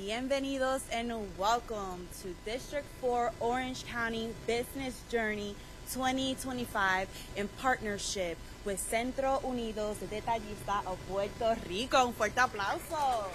Bienvenidos and welcome to District 4 Orange County Business Journey 2025 in partnership with Centro Unidos de Detallistas of Puerto Rico. Un fuerte aplauso.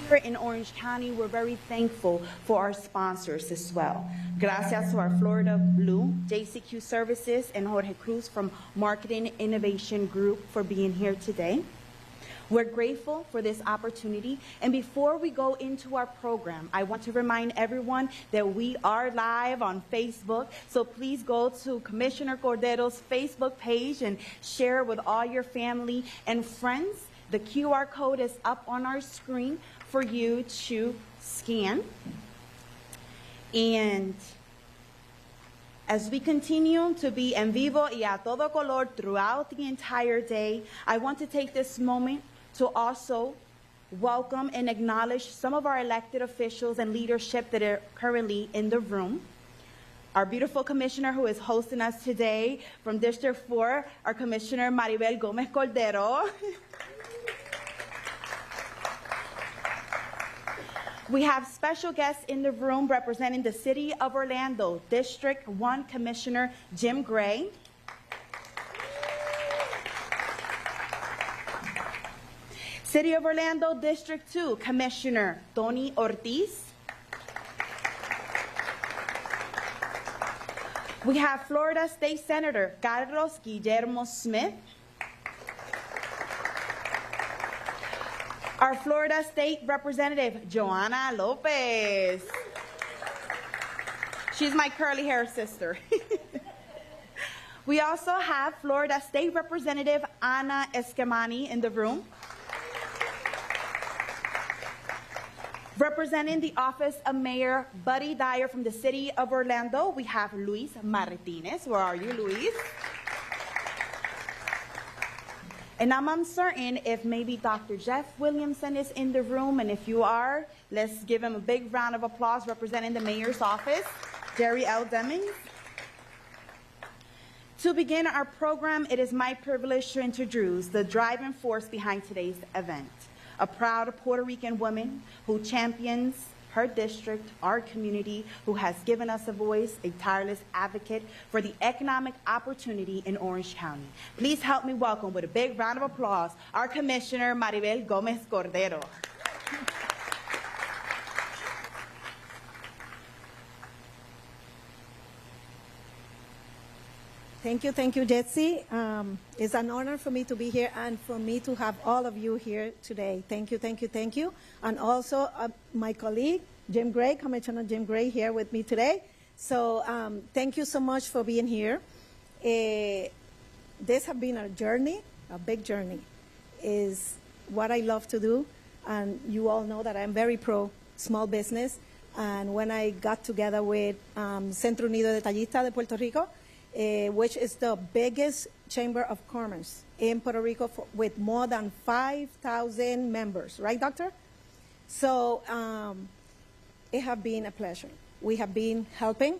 Here in Orange County, we're very thankful for our sponsors as well. Gracias to our Florida Blue, JCQ Services, and Jorge Cruz from Marketing Innovation Group for being here today. We're grateful for this opportunity. And before we go into our program, I want to remind everyone that we are live on Facebook. So please go to Commissioner Cordero's Facebook page and share with all your family and friends. The QR code is up on our screen for you to scan. And as we continue to be en vivo y a todo color throughout the entire day, I want to take this moment to also welcome and acknowledge some of our elected officials and leadership that are currently in the room. Our beautiful commissioner who is hosting us today from District 4, our Commissioner Maribel Gomez Cordero. We have special guests in the room representing the City of Orlando, District 1 Commissioner Jim Gray. City of Orlando, District 2 Commissioner Tony Ortiz. We have Florida State Senator Carlos Guillermo Smith. Our Florida State Representative, Joanna Lopez. She's my curly hair sister. We also have Florida State Representative Ana Escamani in the room. Representing the office of Mayor Buddy Dyer from the City of Orlando, we have Luis Martinez. Where are you, Luis? And I'm uncertain if maybe Dr. Jeff Williamson is in the room, and if you are, let's give him a big round of applause representing the mayor's office, Jerry L. Deming. To begin our program, it is my privilege to introduce the driving force behind today's event, a proud Puerto Rican woman who champions her district, our community, who has given us a voice, a tireless advocate for the economic opportunity in Orange County. Please help me welcome with a big round of applause our Commissioner Maribel Gomez Cordero. Thank you, Jesse. It's an honor for me to be here and for me to have all of you here today. Thank you. And also my colleague, Jim Gray, Commissioner Jim Gray, here with me today. So thank you so much for being here. This has been a journey, a big journey. Is what I love to do. And you all know that I'm very pro small business. And when I got together with Centro Unidos de Detallistas de Puerto Rico, which is the biggest chamber of commerce in Puerto Rico with more than 5,000 members. Right, Doctor? So it has been a pleasure. We have been helping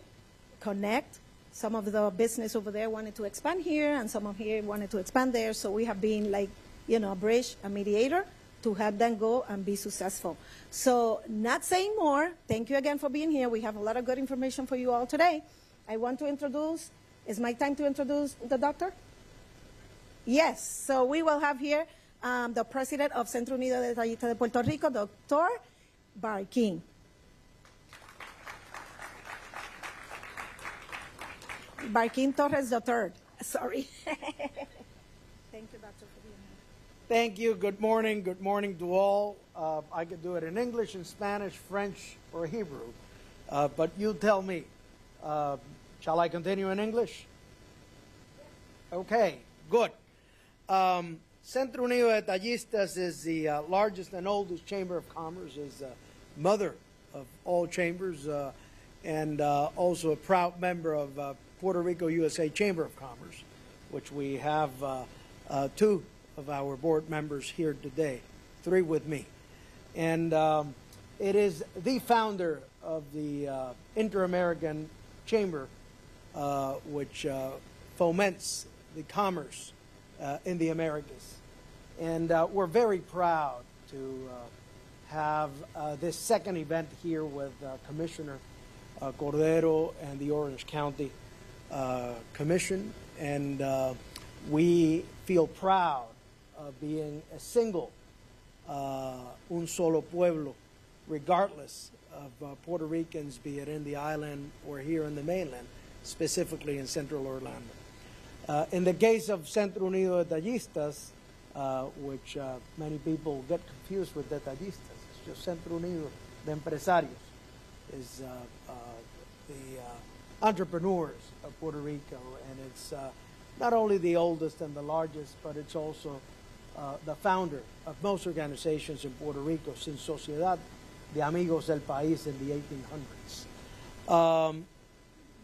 connect. Some of the business over there wanted to expand here, and some of here wanted to expand there. So we have been like, a bridge, a mediator to help them go and be successful. So not saying more, thank you again for being here. We have a lot of good information for you all today. I want to introduce. Is my time to introduce the doctor? Yes. So we will have here the president of Centro Unidos de Detallistas de Puerto Rico, Dr. Barkin. Barkin Torres III. Sorry. Thank you, Doctor, for being here. Thank you. Good morning. Good morning to all. I could do it in English, in Spanish, French, or Hebrew. But you tell me. Shall I continue in English? Okay, good. Centro Unidos de Detallistas is the largest and oldest chamber of commerce, is the mother of all chambers, and also a proud member of Puerto Rico USA Chamber of Commerce. which we have two of our board members here today, three with me. And it is the founder of the Inter-American Chamber, which foments the commerce in the Americas. And we're very proud to have this second event here with Commissioner Cordero and the Orange County Commission. And we feel proud of being a single, un solo pueblo, regardless of Puerto Ricans, be it in the island or here in the mainland, specifically in Central Orlando. In the case of Centro Unido Detallistas, which many people get confused with detallistas, it's just Centro Unido de Empresarios, is the entrepreneurs of Puerto Rico, and it's not only the oldest and the largest, but it's also the founder of most organizations in Puerto Rico since Sociedad de Amigos del País in the 1800s.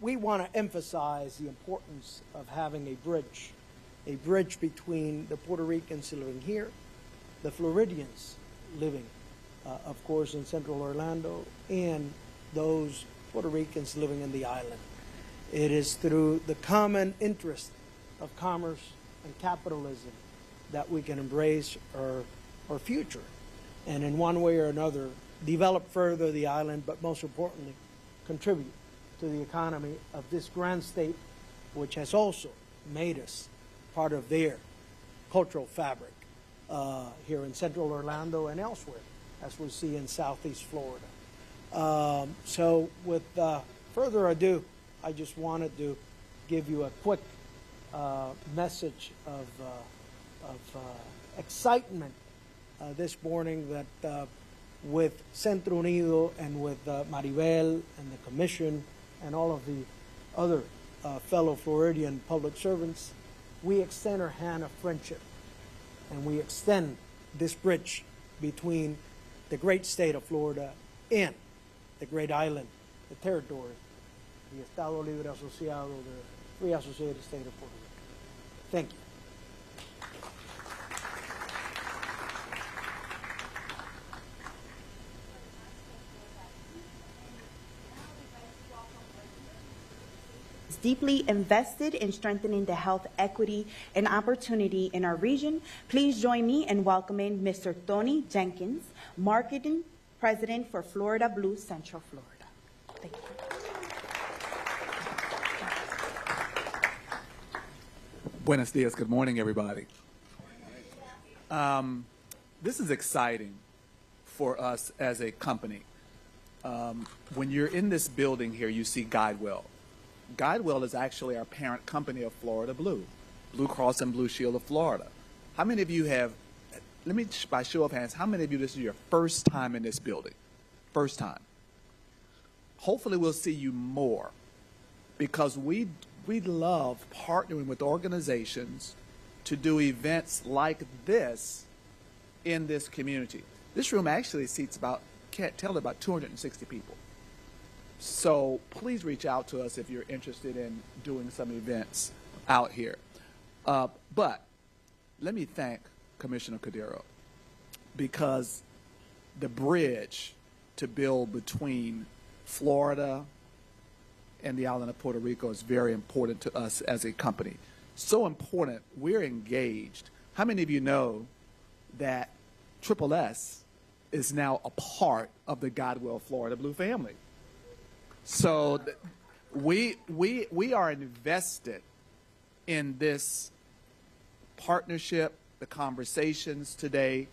We want to emphasize the importance of having a bridge between the Puerto Ricans living here, the Floridians living, of course, in Central Orlando, and those Puerto Ricans living in the island. It is through the common interest of commerce and capitalism that we can embrace our future, and in one way or another, develop further the island, but most importantly, contribute to the economy of this grand state, which has also made us part of their cultural fabric here in Central Orlando and elsewhere, as we see in Southeast Florida. So with further ado, I just wanted to give you a quick message of excitement this morning that with Centro Unido and with Maribel and the Commission and all of the other fellow Floridian public servants, we extend our hand of friendship, and we extend this bridge between the great state of Florida and the great island, the territory, the Estado Libre Asociado, the Free Associated State of Puerto Rico. Thank you. Deeply invested in strengthening the health equity and opportunity in our region. Please join me in welcoming Mr. Tony Jenkins, Marketing President for Florida Blue Central Florida. Thank you. Buenos dias. Good morning, everybody. This is exciting for us as a company. When you're in this building here, you see Guidewell. Guidewell is actually our parent company of Florida Blue, Blue Cross and Blue Shield of Florida. How many of you have, let me, by show of hands, how many of you, this is your first time in this building? First time. Hopefully we'll see you more, because we love partnering with organizations to do events like this in this community. This room actually seats about, can't tell, about 260 people. So please reach out to us if you're interested in doing some events out here. But let me thank Commissioner Cordero, because the bridge to build between Florida and the island of Puerto Rico is very important to us as a company. So important, we're engaged. How many of you know that Triple S is now a part of the Guidewell Florida Blue family? So we are invested in this partnership, the conversations today.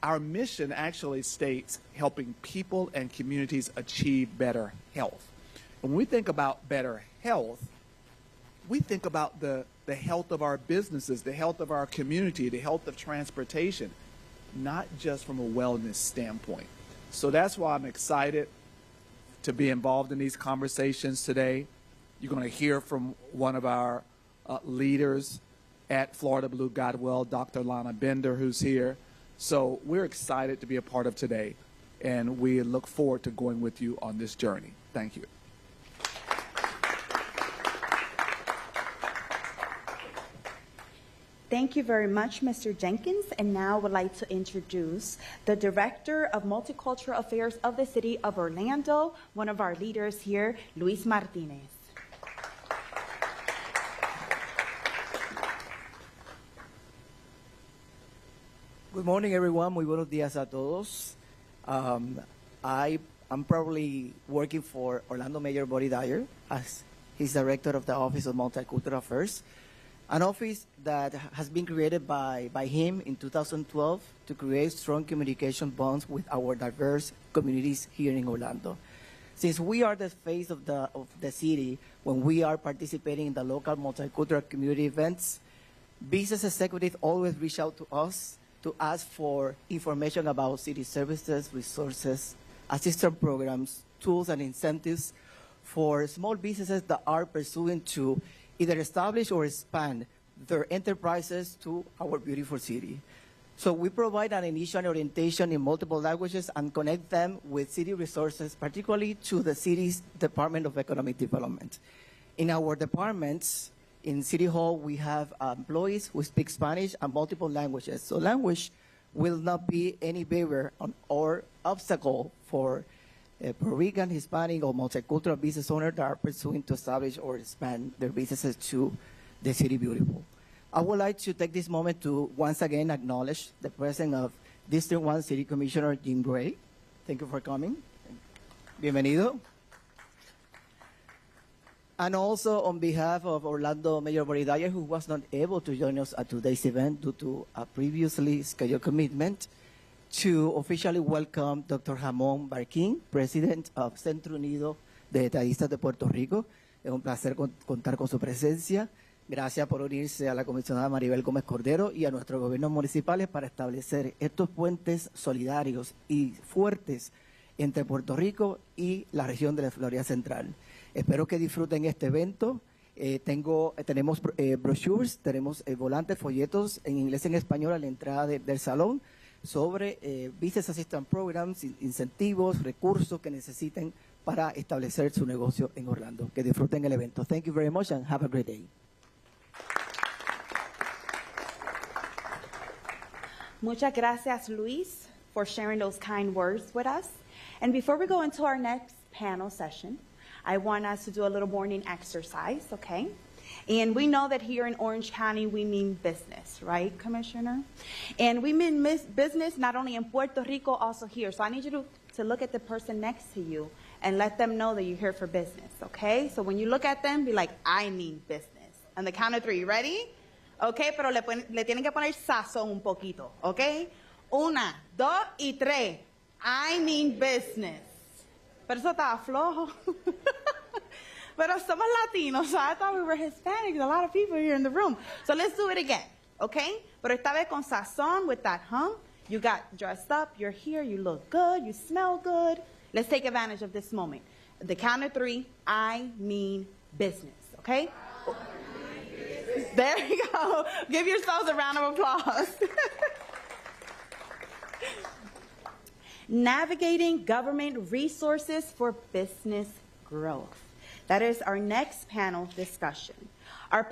Our mission actually states helping people and communities achieve better health. When we think about better health, we think about the health of our businesses, the health of our community, the health of transportation, not just from a wellness standpoint. So that's why I'm excited to be involved in these conversations today. You're going to hear from one of our leaders at Florida Blue Guidewell, Dr. Lana Bender, who's here. So we're excited to be a part of today, and we look forward to going with you on this journey. Thank you. Thank you very much, Mr. Jenkins. And now I would like to introduce the Director of Multicultural Affairs of the City of Orlando, one of our leaders here, Luis Martinez. Good morning, everyone. Muy buenos días a todos. I'm probably working for Orlando Mayor Buddy Dyer as his director of the Office of Multicultural Affairs, an office that has been created by him in 2012 to create strong communication bonds with our diverse communities here in Orlando. Since we are the face of the city, when we are participating in the local multicultural community events, business executives always reach out to us to ask for information about city services, resources, assistance programs, tools, and incentives for small businesses that are pursuing to either establish or expand their enterprises to our beautiful city. So we provide an initial orientation in multiple languages and connect them with city resources, particularly to the city's Department of Economic Development. In our departments, in City Hall, we have employees who speak Spanish and multiple languages. So language will not be any barrier or obstacle for Puerto Rican, Hispanic, or multicultural business owners that are pursuing to establish or expand their businesses to the city beautiful. I would like to take this moment to once again acknowledge the presence of District 1 City Commissioner Jim Gray. Thank you for coming. Bienvenido. And also on behalf of Orlando Mayor Buddy Dyer, who was not able to join us at today's event due to a previously scheduled commitment, to officially welcome Dr. Ramón Barquín, President of Centro Unido de Estadistas de Puerto Rico. Es un placer contar con su presencia. Gracias por unirse a la comisionada Maribel Gómez Cordero y a nuestros gobiernos municipales para establecer estos puentes solidarios y fuertes entre Puerto Rico y la región de la Florida Central. Espero que disfruten este evento. Tenemos brochures, tenemos volantes, folletos en inglés y en español a la entrada del salón sobre Business Assistance Programs, incentivos, recursos que necesiten para establecer su negocio en Orlando. Que disfruten el evento. Thank you very much and have a great day. Muchas gracias, Luis, for sharing those kind words with us. And before we go into our next panel session, I want us to do a little morning exercise, okay? And we know that here in Orange County, we mean business, right, Commissioner? And we mean business not only in Puerto Rico, also here. So I need you to look at the person next to you and let them know that you're here for business, okay? So when you look at them, be like, I mean business. On the count of three, ready? Okay, pero le tienen que poner sazón un poquito, okay? 1, 2 y 3. I mean business. Pero eso estaba flojo. Pero somos Latinos, so I thought we were Hispanics. A lot of people here in the room. So let's do it again, okay? Pero esta vez con sazón, with that hum. You got dressed up, you're here, you look good, you smell good. Let's take advantage of this moment. The count of 3, I mean business, okay? There you go. Give yourselves a round of applause. Navigating government resources for business growth. That is our next panel discussion. Our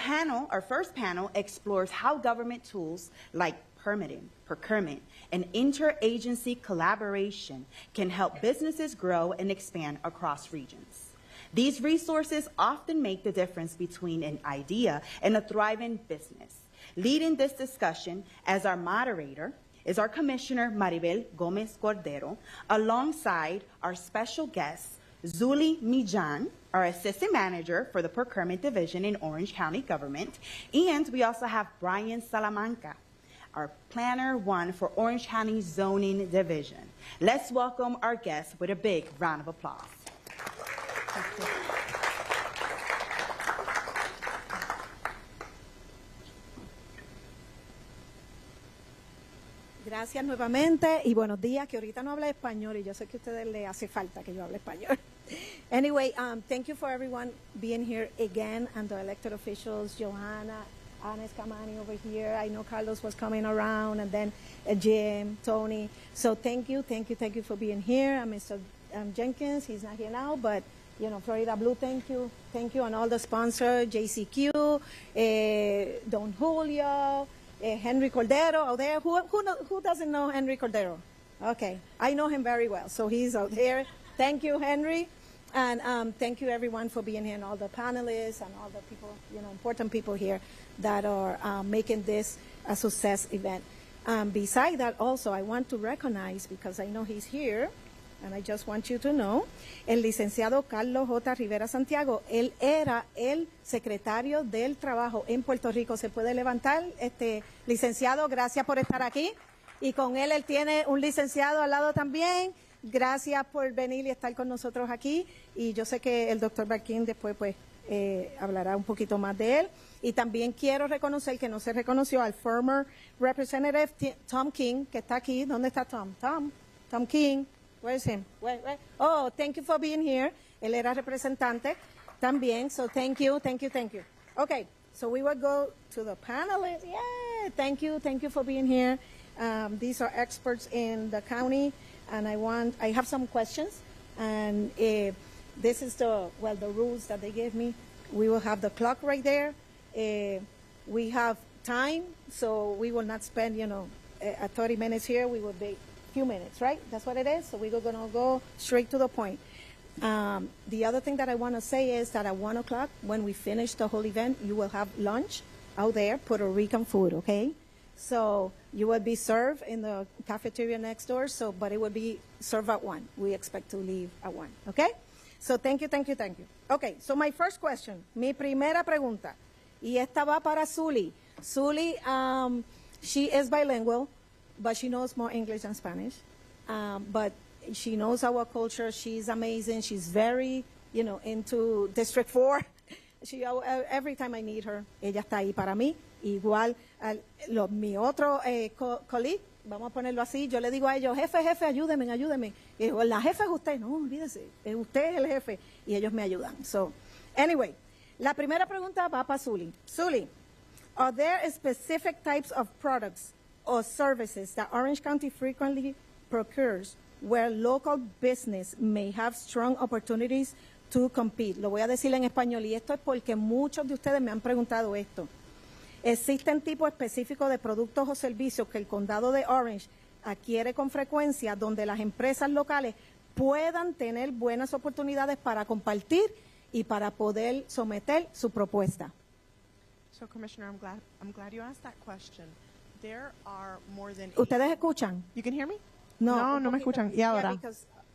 first panel explores how government tools like permitting, procurement, and interagency collaboration can help businesses grow and expand across regions. These resources often make the difference between an idea and a thriving business. Leading this discussion as our moderator is our Commissioner Maribel Gomez Cordero, alongside our special guest, Zuli Mijan, our Assistant Manager for the Procurement Division in Orange County Government, and we also have Brian Salamanca, our Planner 1 for Orange County Zoning Division. Let's welcome our guests with a big round of applause. Gracias nuevamente y buenos días, que ahorita no habla español y yo sé que a ustedes les hace falta que yo hable español. Anyway, thank you for everyone being here again and the elected officials, Johanna, Ana Escamani over here. I know Carlos was coming around, and then Jim, Tony. So thank you for being here. And Mr. Jenkins, he's not here now, but you know, Florida Blue, thank you, and all the sponsors, JCQ, Don Julio, Henry Cordero out there. Who doesn't know Henry Cordero? Okay, I know him very well, so he's out there. Thank you, Henry. And thank you, everyone, for being here, and all the panelists and all the people, important people here that are making this a success event. Beside that, also, I want to recognize, because I know he's here, and I just want you to know, el licenciado Carlos J. Rivera Santiago, él era el secretario del Trabajo en Puerto Rico. ¿Se puede levantar? Licenciado, gracias por estar aquí. Y con él tiene un licenciado al lado también. Gracias por venir y estar con nosotros aquí. Y yo sé que el doctor Barkin después hablará un poquito más de él. Y también quiero reconocer que no se reconoció al former representative Tom King, que está aquí. ¿Dónde está Tom? Tom King. Where's him? Where? Oh, thank you for being here. Él era representante también. So thank you. Okay, so we will go to the panelists. Yeah, thank you for being here. These are experts in the county. And I have some questions, and this is the rules that they gave me. We will have the clock right there. We have time, so we will not spend, 30 minutes here. We will be a few minutes, right? That's what it is. So we're going to go straight to the point. The other thing that I want to say is that at 1 o'clock, when we finish the whole event, you will have lunch out there, Puerto Rican food, okay? So you will be served in the cafeteria next door, but it will be served at 1. We expect to leave at 1, okay? So thank you. Okay, so my first question, mi primera pregunta, y esta va para Zuli. Zuli, she is bilingual, but she knows more English than Spanish. But she knows our culture. She's amazing. She's very, into District 4. Every time I need her, ella está ahí para mí. Igual mi otro colleague, vamos a ponerlo así, yo le digo a ellos, jefe, ayúdeme. Y digo, la jefa es usted. No, olvídese, usted es el jefe. Y ellos me ayudan. So, anyway, la primera pregunta va para Zuli. Zuli, are there specific types of products or services that Orange County frequently procures where local business may have strong opportunities to compete? Lo voy a decir en español, y esto es porque muchos de ustedes me han preguntado esto. ¿Existen tipos específicos de productos o servicios que el condado de Orange adquiere con frecuencia donde las empresas locales puedan tener buenas oportunidades para compartir y para poder someter su propuesta? So, Commissioner, I'm glad you asked that question. There are more than... ¿Ustedes escuchan? You can hear me? No me escuchan. ¿Y ahora?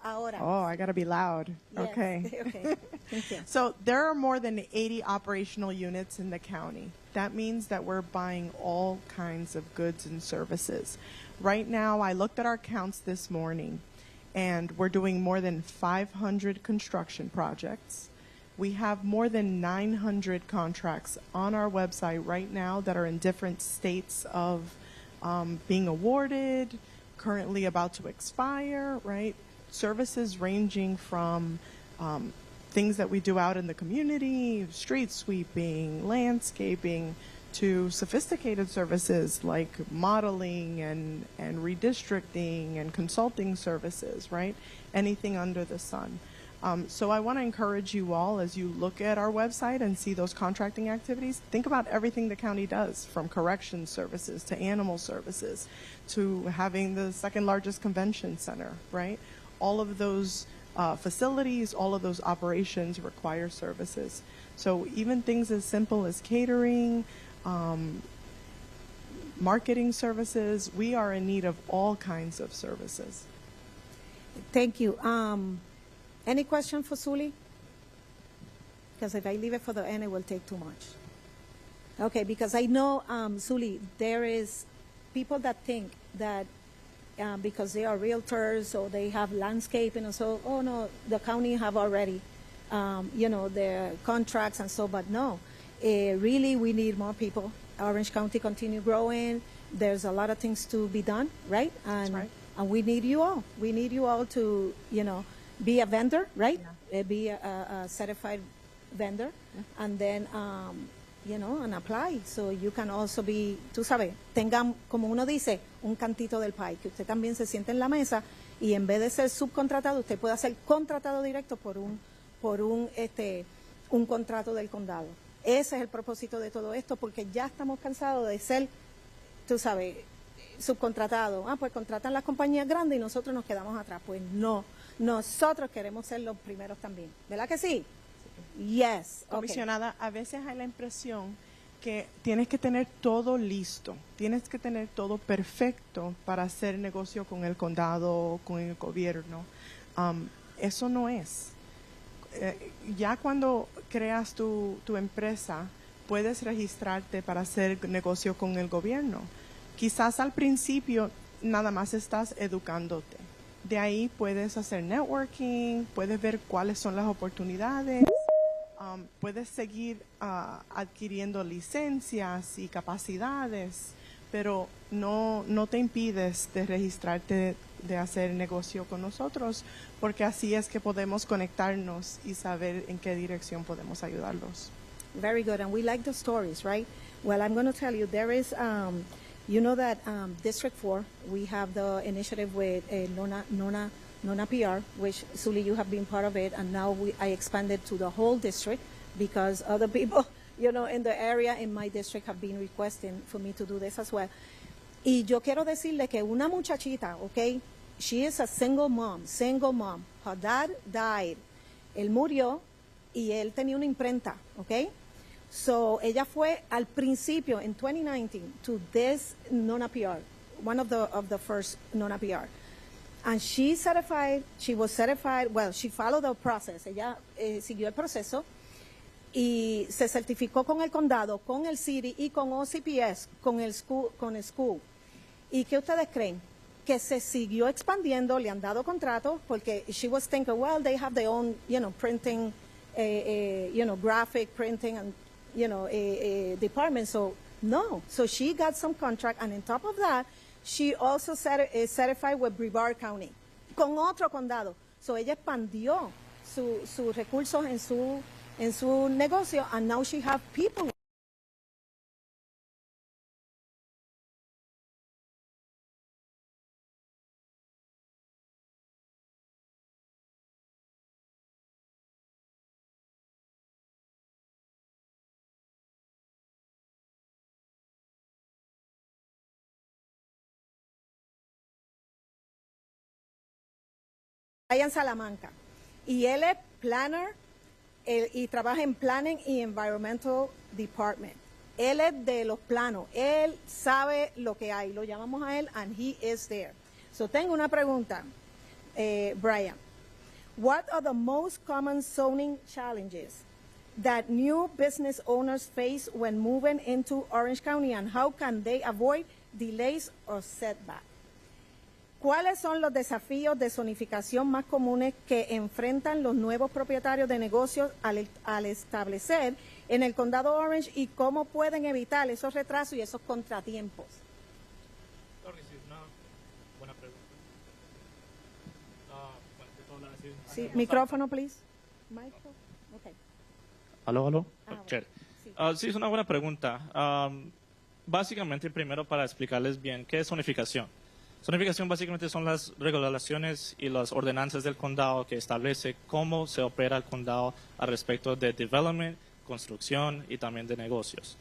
Ahora. Oh, I got to be loud. Yes. Okay. Okay. Thank you. So there are more than 80 operational units in the county. That means that we're buying all kinds of goods and services. Right now, I looked at our counts this morning, and we're doing more than 500 construction projects. We have more than 900 contracts on our website right now that are in different states of being awarded, currently about to expire, right? Services ranging from things that we do out in the community, street sweeping, landscaping, to sophisticated services like modeling and redistricting and consulting services, right? Anything under the sun. So I want to encourage you all, as you look at our website and see those contracting activities, think about everything the county does, from corrections services to animal services to having the second largest convention center, right? All of those facilities, all of those operations require services. So even things as simple as catering, marketing services, we are in need of all kinds of services. Thank you. Any question for Zuli? Because if I leave it for the end, it will take too much. Okay, because I know, Zuli, there is people that think that because they are realtors or they have landscaping and so, oh no, the county have already, their contracts and so, but no. Really, we need more people. Orange County continue growing. There's a lot of things to be done, right? That's right. And we need you all. We need you all to, be a vendor, right? Yeah. Be a certified vendor, and then, and apply. So you can also be, tú sabes, tengan, como uno dice, un cantito del pie, que usted también se siente en la mesa y en vez de ser subcontratado, usted pueda ser contratado directo por un contrato del condado. Ese es el propósito de todo esto, porque ya estamos cansados de ser tú sabes, subcontratado. Pues contratan las compañías grandes y nosotros nos quedamos atrás. Pues no, nosotros queremos ser los primeros también. ¿Verdad que sí? Yes. Okay. Comisionada, a veces hay la impresión que tienes que tener todo listo, tienes que tener todo perfecto para hacer negocio con el condado, con el gobierno. Eso no es. Ya cuando creas tu empresa, puedes registrarte para hacer negocio con el gobierno. Quizás al principio nada más estás educándote. De ahí puedes hacer networking, puedes ver cuáles son las oportunidades, puedes seguir adquiriendo licencias y capacidades, pero no te impides de registrarte, de hacer negocio con nosotros, porque así es que podemos conectarnos y saber en qué dirección podemos ayudarlos. Very good, and we like the stories, right? Well, I'm going to tell you, there is, you know that District 4, we have the initiative with Nona PR, which, Suli, you have been part of it, and now I expanded to the whole district because other people, you know, in the area, in my district, have been requesting for me to do this as well. Y yo quiero decirle que una muchachita, okay, she is a single mom. Her dad died. Él murió y él tenía una imprenta, okay? So ella fue al principio, in 2019, to this Nona PR, one of the first Nona PR. And she was certified, well, she followed the process. Ella siguió el proceso y se certificó con el condado, con el city y con OCPS, con el school. ¿Y qué ustedes creen? Que se siguió expandiendo, le han dado contratos, porque she was thinking, well, they have their own, you know, printing, you know, graphic printing and, you know, department. So, no. So she got some contract, and on top of that, she also is certified with Brevard County, con otro condado. So ella expandió sus recursos en su negocio, and now she have people. En Salamanca. Y él es planner y trabaja en Planning y Environmental Department. Él es de los planos. Él sabe lo que hay. Lo llamamos a él, and he is there. So tengo una pregunta, Brian. What are the most common zoning challenges that new business owners face when moving into Orange County, and how can they avoid delays or setbacks? ¿Cuáles son los desafíos de zonificación más comunes que enfrentan los nuevos propietarios de negocios al establecer en el condado Orange, y cómo pueden evitar esos retrasos y esos contratiempos? Claro que sí, una buena pregunta. Sí, micrófono, please. Micro. Okay. Aló. Chévere. Sí, es una buena pregunta. Básicamente, primero para explicarles bien, ¿qué es zonificación? Zonificación básicamente son las regulaciones y las ordenanzas del condado que establece cómo se opera el condado al respecto de development, construcción y también de negocios.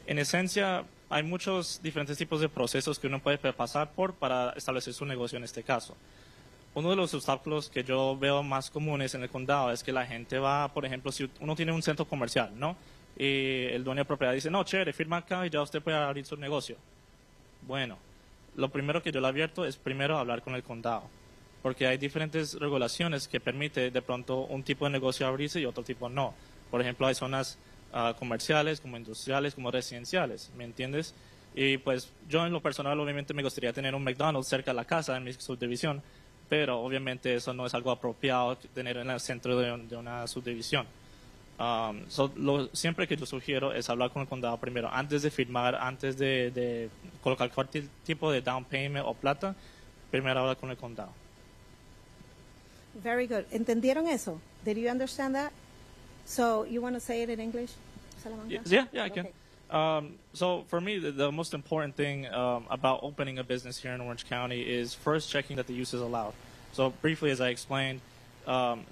En esencia, hay muchos diferentes tipos de procesos que uno puede pasar por para establecer su negocio en este caso. Uno de los obstáculos que yo veo más comunes en el condado es que la gente va, por ejemplo, si uno tiene un centro comercial, ¿no? Y el dueño de propiedad dice, no, chévere, firma acá y ya usted puede abrir su negocio. Bueno, lo primero que yo le advierto es primero hablar con el condado, porque hay diferentes regulaciones que permiten de pronto un tipo de negocio abrirse y otro tipo no. Por ejemplo, hay zonas comerciales, como industriales, como residenciales, ¿me entiendes? Y pues yo en lo personal obviamente me gustaría tener un McDonald's cerca de la casa en mi subdivisión, pero obviamente eso no es algo apropiado tener en el centro de una subdivisión. Siempre que yo sugiero es hablar con el condado primero, antes de firmar, antes de colocar cualquier tipo de down payment o plata, primero hablar con el condado. Very good. ¿Entendieron eso? Did you understand that? So you want to say it in English, Salamanca? Yeah, I can. Okay. So for me, the most important thing about opening a business here in Orange County is first checking that the use is allowed. So briefly, as I explained,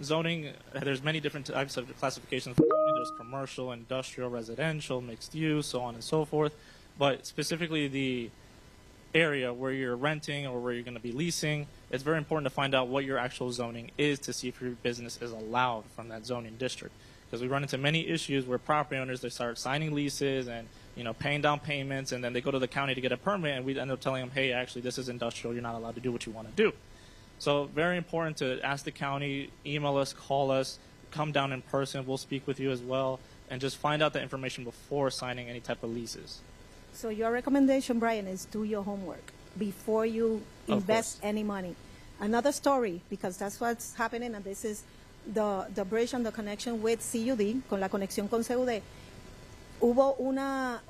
zoning, there's many different types of classifications for zoning. There's commercial, industrial, residential, mixed use, so on and so forth. but specifically the area where you're renting or where you're going to be leasing, it's very important to find out what your actual zoning is to see if your business is allowed from that zoning district. Because we run into many issues where property owners, they start signing leases and paying down payments, and then they go to the county to get a permit, and we end up telling them, hey, actually, this is industrial. You're not allowed to do what you want to do. So very important to ask the county, email us, call us, come down in person. We'll speak with you as well, and just find out the information before signing any type of leases. So your recommendation, Brian, is do your homework before you invest any money. Another story, because that's what's happening, and this is the bridge and the connection with CUD, con la conexión con CUD. Hubo una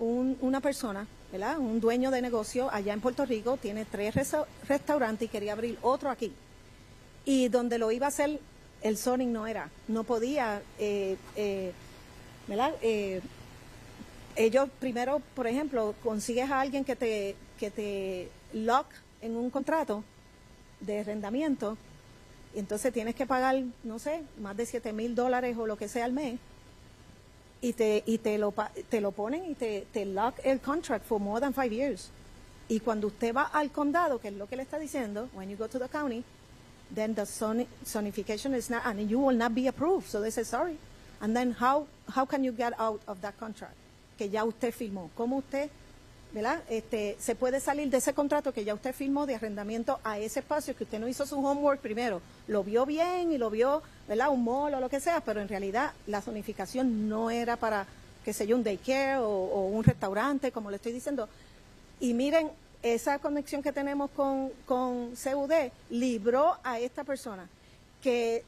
persona, ¿verdad? Un dueño de negocio allá en Puerto Rico, tiene 3 restaurantes y quería abrir otro aquí. Y donde lo iba a hacer, el zoning no podía, ¿verdad? Ellos primero, por ejemplo, consigues a alguien que te lock en un contrato de arrendamiento, y entonces tienes que pagar, no sé, más de $7,000 o lo que sea al mes, y te lo ponen y te lock el contract for more than 5 years. Y cuando usted va al condado, que es lo que le está diciendo, when you go to the county, then the zonification is not, and you will not be approved. So they say, sorry. And then how can you get out of that contract que ya usted firmó? ¿Cómo usted, ¿verdad? Se puede salir de ese contrato que ya usted firmó de arrendamiento a ese espacio que usted no hizo su homework primero? Lo vio bien y lo vio, ¿verdad? Un mall o lo que sea, pero en realidad la zonificación no era para, qué sé yo, un daycare o un restaurante, como le estoy diciendo. Y miren, esa conexión que tenemos con CUD libró a esta persona que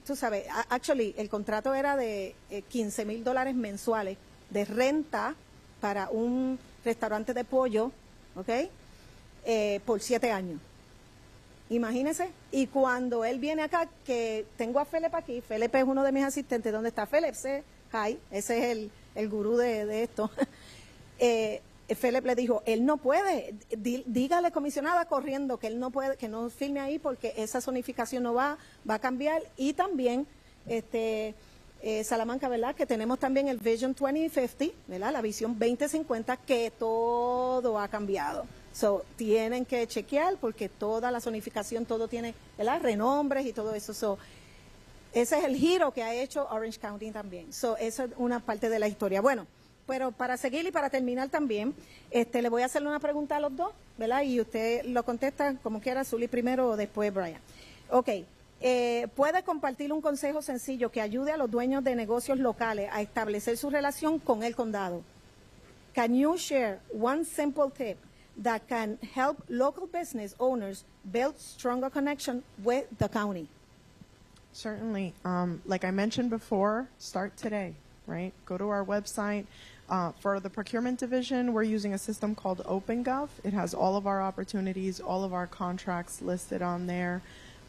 tú sabes, actually, el contrato era de $15,000 mensuales de renta para un restaurante de pollo, ¿ok? Por 7 años. Imagínense. Y cuando él viene acá, que tengo a Felipe aquí, Felipe es uno de mis asistentes. ¿Dónde está Felipe? Hi, ese es el gurú de esto. Felipe le dijo, él no puede, dígale, comisionada, corriendo que él no puede, que no firme ahí porque esa zonificación no va a cambiar. Y también, Salamanca, ¿verdad? Que tenemos también el Vision 2050, ¿verdad? La visión 2050, que todo ha cambiado. So, tienen que chequear porque toda la zonificación, todo tiene, ¿verdad? Renombres y todo eso. So, ese es el giro que ha hecho Orange County también. So, eso es una parte de la historia. Bueno, pero para seguir y para terminar también, le voy a hacer una pregunta a los dos, ¿verdad? Y usted lo contesta como quiera, Zully primero o después Brian. Ok. ¿Puede compartir un consejo sencillo que ayude a los dueños de negocios locales a establecer su relación con el condado? Can you share one simple tip that can help local business owners build stronger connection with the county? Certainly. Like I mentioned before, start today, right? Go to our website. For the procurement division, we're using a system called OpenGov. It has all of our opportunities, all of our contracts listed on there.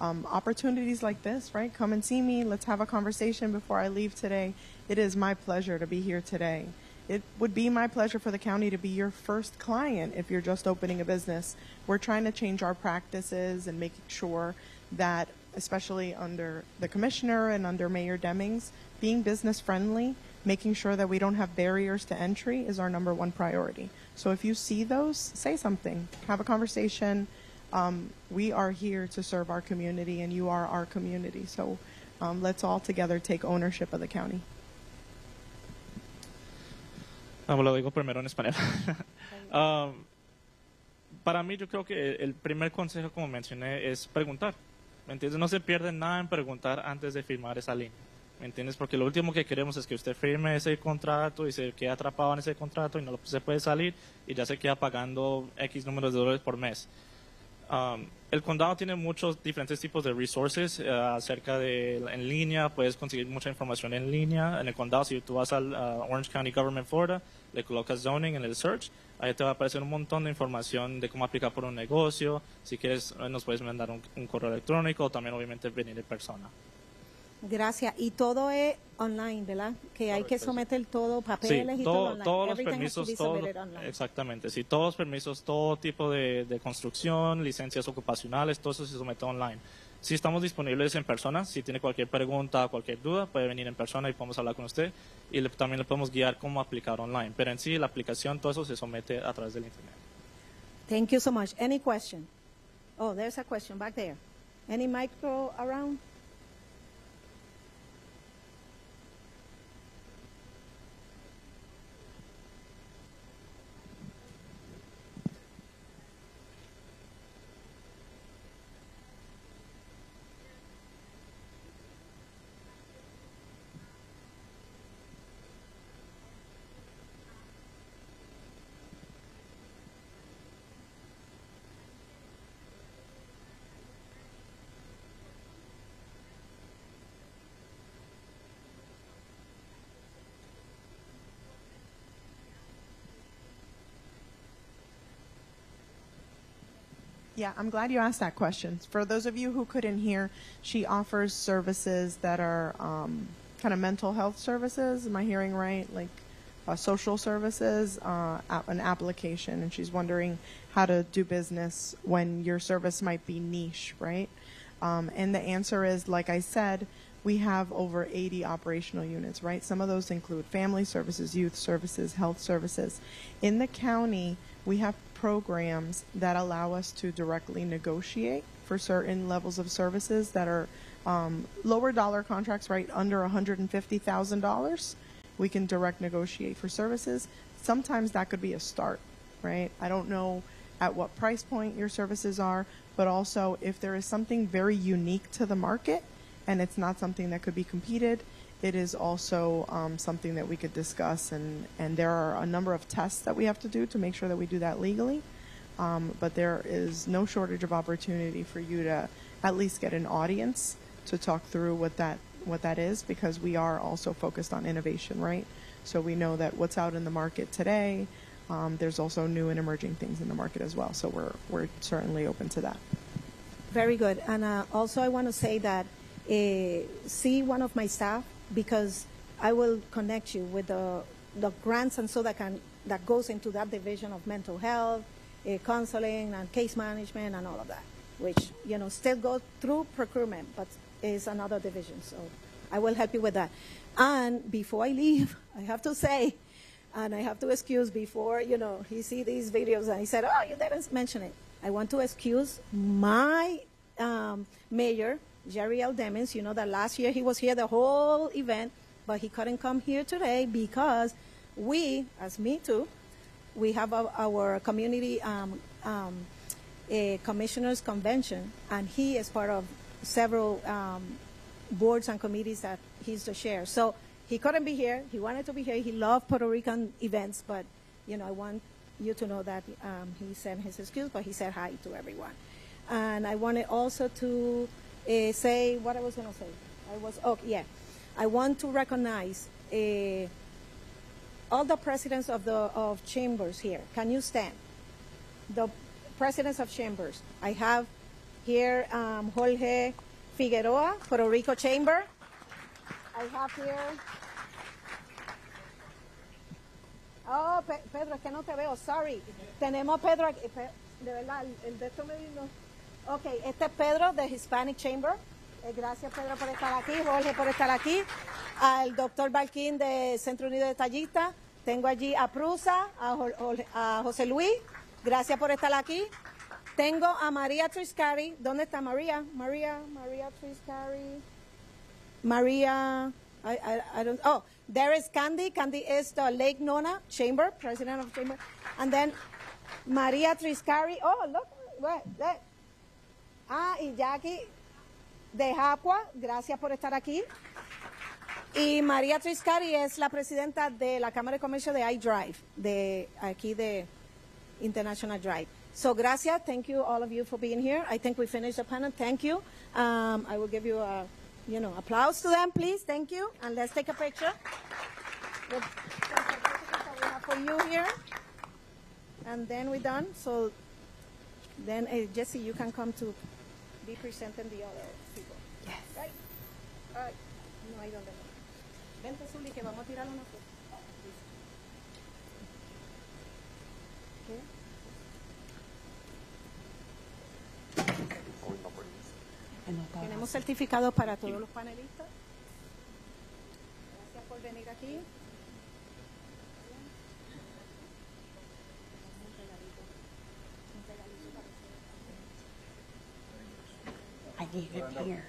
Opportunities like this, right? Come and see me. Let's have a conversation before I leave today. It is my pleasure to be here today. It would be my pleasure for the county to be your first client if you're just opening a business. We're trying to change our practices and making sure that, especially under the commissioner and under Mayor Demings, being business friendly, making sure that we don't have barriers to entry is our #1 priority. So if you see those, say something, have a conversation. We are here to serve our community, and you are our community. So let's all together take ownership of the county. Lo digo primero en español. Para mí, yo creo que el primer consejo, como mencioné, es preguntar. ¿Me entiendes? No se pierde nada en preguntar antes de firmar esa línea. ¿Me entiendes? Porque lo último que queremos es que usted firme ese contrato y se quede atrapado en ese contrato y no se puede salir y ya se queda pagando X números de dólares por mes. El condado tiene muchos diferentes tipos de resources acerca de en línea. Puedes conseguir mucha información en línea. En el condado, si tú vas al Orange County Government Florida, le colocas zoning en el search, ahí te va a aparecer un montón de información de cómo aplicar por un negocio. Si quieres, nos puedes mandar un correo electrónico o también obviamente venir en persona. Gracias. Y todo es online, ¿verdad? Que hay que someter todo, papeles Sí, y todo online. todos los Everything has to permisos, be submitted online. exactamente. Sí, todos los permisos, todo tipo de construcción, licencias ocupacionales, todo eso se somete online. Sí, estamos disponibles en persona. Si tiene cualquier pregunta, cualquier duda, puede venir en persona y podemos hablar con usted. Y también le podemos guiar cómo aplicar online. Pero en sí, la aplicación, todo eso se somete a través del Internet. Thank you so much. Any question? Oh, there's a question back there. Any micro around? Yeah, I'm glad you asked that question. For those of you who couldn't hear, she offers services that are kind of mental health services. Am I hearing right? Like social services, an application, and she's wondering how to do business when your service might be niche, right? And the answer is, like I said, we have over 80 operational units, right? Some of those include family services, youth services, health services. In the county, we have programs that allow us to directly negotiate for certain levels of services that are lower dollar contracts, right, under $150,000. We can direct negotiate for services. Sometimes that could be a start, right? I don't know at what price point your services are, but also if there is something very unique to the market and it's not something that could be competed, it is also something that we could discuss, and there are a number of tests that we have to do to make sure that we do that legally. But there is no shortage of opportunity for you to at least get an audience to talk through what that is, because we are also focused on innovation, right? So we know that what's out in the market today, there's also new and emerging things in the market as well. So we're certainly open to that. Very good. And also I want to say that see one of my staff, because I will connect you with the grants and so that goes into that division of mental health, counseling and case management and all of that, which, still go through procurement, but is another division. So I will help you with that. And before I leave, I have to say, and I have to excuse before, he see these videos and he said, oh, you didn't mention it. I want to excuse my mayor, Jerry L. Demings. You know that last year he was here the whole event, but he couldn't come here today because we, as me too, we have our community commissioners convention, and he is part of several boards and committees that he's the chair. So he couldn't be here. He wanted to be here. He loved Puerto Rican events, but I want you to know that he sent his excuse, but he said hi to everyone. And I wanted also to say what I was going to say. I want to recognize all the presidents of chambers here. Can you stand? The presidents of chambers. I have here Jorge Figueroa, Puerto Rico Chamber. I have here. Oh, Pedro, es que no te veo, sorry. Tenemos Pedro aquí. De verdad, el de esto me vino. Ok, este es Pedro de Hispanic Chamber. Gracias, Pedro, por estar aquí. Jorge, por estar aquí. Al doctor Balquín de Centro Unido de Tallistas. Tengo allí a Prusa, a José Luis. Gracias por estar aquí. Tengo a María Triscari. ¿Dónde está María? María Triscari. María, I don't, oh, there is Candy. Candy is the Lake Nona Chamber, president of Chamber. And then María Triscari. Oh, look, there. Y Jackie de Japua, gracias por estar aquí. Y María Triscari es la presidenta de la Cámara de Comercio de iDrive, de aquí de International Drive. So gracias, thank you all of you for being here. I think we finished the panel. Thank you. I will give you a, applause to them, please. Thank you. And let's take a picture with the certificates that we have for you here. And then we're done. So then, Jesse, you can come to be presenting the other people. Yes. Right? All right. No hay donde. Vente, Zuli, que vamos a tirar una foto. ¿Qué? Tenemos certificados para todos los panelistas. Gracias por venir aquí. I need it here.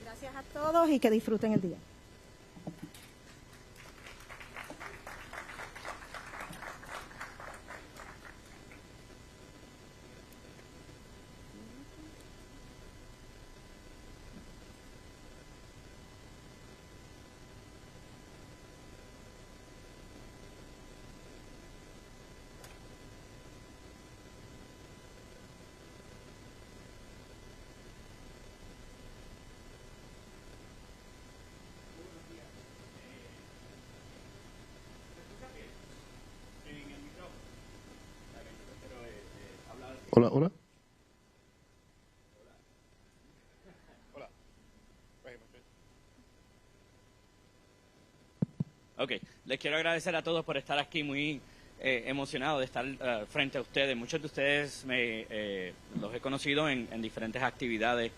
Gracias a todos y que disfruten el día. Hola, hola. Ok, les quiero agradecer a todos por estar aquí, muy emocionado de estar frente a ustedes. Muchos de ustedes los he conocido en diferentes actividades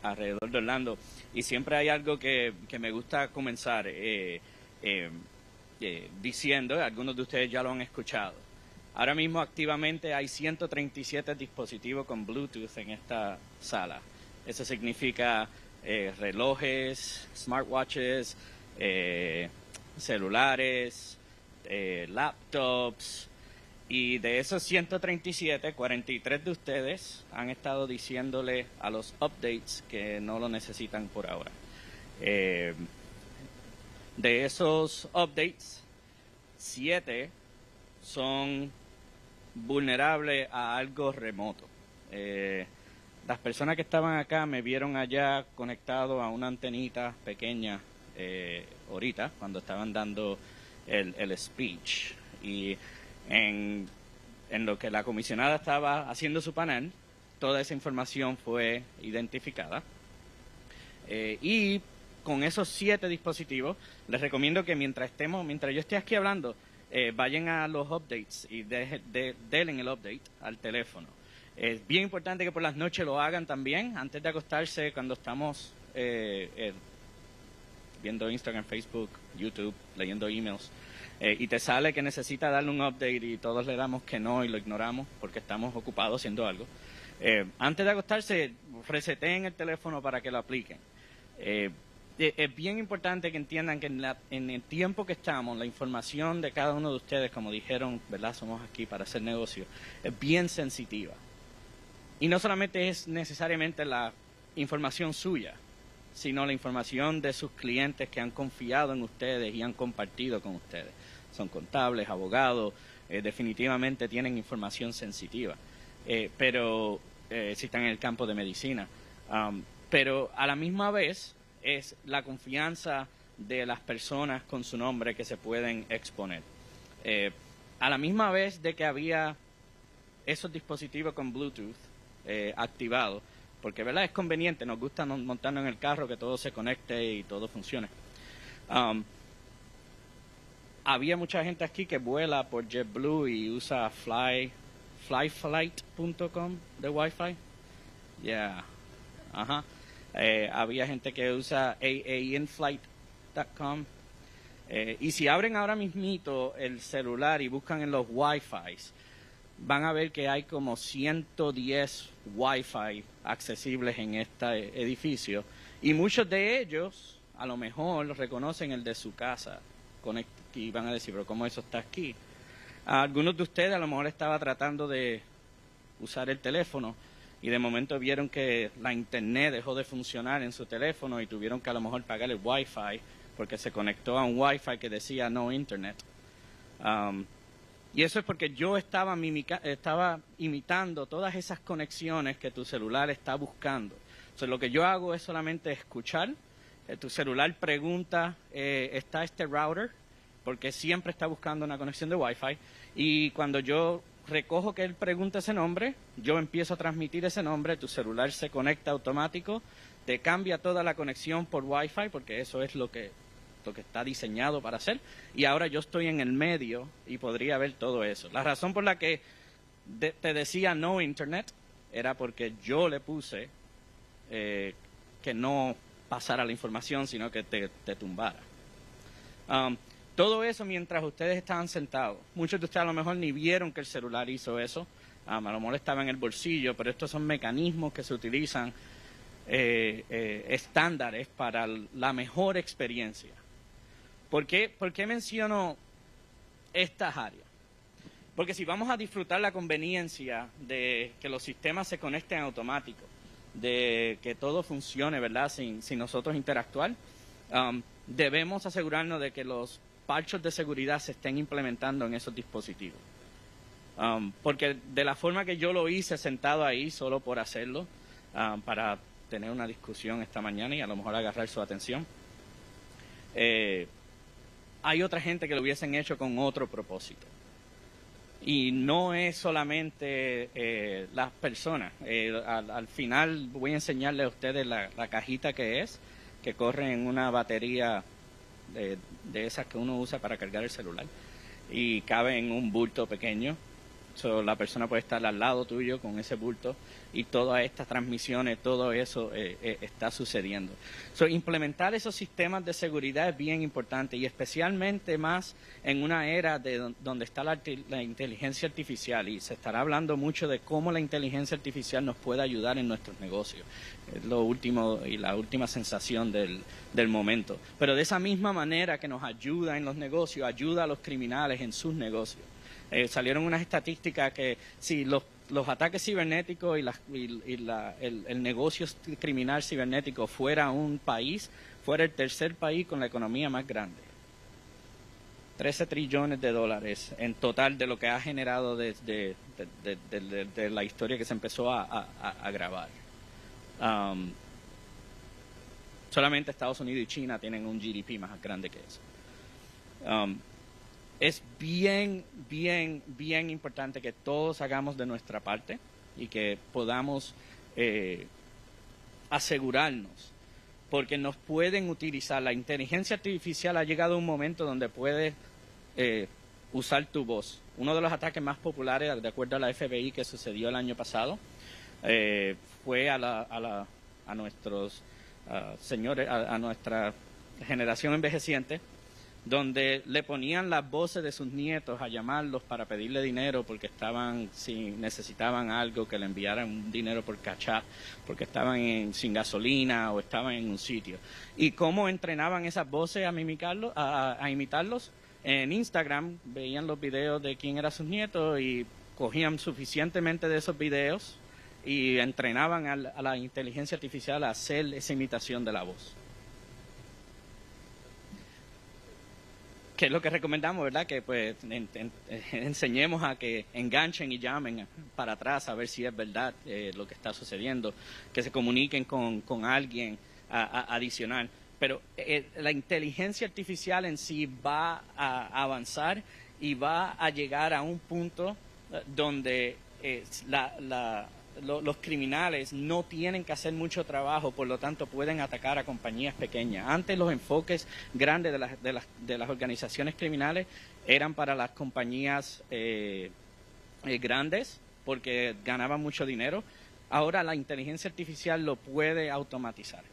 alrededor de Orlando y siempre hay algo que me gusta comenzar diciendo, algunos de ustedes ya lo han escuchado. Ahora mismo activamente hay 137 dispositivos con Bluetooth en esta sala. Eso significa relojes, smartwatches, celulares, laptops, y de esos 137, 43 de ustedes han estado diciéndole a los updates que no lo necesitan por ahora. De esos updates, 7 son vulnerables a algo remoto. Las personas que estaban acá me vieron allá conectado a una antenita pequeña ahorita, cuando estaban dando el speech. Y en lo que la comisionada estaba haciendo su panel, toda esa información fue identificada. Y con esos 7 dispositivos, les recomiendo que mientras yo esté aquí hablando, vayan a los updates y denle el update al teléfono. Es bien importante que por las noches lo hagan también, antes de acostarse, cuando estamos viendo Instagram, Facebook, YouTube, leyendo emails, y te sale que necesita darle un update y todos le damos que no y lo ignoramos porque estamos ocupados haciendo algo. Antes de acostarse, reseten el teléfono para que lo apliquen. Es bien importante que entiendan que en el tiempo que estamos, la información de cada uno de ustedes, como dijeron, ¿verdad? Somos aquí para hacer negocio, es bien sensitiva. Y no solamente es necesariamente la información suya, sino la información de sus clientes que han confiado en ustedes y han compartido con ustedes. Son contables, abogados, definitivamente tienen información sensitiva, pero si están en el campo de medicina. Pero a la misma vez es la confianza de las personas con su nombre que se pueden exponer. A la misma vez de que había esos dispositivos con Bluetooth activados, porque ¿verdad? Es conveniente, nos gusta montarnos en el carro, que todo se conecte y todo funcione. Había mucha gente aquí que vuela por JetBlue y usa flyflight.com de Wi-Fi. Yeah. Ajá. Había gente que usa aainflight.com. Y si abren ahora mismito el celular y buscan en los Wi-Fi, van a ver que hay como 110 Wi-Fi accesibles en este edificio. Y muchos de ellos, a lo mejor, reconocen el de su casa. Y van a decir, pero ¿cómo eso está aquí? Algunos de ustedes a lo mejor estaba tratando de usar el teléfono y de momento vieron que la internet dejó de funcionar en su teléfono y tuvieron que a lo mejor pagar el Wi-Fi porque se conectó a un Wi-Fi que decía no internet. Y eso es porque yo estaba imitando todas esas conexiones que tu celular está buscando. Entonces, lo que yo hago es solamente escuchar. Tu celular pregunta, ¿está este router? porque siempre está buscando una conexión de Wi-Fi, y cuando yo recojo que él pregunte ese nombre, yo empiezo a transmitir ese nombre, tu celular se conecta automático, te cambia toda la conexión por Wi-Fi, porque eso es lo que está diseñado para hacer, y ahora yo estoy en el medio y podría ver todo eso. La razón por la que te decía no Internet era porque yo le puse que no pasara la información, sino que te tumbara. Todo eso mientras ustedes estaban sentados. Muchos de ustedes a lo mejor ni vieron que el celular hizo eso. A lo mejor estaba en el bolsillo, pero estos son mecanismos que se utilizan estándares para la mejor experiencia. ¿Por qué menciono estas áreas? Porque si vamos a disfrutar la conveniencia de que los sistemas se conecten automáticos, de que todo funcione, ¿verdad?, sin nosotros interactuar, debemos asegurarnos de que los parchos de seguridad se estén implementando en esos dispositivos. Porque de la forma que yo lo hice sentado ahí solo por hacerlo, para tener una discusión esta mañana y a lo mejor agarrar su atención, hay otra gente que lo hubiesen hecho con otro propósito. Y no es solamente las personas. Al final voy a enseñarle a ustedes la cajita que corre en una batería de esas que uno usa para cargar el celular y cabe en un bulto pequeño. La persona puede estar al lado tuyo con ese bulto y todas estas transmisiones, todo eso está sucediendo. Implementar esos sistemas de seguridad es bien importante y especialmente más en una era donde está la inteligencia artificial, y se estará hablando mucho de cómo la inteligencia artificial nos puede ayudar en nuestros negocios. Es lo último y la última sensación del momento. Pero de esa misma manera que nos ayuda en los negocios, ayuda a los criminales en sus negocios. Salieron unas estadísticas que si los ataques cibernéticos el negocio criminal cibernético fuera un país, fuera el tercer país con la economía más grande. 13 trillones de dólares en total de lo que ha generado desde de la historia que se empezó a grabar. Solamente Estados Unidos y China tienen un GDP más grande que eso. Es bien importante que todos hagamos de nuestra parte y que podamos asegurarnos, porque nos pueden utilizar. La inteligencia artificial ha llegado a un momento donde puede usar tu voz. Uno de los ataques más populares, de acuerdo a la FBI, que sucedió el año pasado, fue a nuestros señores, a nuestra generación envejeciente, donde le ponían las voces de sus nietos a llamarlos para pedirle dinero porque necesitaban algo, que le enviaran un dinero por cachá, porque estaban sin gasolina o estaban en un sitio. ¿Y cómo entrenaban esas voces a imitarlos? En Instagram veían los videos de quién eran sus nietos y cogían suficientemente de esos videos y entrenaban a la inteligencia artificial a hacer esa imitación de la voz. Que es lo que recomendamos, ¿verdad? Que pues enseñemos a que enganchen y llamen para atrás a ver si es verdad lo que está sucediendo, que se comuniquen con alguien adicional. Pero la inteligencia artificial en sí va a avanzar y va a llegar a un punto donde los criminales no tienen que hacer mucho trabajo, por lo tanto pueden atacar a compañías pequeñas. Antes los enfoques grandes de las organizaciones criminales eran para las compañías grandes porque ganaban mucho dinero. Ahora la inteligencia artificial lo puede automatizar.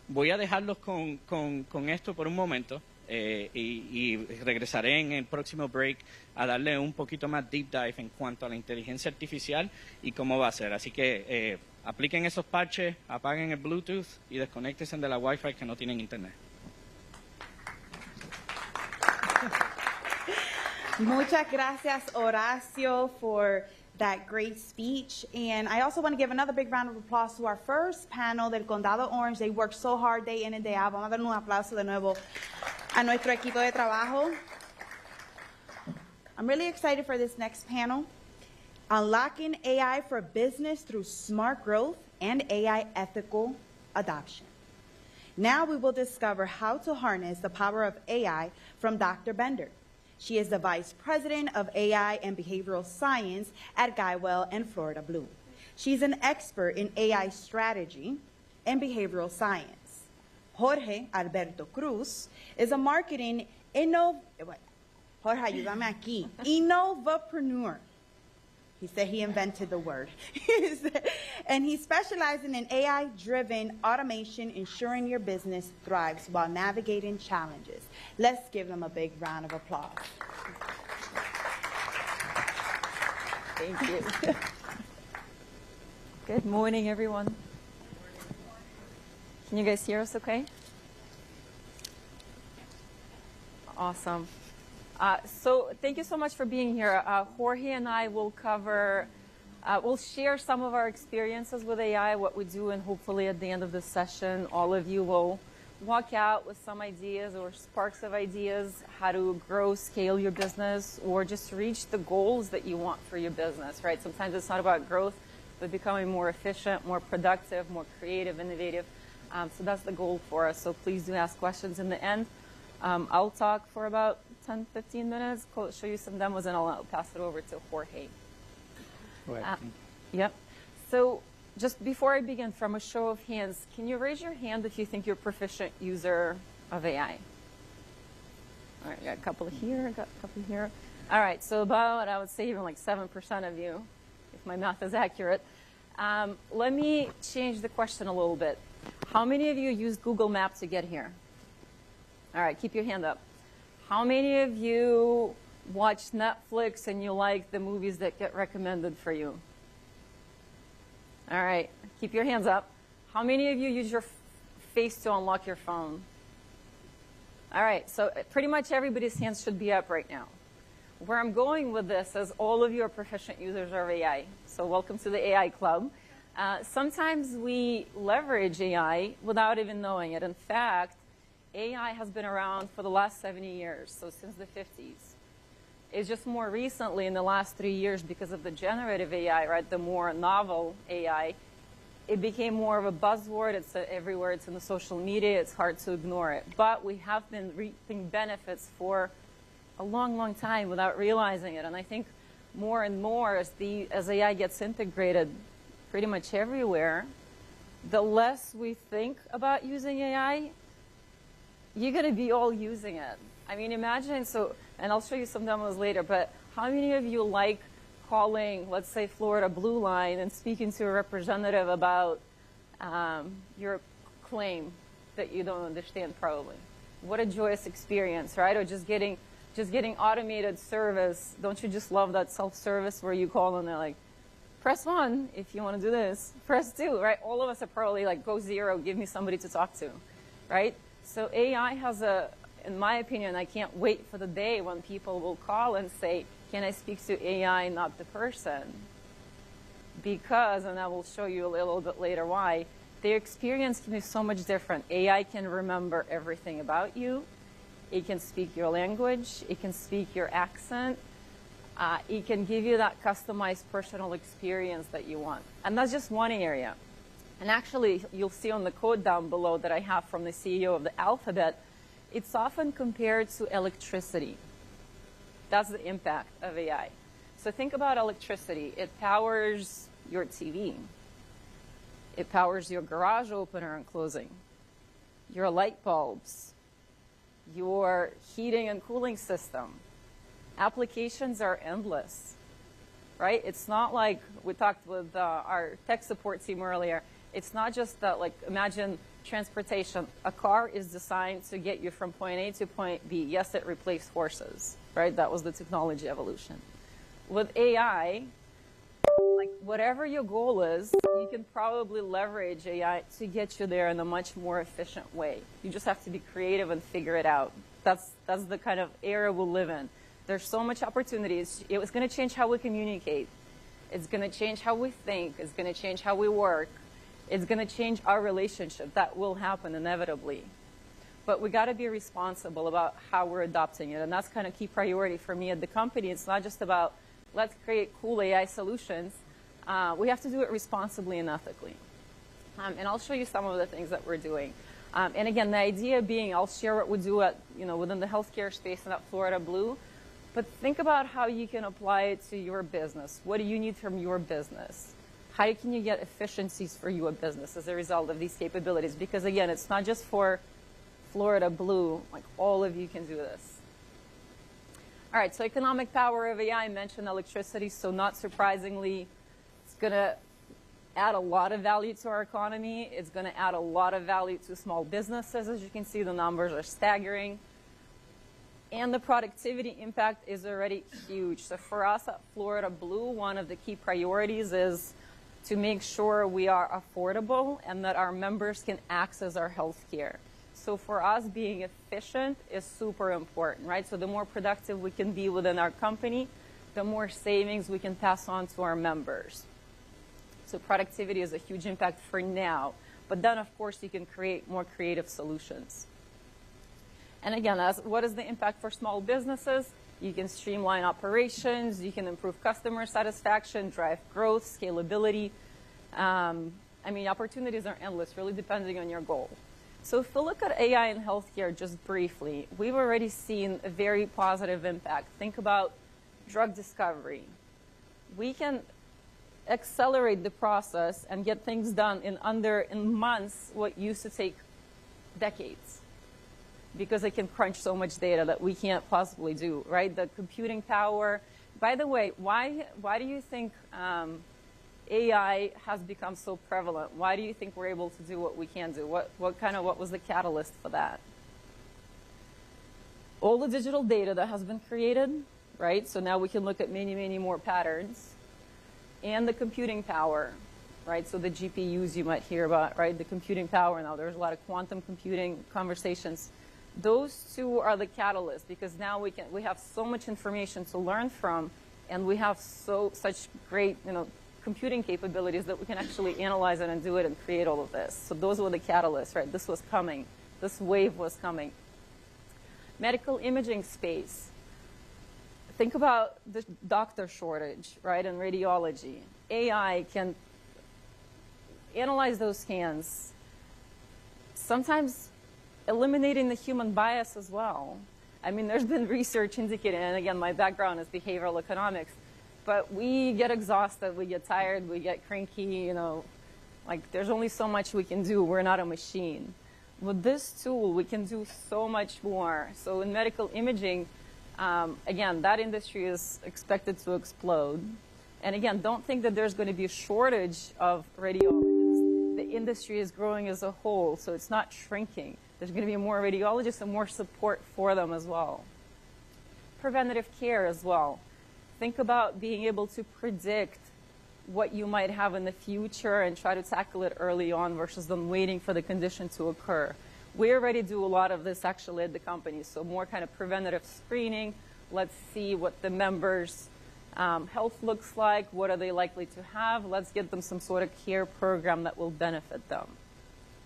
Voy a dejarlos con esto por un momento. Y regresaré en el próximo break a darle un poquito más deep dive en cuanto a la inteligencia artificial y cómo va a ser. Así que apliquen esos parches, apaguen el Bluetooth y desconéctense de la Wi-Fi que no tienen internet. Muchas gracias, Horacio, for that great speech. And I also want to give another big round of applause to our first panel del Condado Orange. They worked so hard day in and day out. Vamos a dar un aplauso de nuevo a nuestro equipo de trabajo. I'm really excited for this next panel. Unlocking AI for business through smart growth and AI ethical adoption. Now we will discover how to harness the power of AI from Dr. Bender. She is the Vice President of AI and Behavioral Science at Guywell and Florida Blue. She's an expert in AI strategy and behavioral science. Jorge Alberto Cruz is a marketing Jorge, ayúdame aquí. Innovapreneur. He said he invented the word. And he's specializing in AI-driven automation, ensuring your business thrives while navigating challenges. Let's give them a big round of applause. Thank you. Good morning, everyone. Can you guys hear us okay? Awesome. So thank you so much for being here. Jorge and I will cover, we'll share some of our experiences with AI, what we do, and hopefully at the end of this session, all of you will walk out with some ideas or sparks of ideas, how to grow, scale your business, or just reach the goals that you want for your business, right? Sometimes it's not about growth, but becoming more efficient, more productive, more creative, innovative. So that's the goal for us. So please do ask questions in the end. I'll talk for about 10, 15 minutes, show you some demos, and I'll pass it over to Jorge. Yep. So just before I begin, from a show of hands, can you raise your hand if you think you're a proficient user of AI? All right, got a couple here, got a couple here. All right, so about, I would say even like 7% of you, if my math is accurate. Let me change the question a little bit. How many of you used Google Maps to get here? All right, keep your hand up. How many of you watch Netflix and you like the movies that get recommended for you? All right, keep your hands up. How many of you use your face to unlock your phone? All right, so pretty much everybody's hands should be up right now. Where I'm going with this is all of you are proficient users of AI, so welcome to the AI club. Sometimes we leverage AI without even knowing it. In fact, AI has been around for the last 70 years, so since the 50s. It's just more recently, in the last 3 years, because of the generative AI, right, the more novel AI, it became more of a buzzword. It's everywhere. It's in the social media. It's hard to ignore it. But we have been reaping benefits for a long, long time without realizing it. And I think more and more, as AI gets integrated pretty much everywhere, the less we think about using AI, you're going to be all using it. I mean, imagine, so, and I'll show you some demos later, but how many of you like calling, let's say, Florida Blue Line and speaking to a representative about your claim that you don't understand probably? What a joyous experience, right? Or just getting automated service. Don't you just love that self-service where you call and they're like, press 1 if you want to do this, press 2, right? All of us are probably like, go 0, give me somebody to talk to, right? So AI has in my opinion, I can't wait for the day when people will call and say, can I speak to AI, not the person? Because, and I will show you a little bit later why, their experience can be so much different. AI can remember everything about you. It can speak your language. It can speak your accent. It can give you that customized personal experience that you want. And that's just one area. And actually, you'll see on the code down below that I have from the CEO of the Alphabet, it's often compared to electricity. That's the impact of AI. So think about electricity. It powers your TV. It powers your garage opener and closing, your light bulbs, your heating and cooling system. Applications are endless, right? It's not like we talked with our tech support team earlier. It's not just that, like, imagine transportation. A car is designed to get you from point A to point B. Yes, it replaced horses, right? That was the technology evolution. With AI, like, whatever your goal is, you can probably leverage AI to get you there in a much more efficient way. You just have to be creative and figure it out. That's the kind of era we'll live in. There's so much opportunities. It's going to change how we communicate. It's going to change how we think. It's going to change how we work. It's going to change our relationship. That will happen inevitably. But we got to be responsible about how we're adopting it. And that's kind of key priority for me at the company. It's not just about let's create cool AI solutions. We have to do it responsibly and ethically. And I'll show you some of the things that we're doing. And again, the idea being, I'll share what we do at, within the healthcare space and at Florida Blue, but think about how you can apply it to your business. What do you need from your business? How can you get efficiencies for your business as a result of these capabilities? Because again, it's not just for Florida Blue, like all of you can do this. All right, so economic power of AI, I mentioned electricity, so not surprisingly, it's gonna add a lot of value to our economy. It's gonna add a lot of value to small businesses. As you can see, the numbers are staggering. And the productivity impact is already huge. So for us at Florida Blue, one of the key priorities is to make sure we are affordable and that our members can access our health care. So for us, being efficient is super important, right? So the more productive we can be within our company, the more savings we can pass on to our members. So productivity is a huge impact for now. But then, of course, you can create more creative solutions. And again, what is the impact for small businesses? You can streamline operations, you can improve customer satisfaction, drive growth, scalability. Opportunities are endless, really depending on your goal. So if we look at AI in healthcare just briefly, we've already seen a very positive impact. Think about drug discovery. We can accelerate the process and get things done in months what used to take decades, because it can crunch so much data that we can't possibly do, right? The computing power. By the way, why do you think AI has become so prevalent? Why do you think we're able to do what we can do? What was the catalyst for that? All the digital data that has been created, right? So now we can look at many, many more patterns. And the computing power, right? So the GPUs you might hear about, right? The computing power now. There's a lot of quantum computing conversations. Those two are the catalyst, because now we have so much information to learn from, and we have such great computing capabilities that we can actually analyze it and do it and create all of this. So those were the catalysts, right? This was coming. This wave was coming. Medical imaging space. Think about the doctor shortage, right, in radiology. AI can analyze those scans, sometimes eliminating the human bias as well. There's been research indicating, and again, my background is behavioral economics, but we get exhausted, we get tired, we get cranky, there's only so much we can do. We're not a machine. With this tool, we can do so much more. So in medical imaging, again, that industry is expected to explode. And again, don't think that there's going to be a shortage of radiologists. The industry is growing as a whole, so it's not shrinking. There's going to be more radiologists and more support for them as well. Preventative care as well. Think about being able to predict what you might have in the future and try to tackle it early on versus them waiting for the condition to occur. We already do a lot of this actually at the company, so more kind of preventative screening. Let's see what the members' health looks like, what are they likely to have. Let's get them some sort of care program that will benefit them.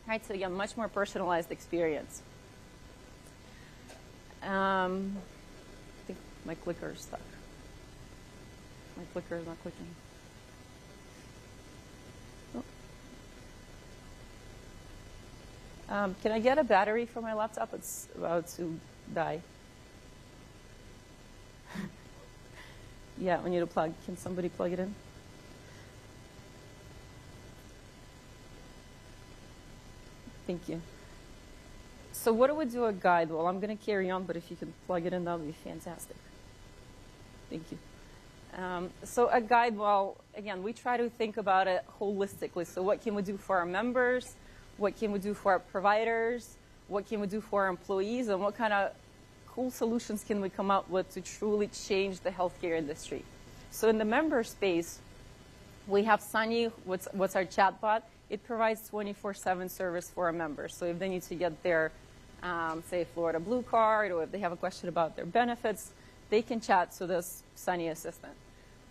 Right, so again, much more personalized experience. I think my clicker is stuck. My clicker is not clicking. Oh. Can I get a battery for my laptop? It's about to die. Yeah, we need a plug. Can somebody plug it in? Thank you. So what do we do at Guide? Well, I'm going to carry on, but if you can plug it in, that would be fantastic. Thank you. So at Guide, well, again, we try to think about it holistically. So what can we do for our members? What can we do for our providers? What can we do for our employees? And what kind of cool solutions can we come up with to truly change the healthcare industry? So in the member space, we have Sunny, what's our chatbot. It provides 24/7 service for our members. So if they need to get their, say, Florida Blue card, or if they have a question about their benefits, they can chat to this Sunny assistant.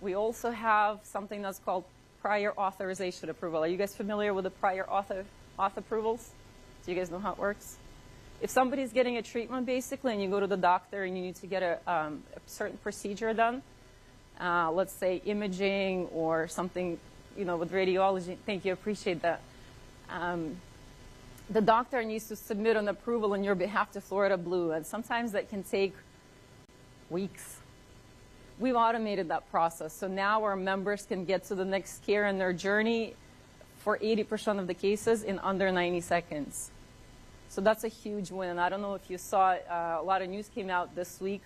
We also have something that's called prior authorization approval. Are you guys familiar with the prior auth approvals? Do you guys know how it works? If somebody's getting a treatment, basically, and you go to the doctor and you need to get a certain procedure done, let's say imaging or something, with radiology. Thank you, appreciate that. the doctor needs to submit an approval on your behalf to Florida Blue, and sometimes that can take weeks. We've automated that process, so now our members can get to the next care in their journey for 80% of the cases in under 90 seconds. So that's a huge win. I don't know if you saw it, a lot of news came out this week,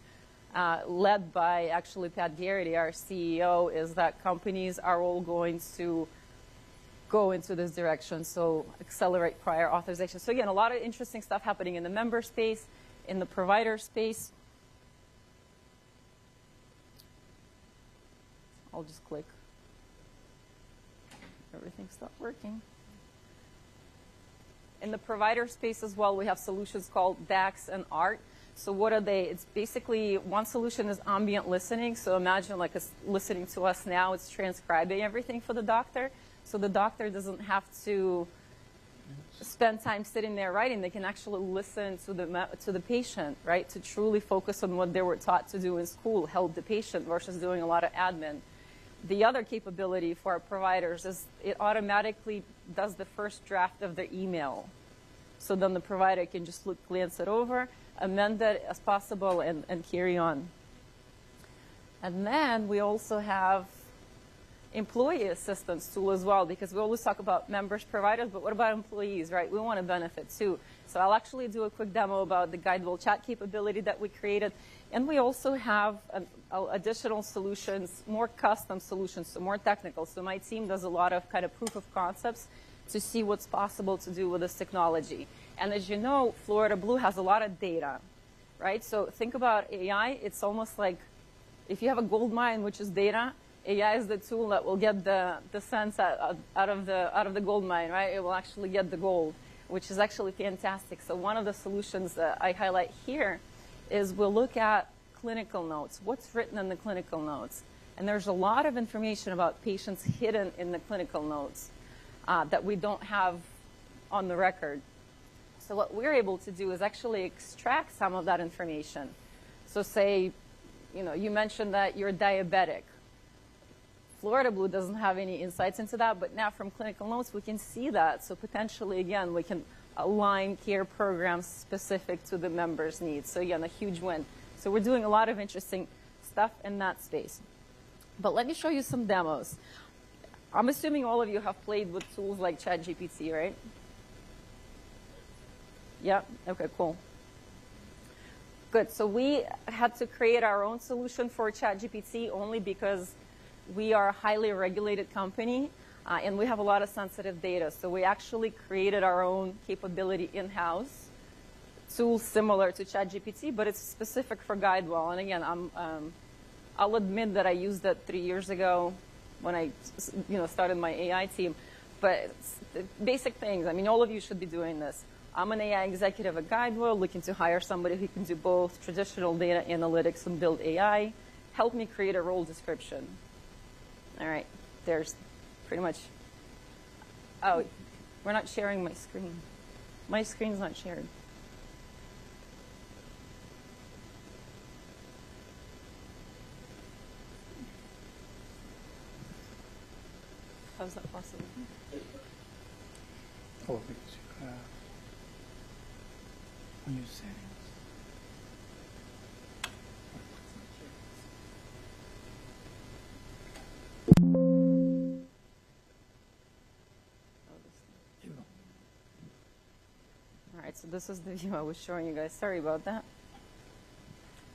led by actually Pat Garrity, our CEO, is that companies are all going to go into this direction, so accelerate prior authorization. So again, a lot of interesting stuff happening in the member space, in the provider space. I'll just click. Everything stopped working. In the provider space as well, we have solutions called DAX and ART. So what are they? It's basically, one solution is ambient listening. So imagine like it's listening to us now, it's transcribing everything for the doctor. So the doctor doesn't have to spend time sitting there writing. They can actually listen to the patient, right? To truly focus on what they were taught to do in school, help the patient versus doing a lot of admin. The other capability for our providers is it automatically does the first draft of the email. So then the provider can just glance it over, amend it as possible, and carry on. And then we also have employee assistance tool as well, because we always talk about members, providers, but what about employees, right? We want to benefit too. So I'll actually do a quick demo about the GuideWell chat capability that we created. And we also have additional solutions, more custom solutions, so more technical. So my team does a lot of kind of proof of concepts to see what's possible to do with this technology. And as you know, Florida Blue has a lot of data, right? So think about AI. It's almost like if you have a gold mine, which is data, AI is the tool that will get the sense out of the gold mine, right? It will actually get the gold, which is actually fantastic. So one of the solutions that I highlight here is we'll look at clinical notes. What's written in the clinical notes? And there's a lot of information about patients hidden in the clinical notes that we don't have on the record. So what we're able to do is actually extract some of that information. So say, you mentioned that you're diabetic. Florida Blue doesn't have any insights into that, but now from clinical notes, we can see that. So potentially, again, we can align care programs specific to the members' needs. So again, a huge win. So we're doing a lot of interesting stuff in that space. But let me show you some demos. I'm assuming all of you have played with tools like ChatGPT, right? Yeah? Okay, cool. Good. So we had to create our own solution for ChatGPT only because we are a highly regulated company, and we have a lot of sensitive data. So we actually created our own capability in-house, tools similar to ChatGPT, but it's specific for GuideWell. And again, I'll admit that I used that 3 years ago when I started my AI team. But basic things, I mean, all of you should be doing this. I'm an AI executive at GuideWell, looking to hire somebody who can do both traditional data analytics and build AI. Help me create a role description. All right, there's pretty much, oh, we're not sharing my screen. My screen's not shared. How's that possible? Oh, because you have on your settings. All right, so this is the view I was showing you guys. Sorry about that.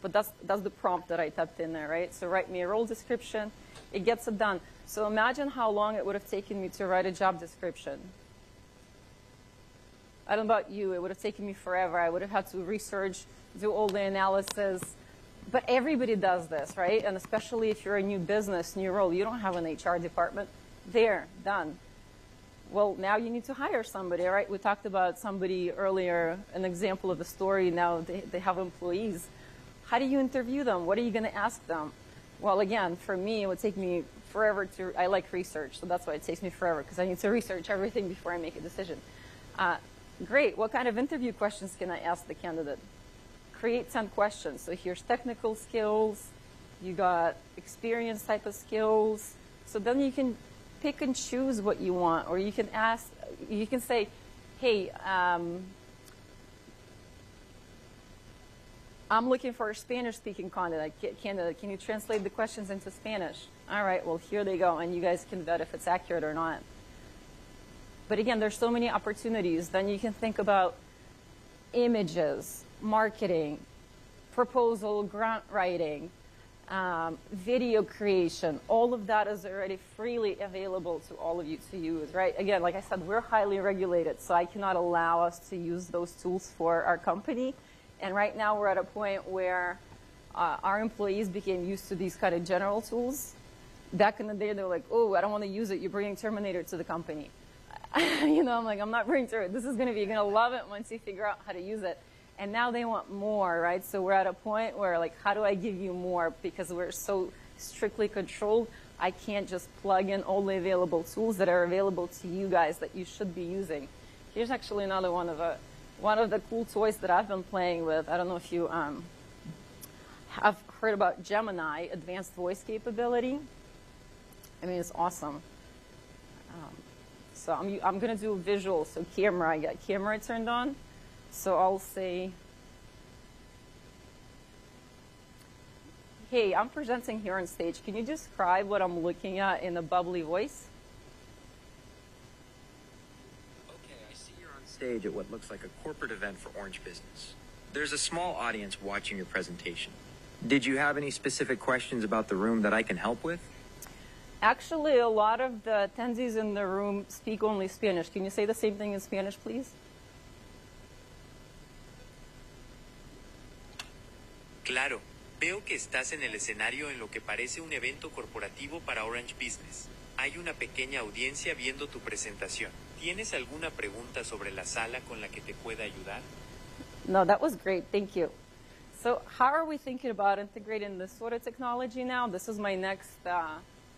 But that's the prompt that I typed in there, right? So write me a role description. It gets it done. So imagine how long it would have taken me to write a job description. I don't know about you. It would have taken me forever. I would have had to research, do all the analysis. But everybody does this, right? And especially if you're a new business, new role, you don't have an HR department. There, done. Well, now you need to hire somebody, right? We talked about somebody earlier, an example of the story. Now they have employees. How do you interview them? What are you going to ask them? Well, again, for me, it would take me forever to, I like research, so that's why it takes me forever, because I need to research everything before I make a decision. Great, what kind of interview questions can I ask the candidate? Create 10 questions. So here's technical skills, you got experience type of skills. So then you can pick and choose what you want, or you can ask, you can say, hey, I'm looking for a Spanish-speaking candidate. Can you translate the questions into Spanish? All right, well, here they go, and you guys can vet if it's accurate or not. But again, there's so many opportunities. Then you can think about images, marketing, proposal, grant writing, video creation. All of that is already freely available to all of you to use, right? Again, like I said, we're highly regulated, so I cannot allow us to use those tools for our company. And right now we're at a point where our employees became used to these kind of general tools. Back in the day, they were like, oh, I don't want to use it. You're bringing Terminator to the company. You know, I'm like, I'm not bringing it. This is going to be, you're going to love it once you figure out how to use it. And now they want more, right? So we're at a point where, like, how do I give you more? Because we're so strictly controlled, I can't just plug in all the available tools that are available to you guys that you should be using. Here's actually another one of the cool toys that I've been playing with. I don't know if you have heard about Gemini, advanced voice capability. I mean, it's awesome. So I'm going to do a visual. So camera, I got camera turned on. So I'll say, hey, I'm presenting here on stage. Can you describe what I'm looking at in a bubbly voice? Okay, I see you're on stage at what looks like a corporate event for Orange Business. There's a small audience watching your presentation. Did you have any specific questions about the room that I can help with? Actually, a lot of the attendees in the room speak only Spanish. Can you say the same thing in Spanish, please? Claro. Veo que estás en el escenario en lo que parece un evento corporativo para Orange Business. Hay una pequeña audiencia viendo tu presentación. ¿Tienes alguna pregunta sobre la sala con la que te pueda ayudar? No, that was great. Thank you. So how are we thinking about integrating this sort of technology now? This is my next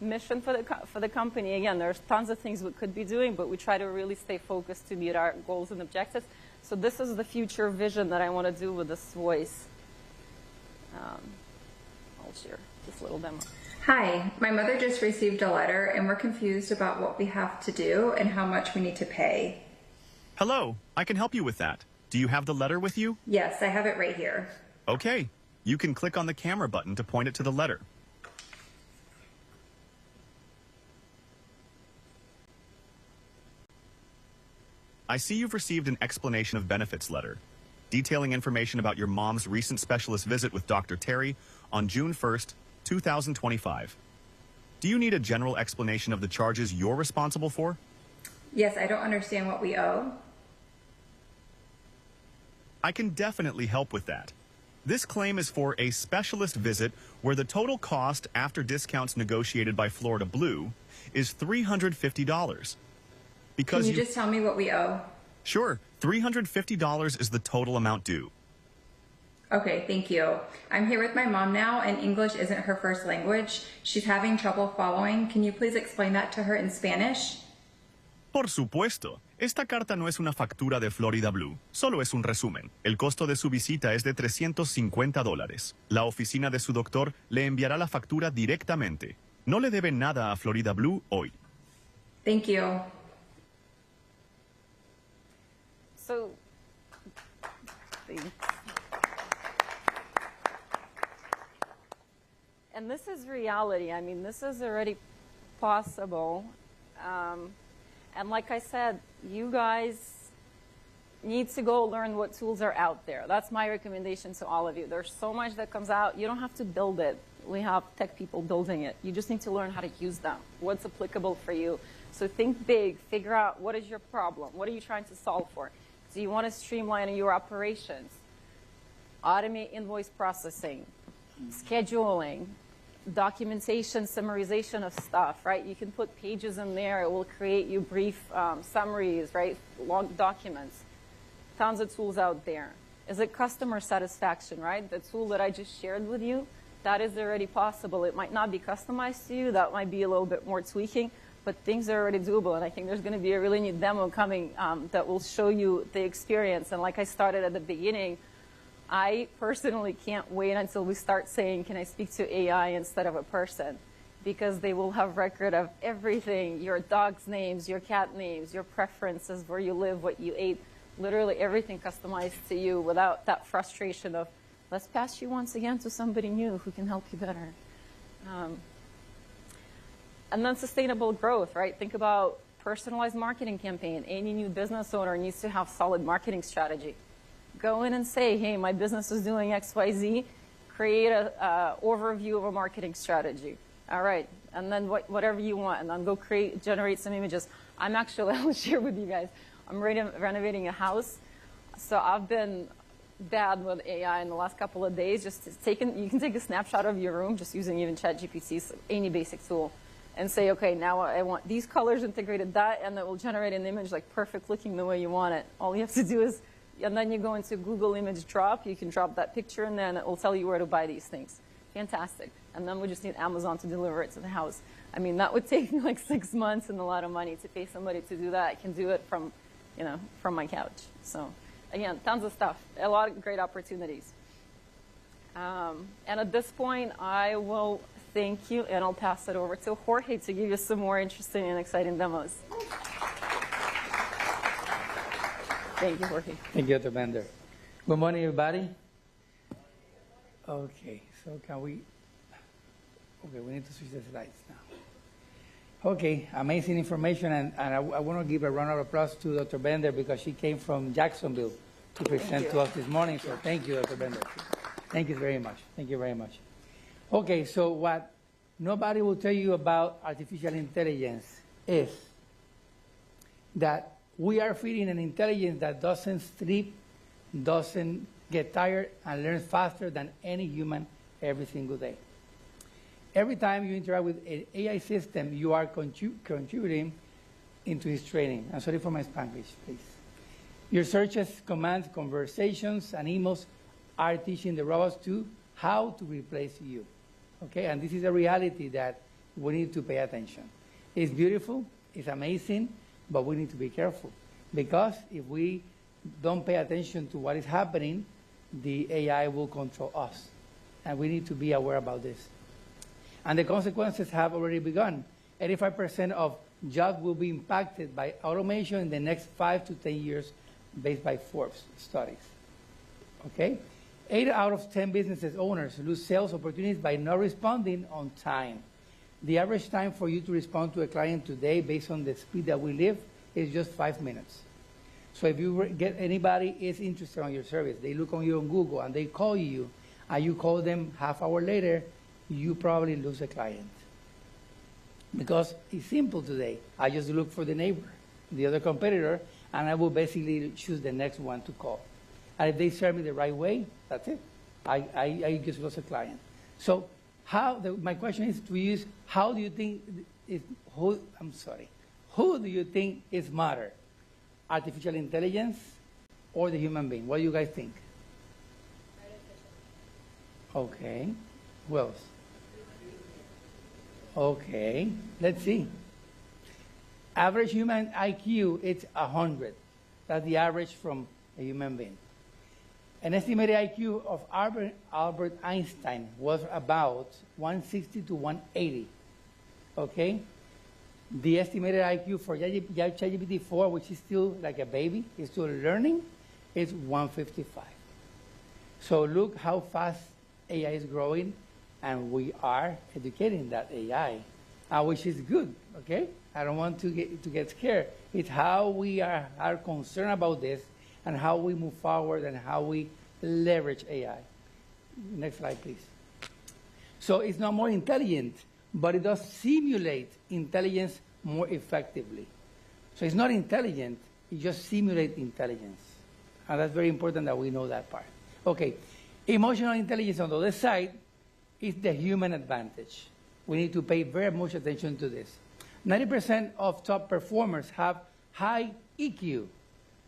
mission for the company. Again, there's tons of things we could be doing, but we try to really stay focused to meet our goals and objectives. So this is the future vision that I want to do with this voice. I'll share this little demo. Hi, my mother just received a letter and we're confused about what we have to do and how much we need to pay. Hello, I can help you with that. Do you have the letter with you? Yes, I have it right here. Okay, you can click on the camera button to point it to the letter. I see you've received an explanation of benefits letter, detailing information about your mom's recent specialist visit with Dr. Terry on June 1st, 2025. Do you need a general explanation of the charges you're responsible for? Yes, I don't understand what we owe. I can definitely help with that. This claim is for a specialist visit where the total cost after discounts negotiated by Florida Blue is $350. Because Can you just tell me what we owe? Sure, $350 is the total amount due. Okay, thank you. I'm here with my mom now, and English isn't her first language. She's having trouble following. Can you please explain that to her in Spanish? Por supuesto. Esta carta no es una factura de Florida Blue, solo es un resumen. El costo de su visita es de $350. La oficina de su doctor le enviará la factura directamente. No le debe nada a Florida Blue hoy. Thank you. So, and this is reality. I mean, this is already possible. And like I said, you guys need to go learn what tools are out there. That's my recommendation to all of you. There's so much that comes out. You don't have to build it. We have tech people building it. You just need to learn how to use them, what's applicable for you. So think big. Figure out what is your problem. What are you trying to solve for? Do you want to streamline your operations? Automate invoice processing, scheduling, documentation, summarization of stuff, right? You can put pages in there. It will create you brief summaries, right? Long documents. Tons of tools out there. Is it customer satisfaction, right? The tool that I just shared with you, that is already possible. It might not be customized to you. That might be a little bit more tweaking, but things are already doable. And I think there's going to be a really neat demo coming that will show you the experience. And like I started at the beginning, I personally can't wait until we start saying, can I speak to AI instead of a person? because they will have record of everything, your dog's names, your cat names, your preferences, where you live, what you ate, literally everything customized to you without that frustration of, let's pass you once again to somebody new who can help you better. And then sustainable growth, right? Think about personalized marketing campaign. Any new business owner needs to have solid marketing strategy. Go in and say, hey, my business is doing XYZ. Create an overview of a marketing strategy. All right, and then whatever you want, and then go generate some images. I'll share with you guys. I'm renovating a house, so I've been bad with AI in the last couple of days. You can take a snapshot of your room just using even ChatGPT, any basic tool, and say, okay, now I want these colors integrated that, and it will generate an image like perfect looking the way you want it. All you have to do is, and then you go into Google Image Drop, you can drop that picture in there, and it will tell you where to buy these things. Fantastic. And then we just need Amazon to deliver it to the house. I mean, that would take me like 6 months and a lot of money to pay somebody to do that. I can do it from my couch. So again, tons of stuff, a lot of great opportunities. And at this point, I will thank you, and I'll pass it over to Jorge to give you some more interesting and exciting demos. Thank you, Jorge. Thank you, Dr. Bender. Good morning, everybody. Okay, so we need to switch the slides now. Okay, amazing information, and I want to give a round of applause to Dr. Bender because she came from Jacksonville to present to us this morning, so thank you, Dr. Bender. Thank you very much. Thank you very much. Okay, so what nobody will tell you about artificial intelligence is that we are feeding an intelligence that doesn't sleep, doesn't get tired, and learns faster than any human every single day. Every time you interact with an AI system, you are contributing into his training. I'm sorry for my Spanish, please. Your searches, commands, conversations, and emails are teaching the robots to how to replace you. Okay, and this is a reality that we need to pay attention. It's beautiful, it's amazing, but we need to be careful because if we don't pay attention to what is happening, the AI will control us. And we need to be aware about this. And the consequences have already begun. 85% of jobs will be impacted by automation in the next 5 to 10 years based by Forbes studies. Okay? 8 out of 10 business owners lose sales opportunities by not responding on time. The average time for you to respond to a client today based on the speed that we live is just 5 minutes. So if you get anybody is interested on your service, they look on you on Google and they call you, and you call them half hour later, you probably lose a client. Because it's simple today. I just look for the neighbor, the other competitor, and I will basically choose the next one to call. And if they serve me the right way, that's it. I just lost a client. So my question is to use, how do you think, who do you think is smarter? Artificial intelligence or the human being? What do you guys think? Okay. Who else? Okay. Let's see. Average human IQ, it's 100. That's the average from a human being. An estimated IQ of Albert Einstein was about 160 to 180. Okay? The estimated IQ for ChatGPT 4, which is still like a baby, is still learning, is 155. So look how fast AI is growing, and we are educating that AI, which is good, okay? I don't want to get scared. It's how we are concerned about this and how we move forward and how we leverage AI. Next slide, please. So it's not more intelligent, but it does simulate intelligence more effectively. So it's not intelligent, it just simulates intelligence. And that's very important that we know that part. Okay, emotional intelligence on the other side is the human advantage. We need to pay very much attention to this. 90% of top performers have high EQ.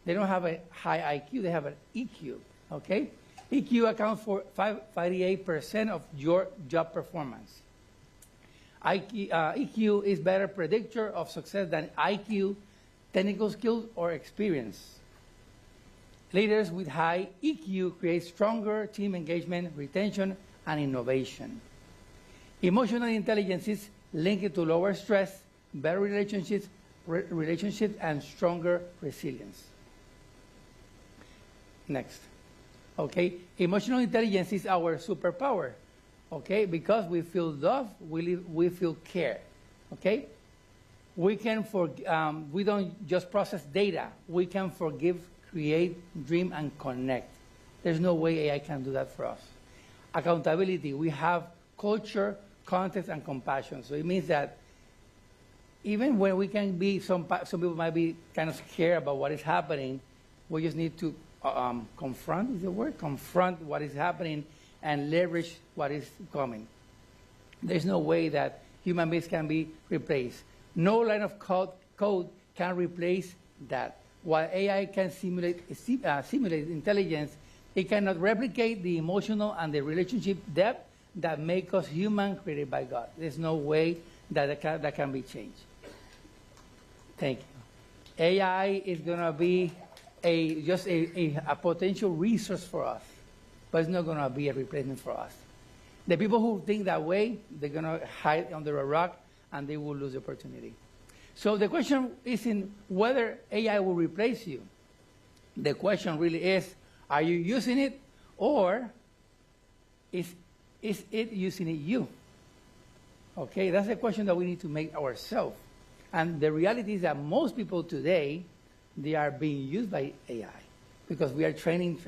They don't have a high IQ, they have an EQ, okay? EQ accounts for 58% of your job performance. EQ is better predictor of success than IQ, technical skills, or experience. Leaders with high EQ create stronger team engagement, retention, and innovation. Emotional intelligence is linked to lower stress, better relationships, and stronger resilience. Next. Okay, emotional intelligence is our superpower. Okay, because we feel love, we feel care. Okay, we don't just process data. We can forgive, create, dream, and connect. There's no way AI can do that for us. Accountability, we have culture, context, and compassion. So it means that even when we can be, some people might be kind of scared about what is happening, we just need to confront, is the word? Confront what is happening and leverage what is coming. There's no way that human beings can be replaced. No line of code can replace that. While AI can simulate intelligence, it cannot replicate the emotional and the relationship depth that make us human, created by God. There's no way that can be changed. Thank you. AI is going to be just a potential resource for us, but it's not going to be a replacement for us. The people who think that way, they're going to hide under a rock and they will lose the opportunity. So the question isn't whether AI will replace you. The question really is, are you using it, or is it using it you? Okay, that's the question that we need to make ourselves. And the reality is that most people today, they are being used by AI because we are training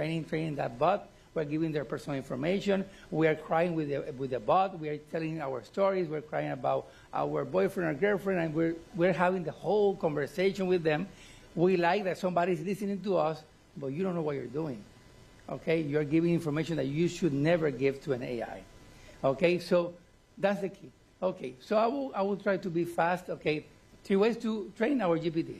that bot. We're giving their personal information. We are crying with the bot. We are telling our stories. We're crying about our boyfriend or girlfriend, and we're having the whole conversation with them. We like that somebody's listening to us, but you don't know what you're doing. Okay, you're giving information that you should never give to an AI. Okay, so that's the key. Okay, so I will try to be fast. Okay, 3 ways to train our GPT.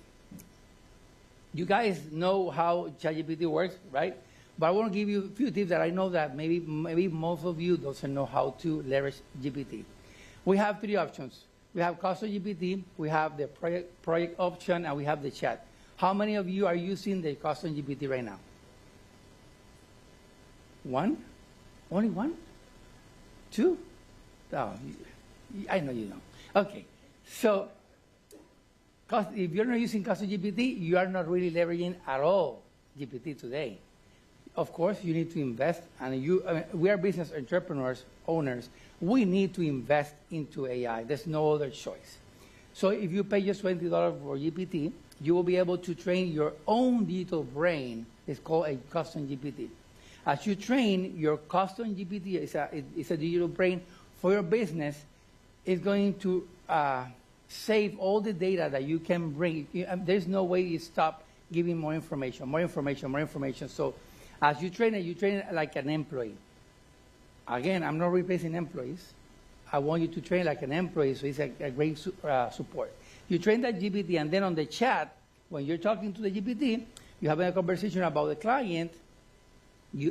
You guys know how ChatGPT works, right? But I want to give you a few tips that I know that maybe most of you doesn't know how to leverage GPT. We have 3 options. We have custom GPT, we have the project option, and we have the chat. How many of you are using the custom GPT right now? 1? Only 1? 2? Oh, I know you don't. Okay, so if you're not using custom GPT, you are not really leveraging at all GPT today. Of course, you need to invest, and we are business entrepreneurs, owners. We need to invest into AI. There's no other choice. So if you pay just $20 for GPT, you will be able to train your own digital brain. It's called a custom GPT. As you train your custom GPT, it's a digital brain for your business. It's going to save all the data that you can bring. There's no way you stop giving more information. So as you train it like an employee. Again, I'm not replacing employees. I want you to train like an employee, so it's a great support. You train that GPT, and then on the chat, when you're talking to the GPT, you're having a conversation about the client.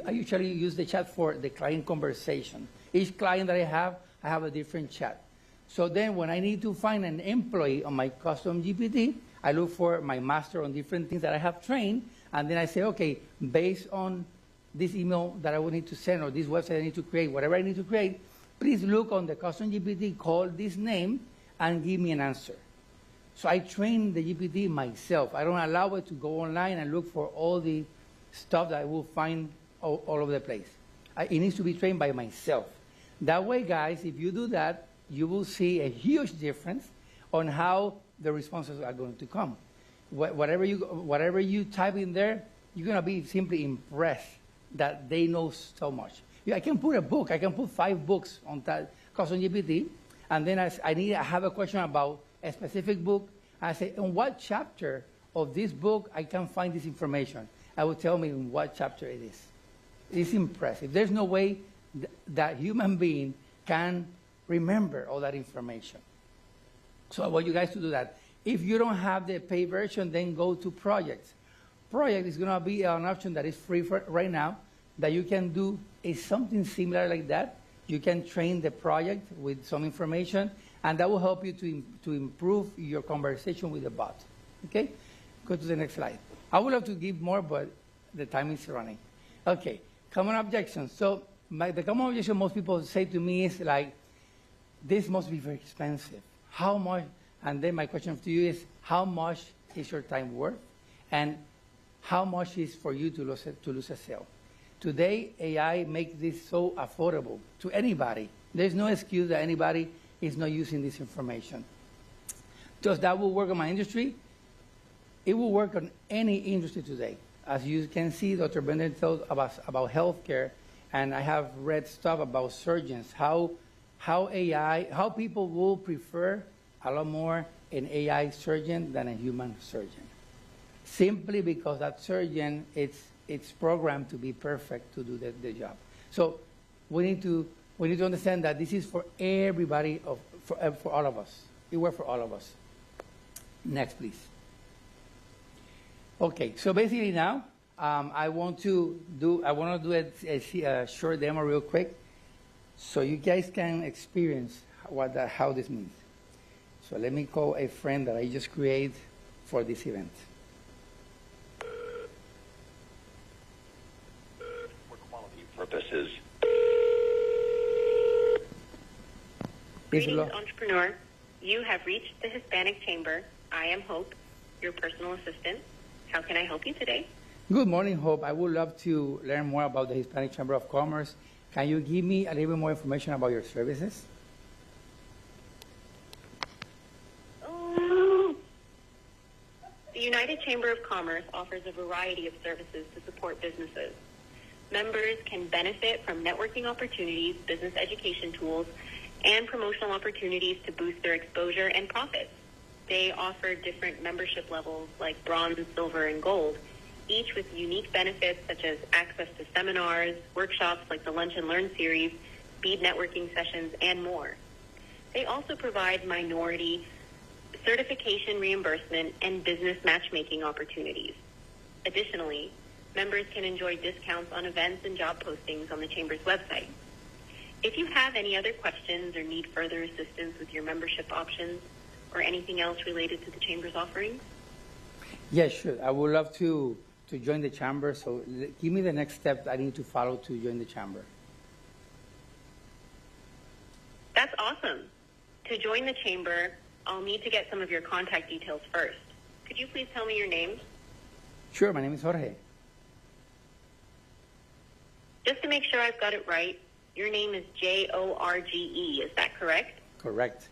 I usually use the chat for the client conversation. Each client that I have a different chat. So then when I need to find an employee on my custom GPT, I look for my master on different things that I have trained, and then I say, okay, based on this email that I will need to send or this website I need to create, whatever I need to create, please look on the custom GPT, call this name, and give me an answer. So I train the GPT myself. I don't allow it to go online and look for all the stuff that I will find all over the place. It needs to be trained by myself. That way, guys, if you do that, you will see a huge difference on how the responses are going to come. Whatever you type in there, you're going to be simply impressed that they know so much. I can put a book. I can put 5 books on that custom GPT, and then I have a question about a specific book. I say, in what chapter of this book I can find this information? I will tell me in what chapter it is. It's impressive. There's no way that human being can remember all that information. So I want you guys to do that. If you don't have the paid version, then go to projects. Project is going to be an option that is free for right now that you can do something similar like that. You can train the project with some information, and that will help you to improve your conversation with the bot. Okay? Go to the next slide. I would love to give more, but the time is running. Okay, common objections. So the common objection most people say to me is like, this must be very expensive. How much? And then my question to you is, how much is your time worth? And how much is for you to lose a sale? Today, AI makes this so affordable to anybody. There's no excuse that anybody is not using this information. Does that will work on my industry? It will work on any industry today. As you can see, Dr. Bender told about healthcare, and I have read stuff about surgeons, how people will prefer a lot more an AI surgeon than a human surgeon. Simply because that surgeon, it's programmed to be perfect to do the job. So we need to understand that this is for everybody, for all of us. It works for all of us. Next, please. Okay, so basically now, I want to do a short demo real quick, so you guys can experience how this means. So let me call a friend that I just created for this event. For quality purposes. Greetings, entrepreneur. You have reached the Hispanic Chamber. I am Hope, your personal assistant. How can I help you today? Good morning, Hope. I would love to learn more about the Hispanic Chamber of Commerce. Can you give me a little bit more information about your services? The United Chamber of Commerce offers a variety of services to support businesses. Members can benefit from networking opportunities, business education tools, and promotional opportunities to boost their exposure and profits. They offer different membership levels like bronze, silver, and gold, each with unique benefits such as access to seminars, workshops like the Lunch and Learn series, speed networking sessions, and more. They also provide minority certification reimbursement and business matchmaking opportunities. Additionally, members can enjoy discounts on events and job postings on the Chamber's website. If you have any other questions or need further assistance with your membership options or anything else related to the Chamber's offerings? Yes, sure. I would love to join the Chamber, so give me the next step I need to follow to join the Chamber. That's awesome. To join the Chamber, I'll need to get some of your contact details first. Could you please tell me your name? Sure, my name is Jorge. Just to make sure I've got it right, your name is Jorge, is that correct? Correct.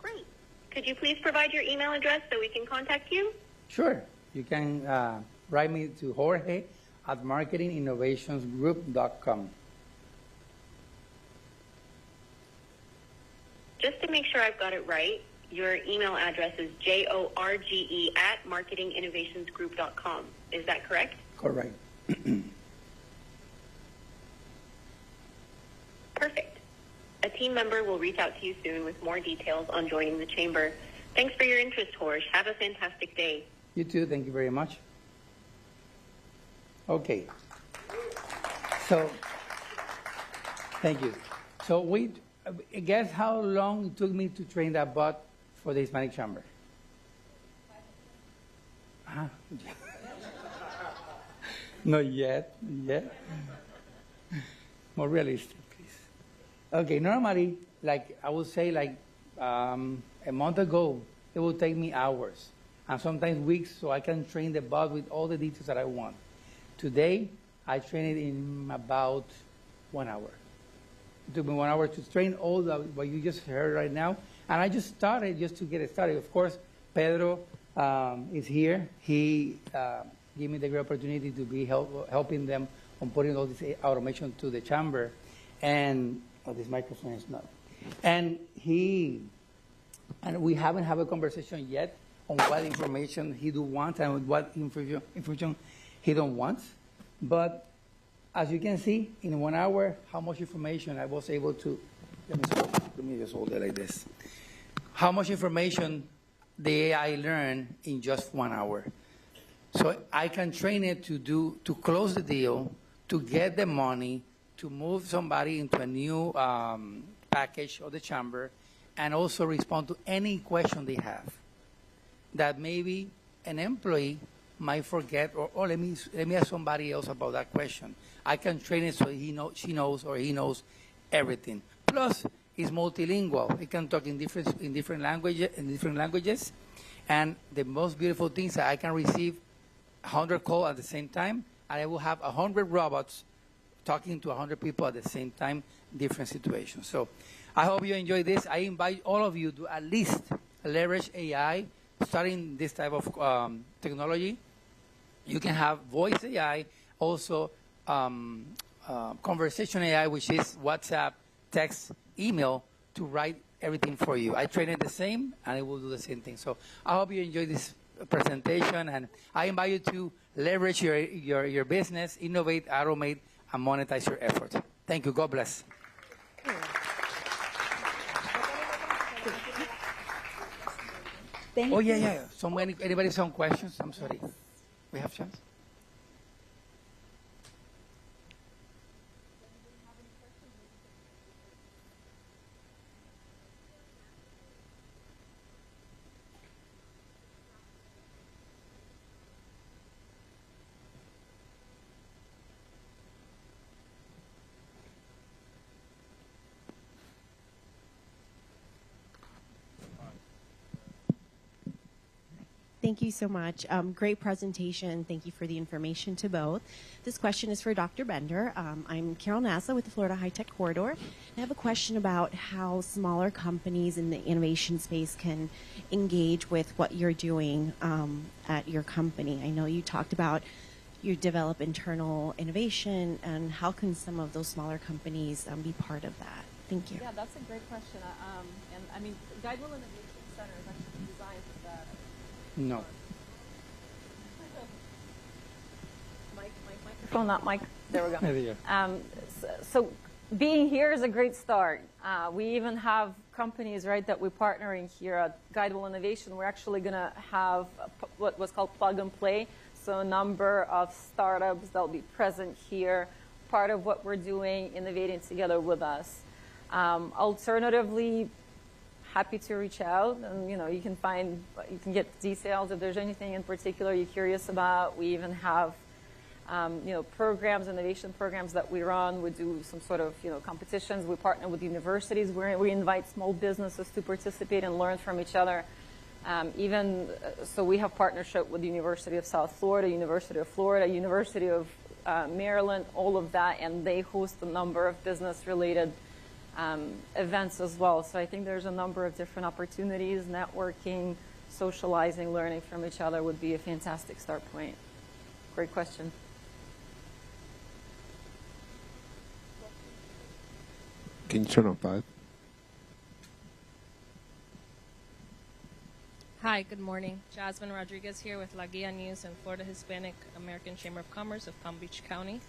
Great. Could you please provide your email address so we can contact you? Sure. You can write me to Jorge at marketinginnovationsgroup.com. Just to make sure I've got it right, your email address is jorge at marketinginnovationsgroup.com. Is that correct? Correct. Perfect. A team member will reach out to you soon with more details on joining the Chamber. Thanks for your interest, Jorge. Have a fantastic day. You too. Thank you very much. Okay. So, thank you. So guess how long it took me to train that bot for the Hispanic Chamber? Not yet. More realistic, please. Okay, normally, like I would say, like a month ago, it would take me hours and sometimes weeks, so I can train the bot with all the details that I want. Today, I train it in about 1 hour. It took me 1 hour to train all what you just heard right now, and I just started just to get it started. Of course, Pedro is here. He gave me the great opportunity to be helping them on putting all this automation to the Chamber, and this microphone is not. And we haven't had a conversation yet on what information he do want and what information he don't want. But as you can see, in 1 hour, how much information I was able to, let me just hold it like this. How much information the AI learned in just 1 hour. So I can train it to close the deal, to get the money, to move somebody into a new package of the Chamber, and also respond to any question they have. That maybe an employee might forget, or let me ask somebody else about that question. I can train it so she knows or he knows everything. Plus, it's multilingual. It can talk in different languages. And the most beautiful thing is that I can receive 100 calls at the same time, and I will have 100 robots talking to 100 people at the same time, different situations. So I hope you enjoy this. I invite all of you to at least leverage AI, starting this type of technology. You can have voice AI, also conversation AI, which is WhatsApp, text, email, to write everything for you. I train it the same, and it will do the same thing. So I hope you enjoy this presentation, and I invite you to leverage your business, innovate, automate, and monetize your efforts. Thank you. God bless. Thank you. Yeah. Anybody some questions? I'm sorry. We have chance. Thank you so much. Great presentation. Thank you for the information to both. This question is for Dr. Bender. I'm Carol Nassa with the Florida High Tech Corridor. I have a question about how smaller companies in the innovation space can engage with what you're doing at your company. I know you talked about you develop internal innovation, and how can some of those smaller companies be part of that? Thank you. Yeah, that's a great question. And I mean, Guidewell Innovation Center is actually designed for that. No. Microphone, not mic. There we go. There you go. So being here is a great start. We even have companies, right, that we're partnering here at Guidewell Innovation. We're actually going to have what's called plug and play. So a number of startups that'll be present here, part of what we're doing, innovating together with us. Alternatively, happy to reach out, and you can get details if there's anything in particular you're curious about. We even have programs, innovation programs that we run. We do some sort of competitions. We partner with universities where we invite small businesses to participate and learn from each other. So we have partnership with the University of South Florida, University of Florida, University of Maryland, all of that, and they host a number of business-related events as well. So I think there's a number of different opportunities. Networking, socializing, learning from each other would be a fantastic start point. Great question. Can you turn on 5? Hi, good morning. Jasmine Rodriguez here with La Guia News and Florida Hispanic American Chamber of Commerce of Palm Beach County.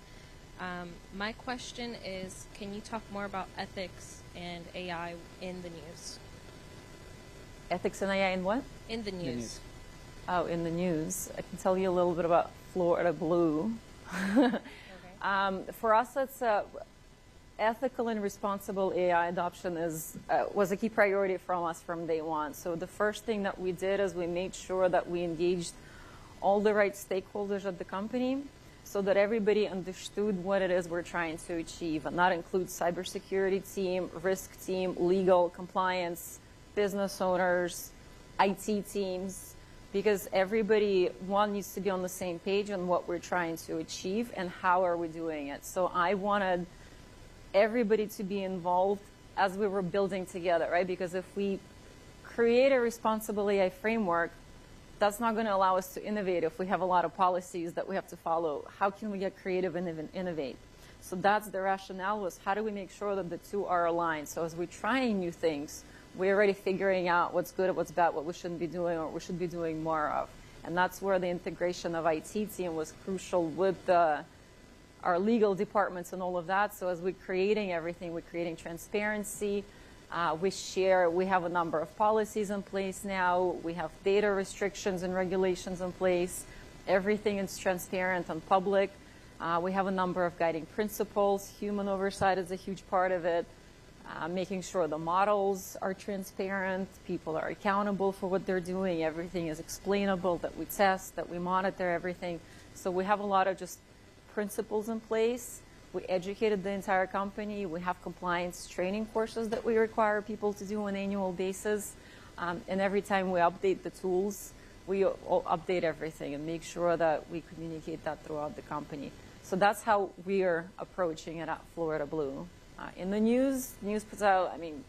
My question is, can you talk more about ethics and AI in the news? Ethics and AI in what? In the news. Oh, in the news. I can tell you a little bit about Florida Blue. Okay. For us, it's ethical and responsible AI adoption was a key priority from us from day one. So the first thing that we did is we made sure that we engaged all the right stakeholders at the company so that everybody understood what it is we're trying to achieve. And that includes cybersecurity team, risk team, legal, compliance, business owners, IT teams, because everybody, needs to be on the same page on what we're trying to achieve and how are we doing it. So I wanted everybody to be involved as we were building together, right? Because if we create a responsible AI framework, that's not going to allow us to innovate if we have a lot of policies that we have to follow. How can we get creative and innovate? So that's the rationale, was how do we make sure that the two are aligned? So as we're trying new things, we're already figuring out what's good, what's bad, what we shouldn't be doing, or what we should be doing more of. And that's where the integration of IT team was crucial with our legal departments and all of that. So as we're creating everything, we're creating transparency. We have a number of policies in place now. We have data restrictions and regulations in place. Everything is transparent and public. We have a number of guiding principles. Human oversight is a huge part of it. making sure the models are transparent, people are accountable for what they're doing, everything is explainable, that we test, that we monitor everything. So we have a lot of just principles in place. We educated the entire company. We have compliance training courses that we require people to do on an annual basis. And every time we update the tools, we update everything and make sure that we communicate that throughout the company. So that's how we are approaching it at Florida Blue. In the news puts out, I mean,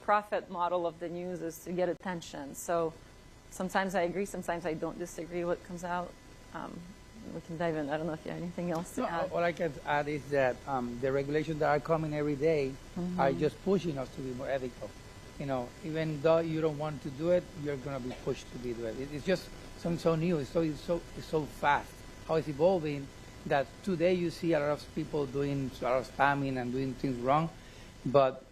profit model of the news is to get attention. So sometimes I agree, sometimes I don't disagree what comes out. We can dive in. I don't know if you have anything else to add. All I can add is that the regulations that are coming every day are just pushing us to be more ethical. You know, even though you don't want to do it, you're going to be pushed to be do it. It's just something so new. It's so fast. How it's evolving that today you see a lot of people doing a lot of spamming and doing things wrong, but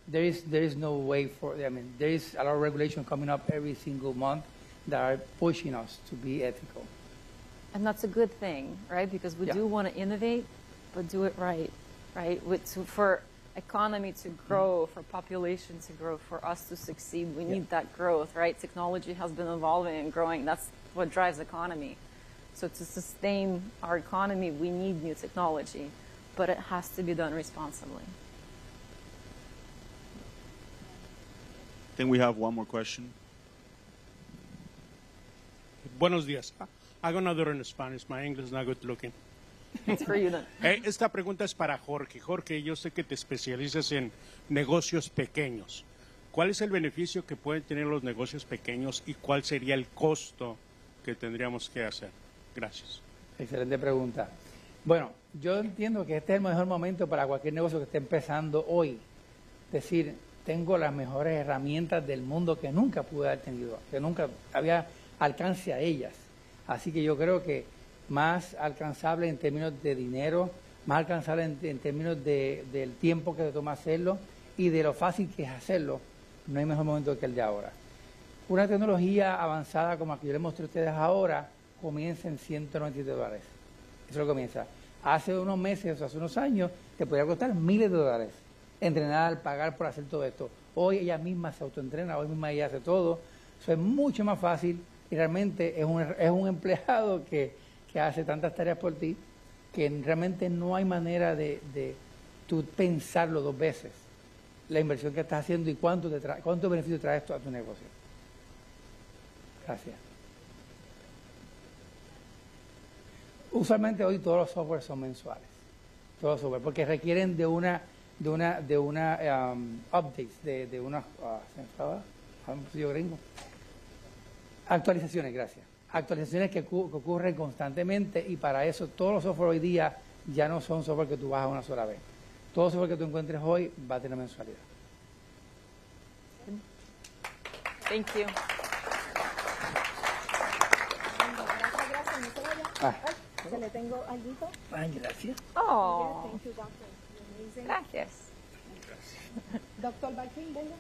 there is no way for. I mean, there is a lot of regulation coming up every single month that are pushing us to be ethical. And that's a good thing, right? Because we do want to innovate, but do it right, right? For economy to grow, for population to grow, for us to succeed, we need that growth, right? Technology has been evolving and growing. That's what drives economy. So to sustain our economy, we need new technology, but it has to be done responsibly. I think we have one more question. Buenos días. I go another in Spanish. My English is not good looking. It's for you then. Esta pregunta es para Jorge. Jorge, yo sé que te especializas en negocios pequeños. ¿Cuál es el beneficio que pueden tener los negocios pequeños y cuál sería el costo que tendríamos que hacer? Gracias. Excelente pregunta. Bueno, yo entiendo que este es el mejor momento para cualquier negocio que esté empezando hoy. Es decir, tengo las mejores herramientas del mundo que nunca pude haber tenido, que nunca había alcance a ellas. Así que yo creo que más alcanzable en términos de dinero, más alcanzable en términos del tiempo que se toma hacerlo y de lo fácil que es hacerlo, no hay mejor momento que el de ahora. Una tecnología avanzada como la que yo les mostré a ustedes ahora comienza en $197. Eso es lo que comienza. Hace unos meses o hace unos años te podría costar miles de dólares entrenar, pagar por hacer todo esto. Hoy ella misma se autoentrena, hoy misma ella hace todo. Eso es mucho más fácil y realmente es un empleado que hace tantas tareas por ti que realmente no hay manera de tú pensarlo dos veces, la inversión que estás haciendo y cuánto beneficio trae esto a tu negocio. Gracias. Usualmente hoy todos los softwares son mensuales, todos los softwares, porque requieren de una updates, de unas actualizaciones, gracias. Actualizaciones que ocurren constantemente y para eso todos los software hoy día ya no son software que tú bajas una sola vez. Todo software que tú encuentres hoy va a tener mensualidad. Thank you. ¿Se le tengo algo? Ay, gracias. Oh. Thank you, doctor. Amazing. Gracias. Doctor Balkin, venga.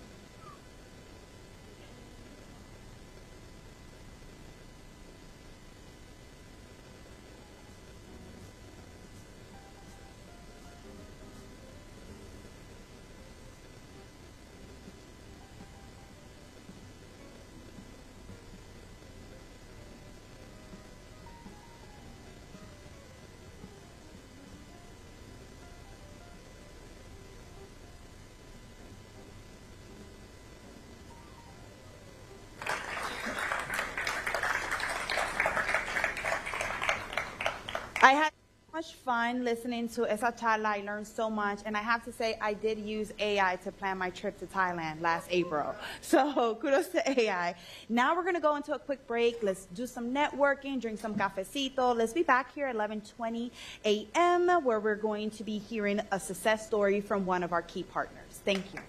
I had so much fun listening to esa charla. I learned so much. And I have to say, I did use AI to plan my trip to Thailand last April. So kudos to AI. Now we're going to go into a quick break. Let's do some networking, drink some cafecito. Let's be back here at 11:20 a.m. where we're going to be hearing a success story from one of our key partners. Thank you.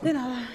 De nada.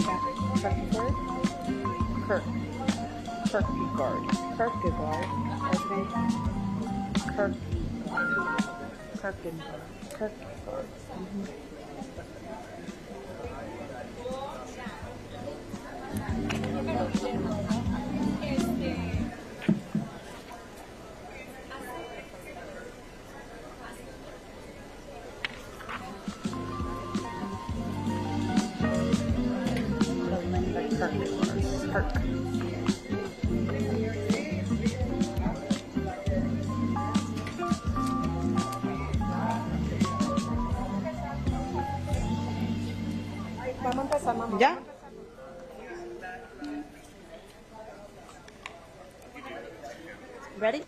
Kierkegaard. ¿Ya? Ready?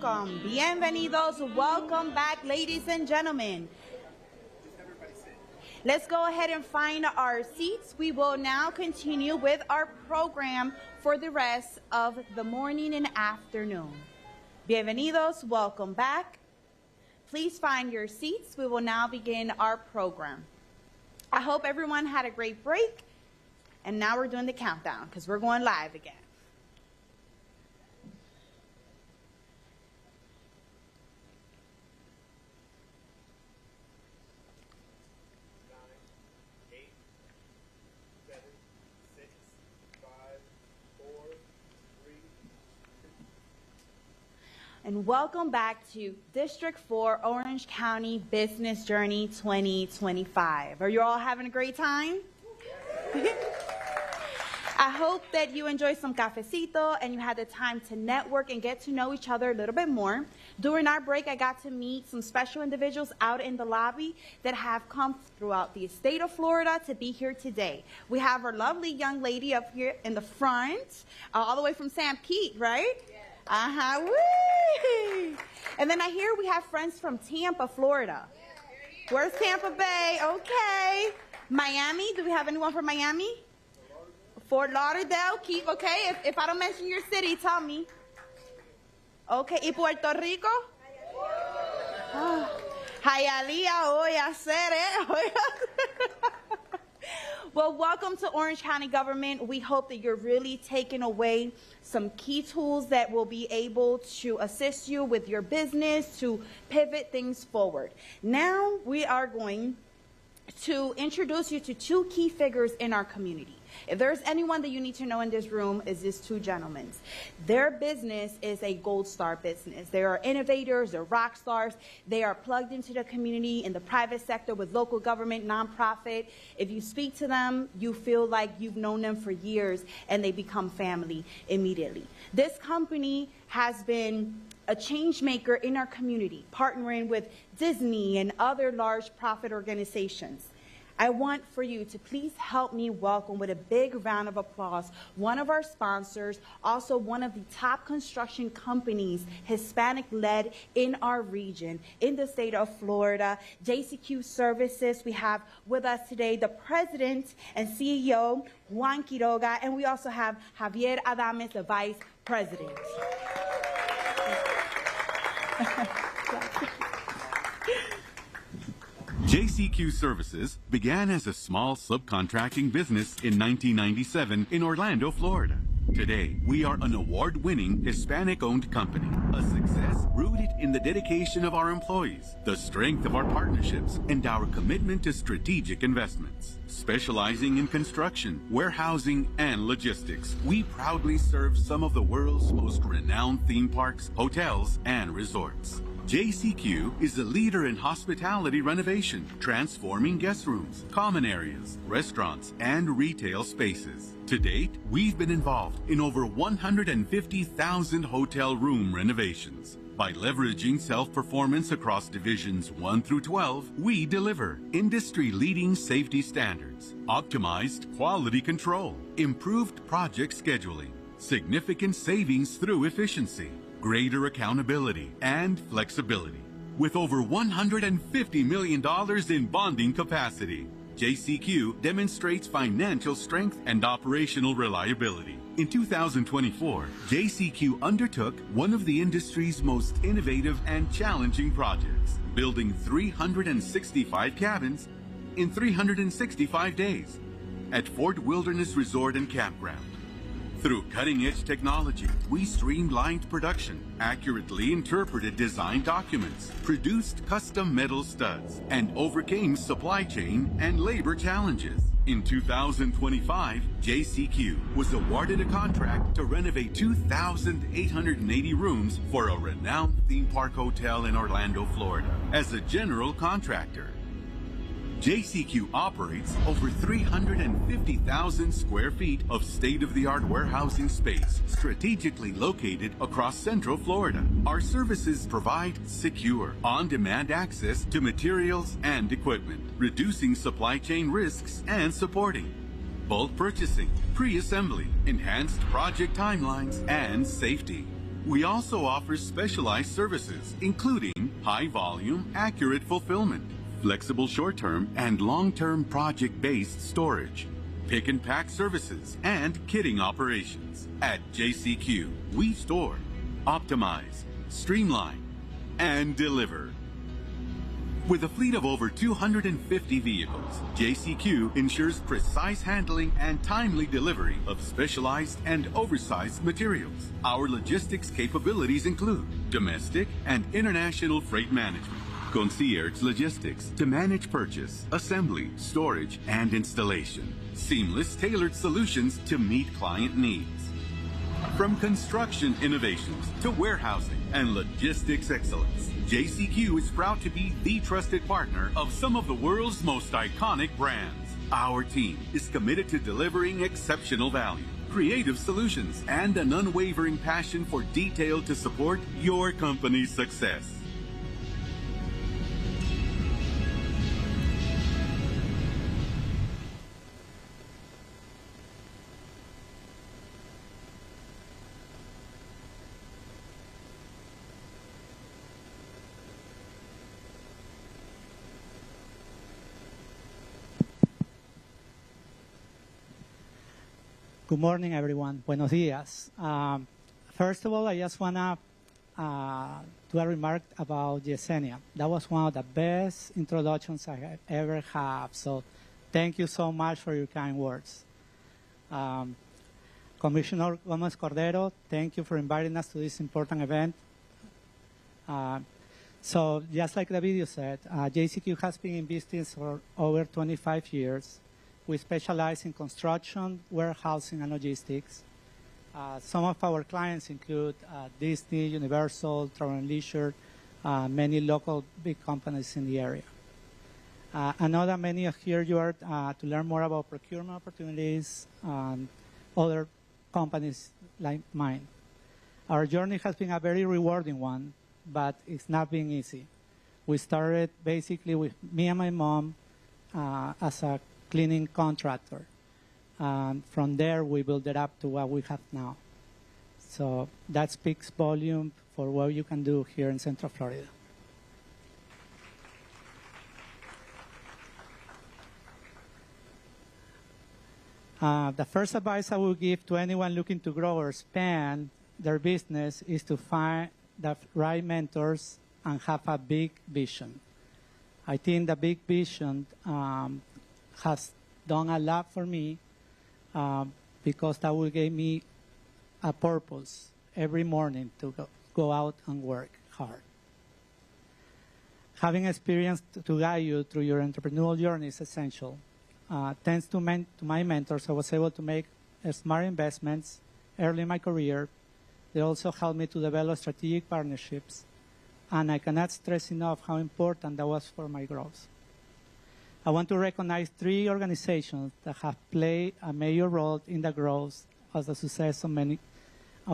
Welcome, bienvenidos, welcome back, ladies and gentlemen. Let's go ahead and find our seats. We will now continue with our program for the rest of the morning and afternoon. Bienvenidos, welcome back. Please find your seats. We will now begin our program. I hope everyone had a great break. And now we're doing the countdown because we're going live again. And welcome back to District 4 Orange County Business Journey 2025. Are you all having a great time? I hope that you enjoyed some cafecito and you had the time to network and get to know each other a little bit more. During our break, I got to meet some special individuals out in the lobby that have come throughout the state of Florida to be here today. We have our lovely young lady up here in the front, all the way from St. Pete, right? Yeah. Woo! And then I hear we have friends from Tampa, Florida. Where's Tampa Bay? Okay. Miami, do we have anyone from Miami? Fort Lauderdale, keep, okay? If I don't mention your city, tell me. Okay, ¿y Puerto Rico? Hialeah, voy a hacer, Well, welcome to Orange County government. We hope that you're really taking away some key tools that will be able to assist you with your business to pivot things forward. Now we are going to introduce you to two key figures in our community. If there's anyone that you need to know in this room, is these two gentlemen. Their business is a gold star business. They are innovators, they're rock stars. They are plugged into the community in the private sector with local government, nonprofit. If you speak to them, you feel like you've known them for years and they become family immediately. This company has been a change maker in our community, partnering with Disney and other large profit organizations. I want for you to please help me welcome with a big round of applause one of our sponsors, also one of the top construction companies, Hispanic-led in our region, in the state of Florida, JCQ Services. We have with us today the president and CEO, Juan Quiroga, and we also have Javier Adames, the vice president. JCQ Services began as a small subcontracting business in 1997 in Orlando, Florida. Today, we are an award-winning Hispanic-owned company, a success rooted in the dedication of our employees, the strength of our partnerships, and our commitment to strategic investments. Specializing in construction, warehousing, and logistics, we proudly serve some of the world's most renowned theme parks, hotels, and resorts. JCQ is a leader in hospitality renovation, transforming guest rooms, common areas, restaurants, and retail spaces. To date, we've been involved in over 150,000 hotel room renovations. By leveraging self-performance across divisions 1 through 12, we deliver industry-leading safety standards, optimized quality control, improved project scheduling, significant savings through efficiency, greater accountability, and flexibility. With over $150 million in bonding capacity, JCQ demonstrates financial strength and operational reliability. In 2024, JCQ undertook one of the industry's most innovative and challenging projects, building 365 cabins in 365 days at Fort Wilderness Resort and Campground. Through cutting-edge technology, we streamlined production, accurately interpreted design documents, produced custom metal studs, and overcame supply chain and labor challenges. In 2025, JCQ was awarded a contract to renovate 2,880 rooms for a renowned theme park hotel in Orlando, Florida. As a general contractor, JCQ operates over 350,000 square feet of state-of-the-art warehousing space strategically located across Central Florida. Our services provide secure, on-demand access to materials and equipment, reducing supply chain risks and supporting bulk purchasing, pre-assembly, enhanced project timelines, and safety. We also offer specialized services, including high-volume, accurate fulfillment, flexible short-term and long-term project-based storage, pick and pack services, and kitting operations. At JCQ, we store, optimize, streamline, and deliver. With a fleet of over 250 vehicles, JCQ ensures precise handling and timely delivery of specialized and oversized materials. Our logistics capabilities include domestic and international freight management, concierge logistics to manage purchase, assembly, storage, and installation. Seamless, tailored solutions to meet client needs. From construction innovations to warehousing and logistics excellence, JCQ is proud to be the trusted partner of some of the world's most iconic brands. Our team is committed to delivering exceptional value, creative solutions, and an unwavering passion for detail to support your company's success. Good morning, everyone. Buenos dias. First of all, I just want to do a remark about Yesenia. That was one of the best introductions I have ever had. So thank you so much for your kind words. Commissioner Gomez Cordero, thank you for inviting us to this important event. So just like the video said, JCQ has been in business for over 25 years. We specialize in construction, warehousing, and logistics. Some of our clients include Disney, Universal, Travel and Leisure, many local big companies in the area. I know that many of here you are to learn more about procurement opportunities and other companies like mine. Our journey has been a very rewarding one, but it's not been easy. We started basically with me and my mom as a cleaning contractor. From there, we built it up to what we have now. So that speaks volume for what you can do here in Central Florida. The first advice I will give to anyone looking to grow or expand their business is to find the right mentors and have a big vision. I think the big vision has done a lot for me because that will give me a purpose every morning to go out and work hard. Having experience to guide you through your entrepreneurial journey is essential. Thanks to my mentors, I was able to make smart investments early in my career. They also helped me to develop strategic partnerships, and I cannot stress enough how important that was for my growth. I want to recognize 3 organizations that have played a major role in the growth of the success of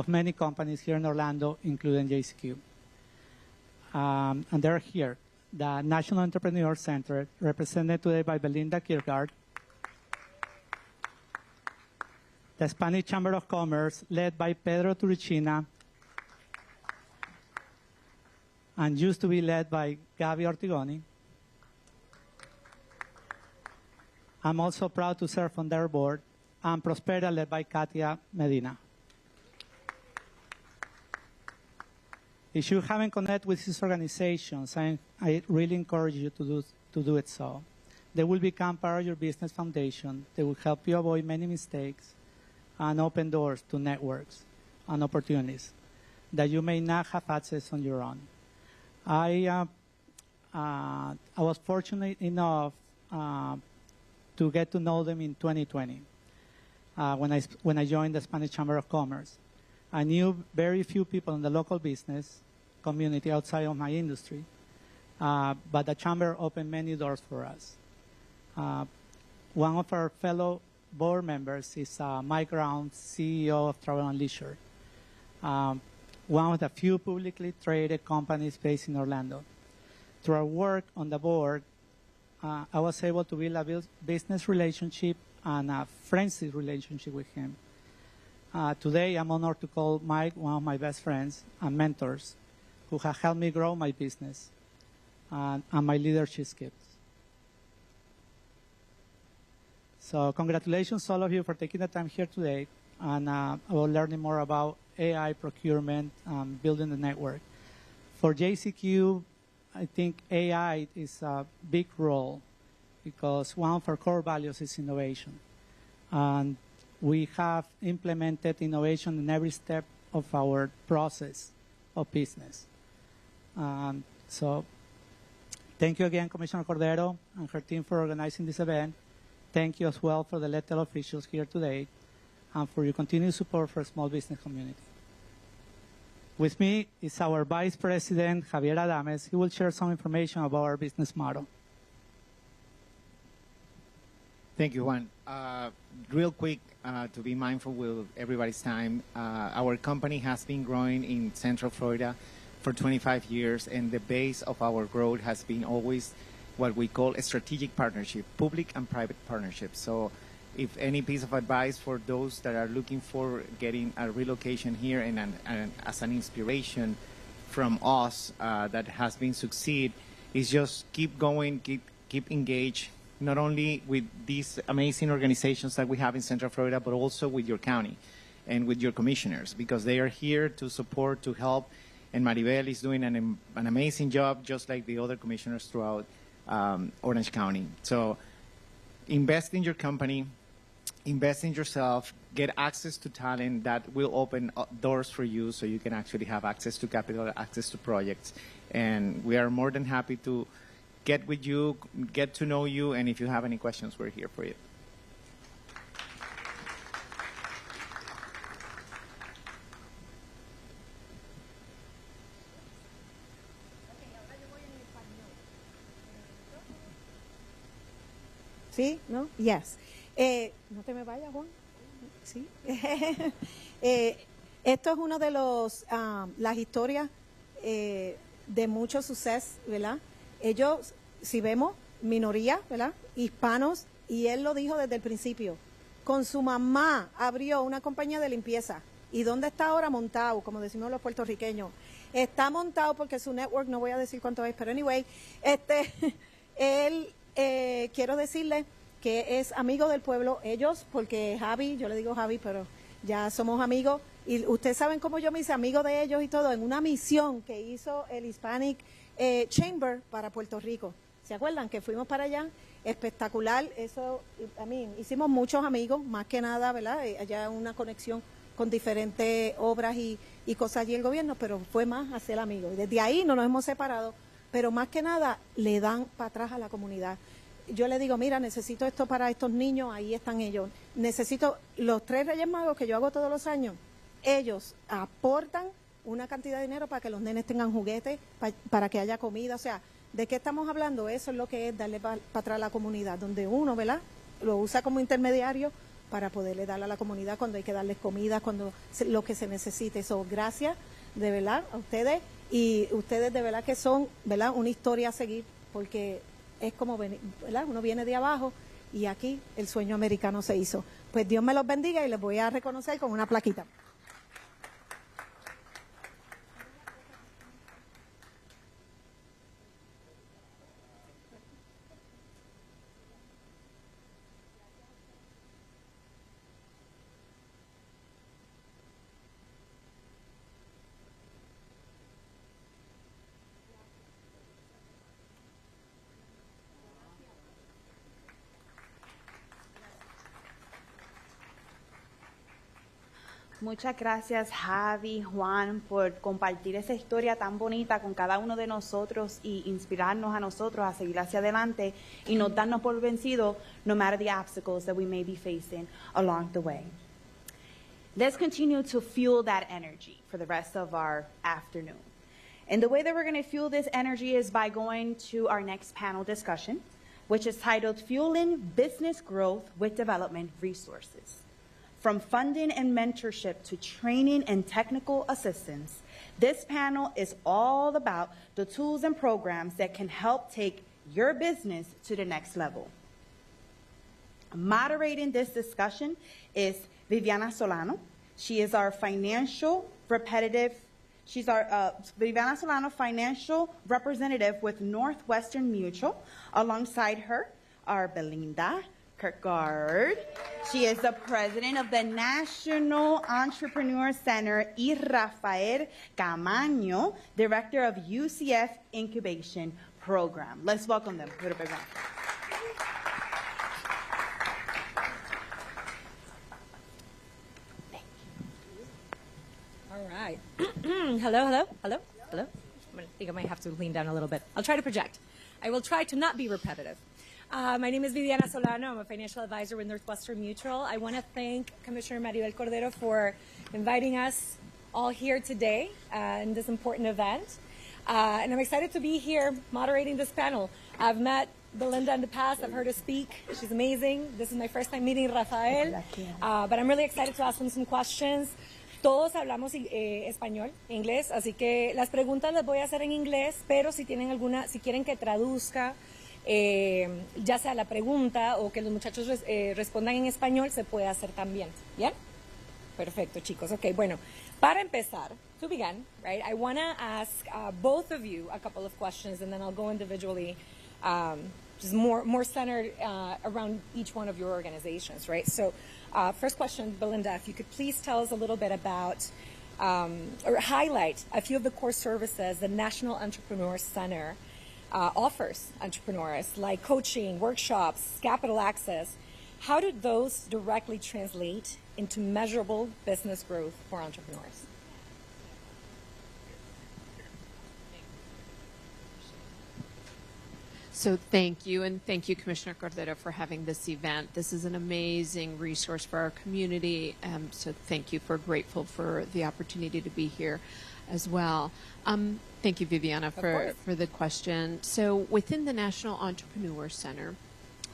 many companies here in Orlando, including JCQ. And they're here. The National Entrepreneur Center, represented today by Belinda Kierkegaard. The Spanish Chamber of Commerce, led by Pedro Turicina, and used to be led by Gabi Ortigoni. I'm also proud to serve on their board, and Prospera, led by Katia Medina. If you haven't connected with these organizations, I really encourage you to do it so. They will become part of your business foundation. They will help you avoid many mistakes and open doors to networks and opportunities that you may not have access on your own. I was fortunate enough to get to know them in 2020 when I joined the Spanish Chamber of Commerce. I knew very few people in the local business community outside of my industry, but the Chamber opened many doors for us. One of our fellow board members is Mike Round, CEO of Travel and Leisure, one of the few publicly traded companies based in Orlando. Through our work on the board, I was able to build a business relationship and a friendship relationship with him. Today, I'm honored to call Mike one of my best friends and mentors who have helped me grow my business and my leadership skills. So congratulations, all of you, for taking the time here today and about learning more about AI procurement, building the network. For JCQ, I think AI is a big role because one of our core values is innovation. And we have implemented innovation in every step of our process of business. So thank you again, Commissioner Cordero and her team for organizing this event. Thank you as well for the elected officials here today and for your continued support for the small business community. With me is our Vice President, Javier Adames. He will share some information about our business model. Thank you, Juan. Real quick, to be mindful with everybody's time, our company has been growing in Central Florida for 25 years, and the base of our growth has been always what we call a strategic partnership, public and private partnerships. So if any piece of advice for those that are looking for getting a relocation here and as an inspiration from us that has been succeed, is just keep going, keep engaged, not only with these amazing organizations that we have in Central Florida, but also with your county and with your commissioners, because they are here to support, to help, and Maribel is doing an amazing job, just like the other commissioners throughout Orange County. So invest in your company, invest in yourself, get access to talent that will open doors for you so you can actually have access to capital, access to projects. And we are more than happy to get with you, get to know you, and if you have any questions, we're here for you. ¿Sí? ¿No? Yes. No te me vayas, Juan. Sí. Esto es uno de las historias de mucho suceso, ¿verdad? Ellos, si vemos, minoría, ¿verdad? Hispanos, y él lo dijo desde el principio. Con su mamá abrió una compañía de limpieza. ¿Y dónde está ahora montado? Como decimos los puertorriqueños. Está montado porque su network, no voy a decir cuánto es, pero anyway, él, quiero decirle que es amigo del pueblo, ellos, porque Javi, yo le digo Javi, pero ya somos amigos, y ustedes saben cómo yo me hice amigo de ellos y todo, en una misión que hizo el Hispanic Chamber para Puerto Rico. ¿Se acuerdan que fuimos para allá? Espectacular, eso, hicimos muchos amigos, más que nada, ¿verdad? Allá una conexión con diferentes obras y cosas allí el gobierno, pero fue más hacer amigos. Desde ahí no nos hemos separado, pero más que nada le dan para atrás a la comunidad. Yo le digo, mira, necesito esto para estos niños, ahí están ellos. Necesito los 3 Reyes Magos que yo hago todos los años. Ellos aportan una cantidad de dinero para que los nenes tengan juguetes, para que haya comida. O sea, ¿de qué estamos hablando? Eso es lo que es darle para atrás a la comunidad, donde uno, ¿verdad?, lo usa como intermediario para poderle darle a la comunidad cuando hay que darles comida, cuando lo que se necesite. Eso, gracias de verdad a ustedes, y ustedes de verdad que son, ¿verdad?, una historia a seguir, porque es como, ¿verdad?, uno viene de abajo y aquí el sueño americano se hizo. Pues Dios me los bendiga y les voy a reconocer con una plaquita. Muchas gracias, Javi, Juan, por compartir esa historia tan bonita con cada uno de nosotros y inspirarnos a nosotros a seguir hacia adelante y no darnos por vencidos no matter the obstacles that we may be facing along the way. Let's continue to fuel that energy for the rest of our afternoon. And the way that we're going to fuel this energy is by going to our next panel discussion, which is titled Fueling Business Growth with Development Resources. From funding and mentorship to training and technical assistance, this panel is all about the tools and programs that can help take your business to the next level. Moderating this discussion is Viviana Solano. She is our financial representative with Northwestern Mutual. Alongside her are Belinda Kirkgard. She is the president of the National Entrepreneur Center, y Rafael Camaño, director of UCF Incubation Program. Let's welcome them. Put a big round. All right. Hello. I think I might have to lean down a little bit. I'll try to project. I will try to not be repetitive. My name is Viviana Solano. I'm a financial advisor with Northwestern Mutual. I want to thank Commissioner Maribel Cordero for inviting us all here today in this important event. And I'm excited to be here moderating this panel. I've met Belinda in the past. I've heard her speak. She's amazing. This is my first time meeting Rafael, but I'm really excited to ask him some questions. Todos hablamos español, inglés, así que las preguntas las voy a hacer en inglés, pero si tienen alguna, si quieren que traduzca, ya sea la pregunta o que los muchachos respondan en español, se puede hacer también. ¿Bien? Perfecto, chicos. Okay, bueno, para empezar, to begin, right, I want to ask both of you a couple of questions, and then I'll go individually, just more centered around each one of your organizations, right? So, first question, Belinda, if you could please tell us a little bit about, or highlight a few of the core services the National Entrepreneur Center offers entrepreneurs, like coaching, workshops, capital access. How do those directly translate into measurable business growth for entrepreneurs? So thank you, and thank you, Commissioner Cordero, for having this event. This is an amazing resource for our community, so thank you. We're grateful for the opportunity to be here as well. Thank you, Viviana, for the question. So within the National Entrepreneur Center,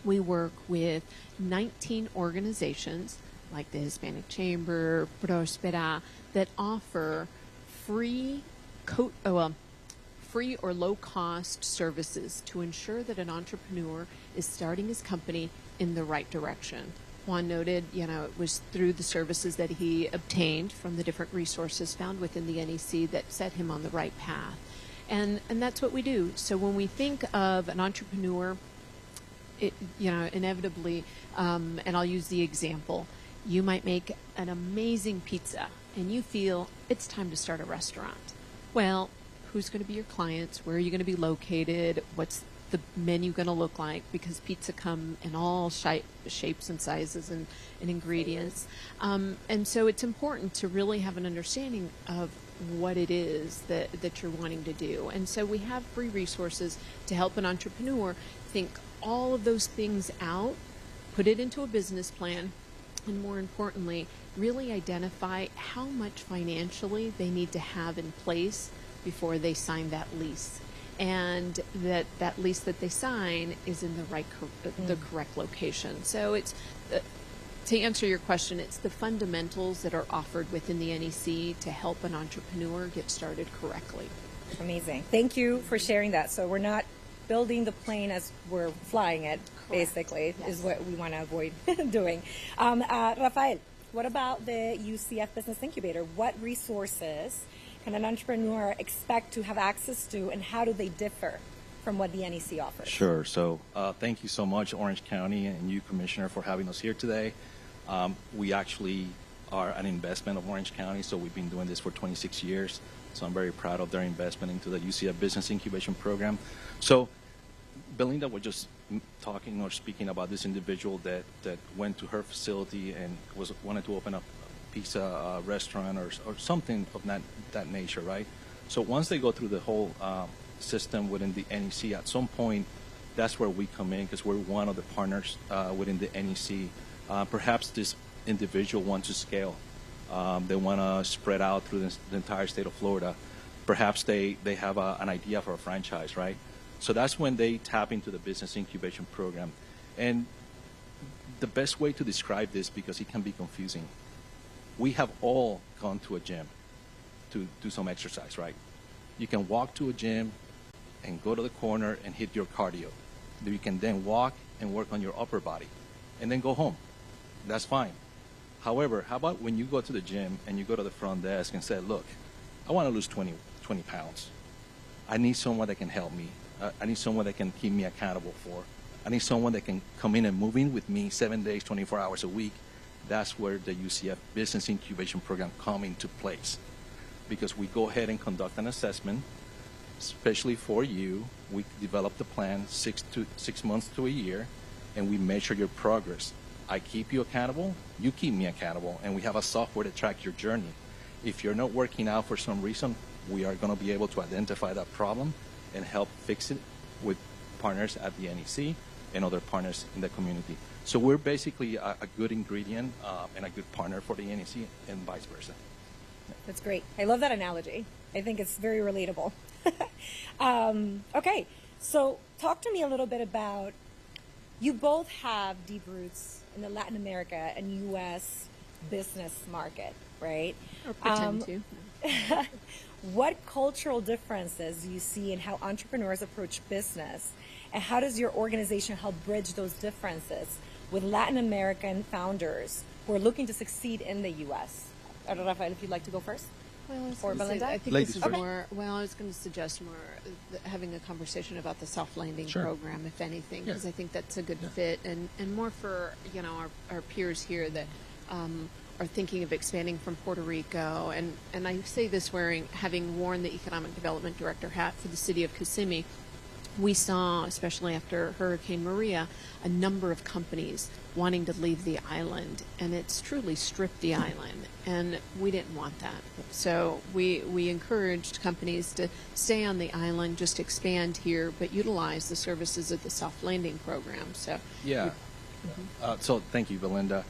we work with 19 organizations like the Hispanic Chamber, Prospera, that offer free or low-cost services to ensure that an entrepreneur is starting his company in the right direction. Juan noted, it was through the services that he obtained from the different resources found within the NEC that set him on the right path. And that's what we do. So when we think of an entrepreneur, inevitably, and I'll use the example, you might make an amazing pizza and you feel it's time to start a restaurant. Well, who's going to be your clients? Where are you going to be located? What's the menu going to look like? Because pizza come in all shapes and sizes and ingredients. And so it's important to really have an understanding of what it is that you're wanting to do. And so we have free resources to help an entrepreneur think all of those things out, put it into a business plan, and more importantly, really identify how much financially they need to have in place before they sign that lease, and that lease that they sign is in the correct location. So it's to answer your question, it's the fundamentals that are offered within the NEC to help an entrepreneur get started correctly. Amazing. Thank you for sharing that. So we're not building the plane as we're flying it, basically, is what we want to avoid doing. Rafael, what about the UCF Business Incubator? What resources can an entrepreneur expect to have access to, and how do they differ from what the NEC offers? Sure. So thank you so much, Orange County, and you, Commissioner, for having us here today. We actually are an investment of Orange County, so we've been doing this for 26 years. So I'm very proud of their investment into the UCF Business Incubation Program. So Belinda was just talking or speaking about this individual that went to her facility and wanted to open up a pizza restaurant or something of that nature, right? So once they go through the whole system within the NEC, at some point, that's where we come in, because we're one of the partners within the NEC. Perhaps this individual wants to scale. They want to spread out through the entire state of Florida. Perhaps they have an idea for a franchise, right? So that's when they tap into the business incubation program. And the best way to describe this, because it can be confusing, we have all gone to a gym to do some exercise, right? You can walk to a gym and go to the corner and hit your cardio. You can then walk and work on your upper body and then go home. That's fine. However, how about when you go to the gym and you go to the front desk and say, look, I want to lose 20 pounds. I need someone that can help me. I need someone that can keep me accountable for. I need someone that can come in and move in with me 7 days, 24 hours a week. That's where the UCF Business Incubation Program comes into place. Because we go ahead and conduct an assessment, especially for you. We develop the plan 6 months to a year, and we measure your progress. I keep you accountable, you keep me accountable, and we have a software to track your journey. If you're not working out for some reason, we are going to be able to identify that problem and help fix it with partners at the NEC and other partners in the community. So we're basically a good ingredient and a good partner for the NEC and vice versa. That's great. I love that analogy. I think it's very relatable. Okay, So talk to me a little bit about, you both have deep roots in the Latin America and U.S. business market, right? Or pretend to. What cultural differences do you see in how entrepreneurs approach business, and how does your organization help bridge those differences with Latin American founders who are looking to succeed in the U.S.? I don't know, Rafael, if you'd like to go first. Well, or Belinda? I think Ladies this is first. more, well, I was going to suggest more having a conversation about the soft landing Sure. program, if anything, Yeah. because I think that's a good fit, and more for, you know, our peers here that are thinking of expanding from Puerto Rico. And I say this having worn the Economic Development Director hat for the city of Kissimmee. We saw, especially after Hurricane Maria, a number of companies wanting to leave the island, and it's truly stripped the island, and we didn't want that. So we encouraged companies to stay on the island, just expand here, but utilize the services of the soft landing program. So Yeah. So thank you, Belinda.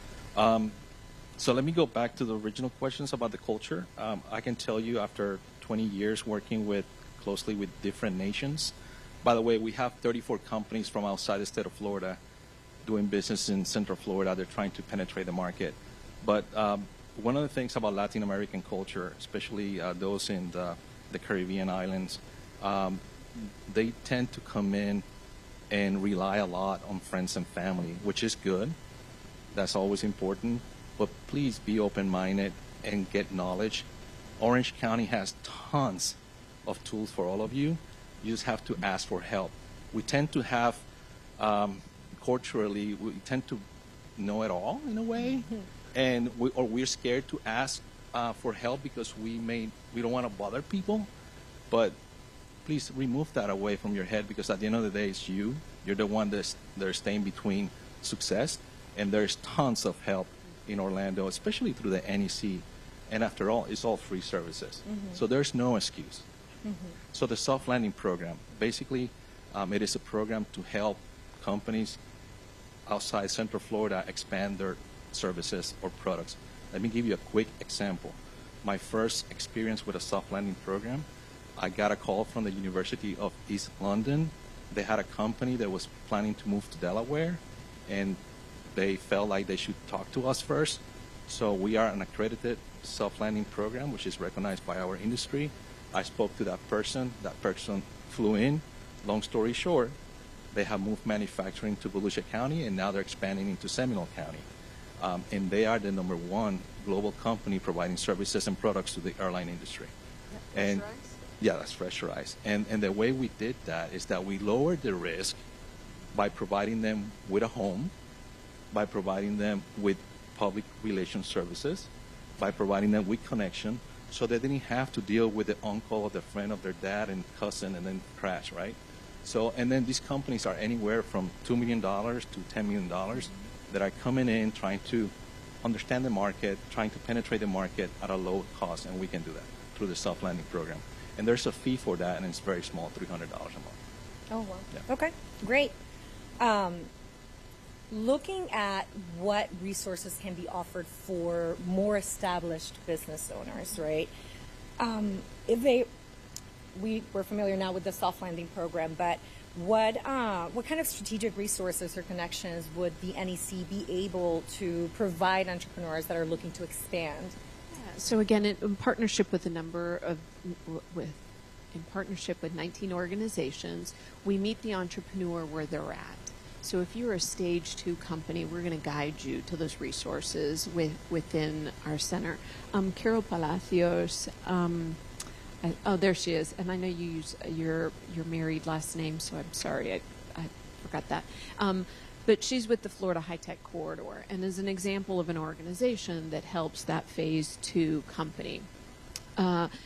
So let me go back to the original questions about the culture. I can tell you after 20 years working closely with different nations. By the way, we have 34 companies from outside the state of Florida doing business in Central Florida. They're trying to penetrate the market. But one of the things about Latin American culture, especially those in the Caribbean islands, they tend to come in and rely a lot on friends and family, which is good. That's always important. But please be open-minded and get knowledge. Orange County has tons of tools for all of you. You just have to ask for help. We tend to have, culturally, we tend to know it all in a way, and we're scared to ask for help because we don't want to bother people. But please remove that away from your head, because at the end of the day, it's you. You're the one that's staying between success, and there's tons of help in Orlando, especially through the NEC. And after all, it's all free services. So there's no excuse. So the soft landing program, basically, it is a program to help companies outside Central Florida expand their services or products. Let me give you a quick example. My first experience with a soft landing program, I got a call from the University of East London. They had a company that was planning to move to Delaware, and they felt like they should talk to us first. So we are an accredited soft landing program, which is recognized by our industry. I spoke to that person flew in. Long story short, they have moved manufacturing to Volusia County, and now they're expanding into Seminole County. And they are the #1 global company providing services and products to the airline industry. And yeah, that's pressurized. And the way we did that is that we lowered the risk by providing them with a home, by providing them with public relations services, by providing them with connection, so they didn't have to deal with the uncle or the friend of their dad and cousin and then crash, right? So, and then these companies are anywhere from $2 million to $10 million that are coming in trying to understand the market, trying to penetrate the market at a low cost, and we can do that through the soft landing program. And there's a fee for that, and it's very small, $300 a month. Oh, wow. Yeah. Okay, great. Looking at what resources can be offered for more established business owners, right? We're familiar now with the soft landing program, but what kind of strategic resources or connections would the NEC be able to provide entrepreneurs that are looking to expand? So again, in partnership with in partnership with 19 organizations, we meet the entrepreneur where they're at. So if you're a stage 2 company, we're going to guide you to those resources within our center. Carol Palacios, there she is, and I know you use your married last name, so I'm sorry, I forgot that. But she's with the Florida High Tech Corridor, and is an example of an organization that helps that phase 2 company.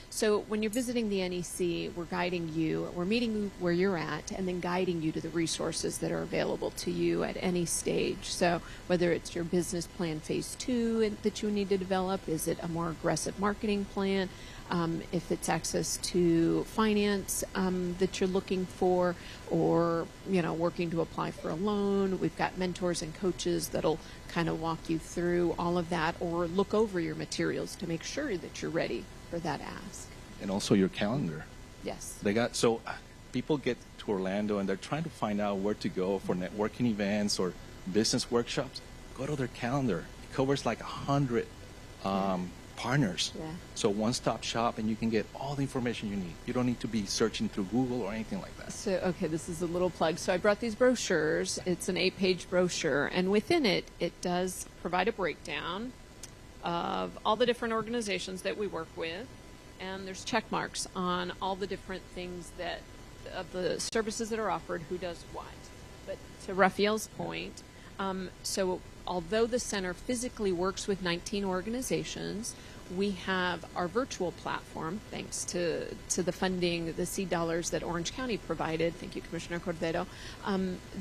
So when you're visiting the NEC, we're guiding you, we're meeting you where you're at, and then guiding you to the resources that are available to you at any stage. So whether it's your business plan phase 2 that you need to develop, is it a more aggressive marketing plan, if it's access to finance that you're looking for, or working to apply for a loan. We've got mentors and coaches that'll kind of walk you through all of that, or look over your materials to make sure that you're ready for that ask. And also your calendar. Yes. people get to Orlando and they're trying to find out where to go for networking events or business workshops, go to their calendar. It covers like 100 partners. Yeah. So one-stop shop, and you can get all the information you need. You don't need to be searching through Google or anything like that. So, okay, this is a little plug. So I brought these brochures. It's an 8-page brochure, and within it, it does provide a breakdown of all the different organizations that we work with, and there's check marks on all the different things that, of the services that are offered, who does what. But to Rafael's point, so although the center physically works with 19 organizations, we have our virtual platform, thanks to the funding, the seed dollars that Orange County provided, thank you, Commissioner Cordero,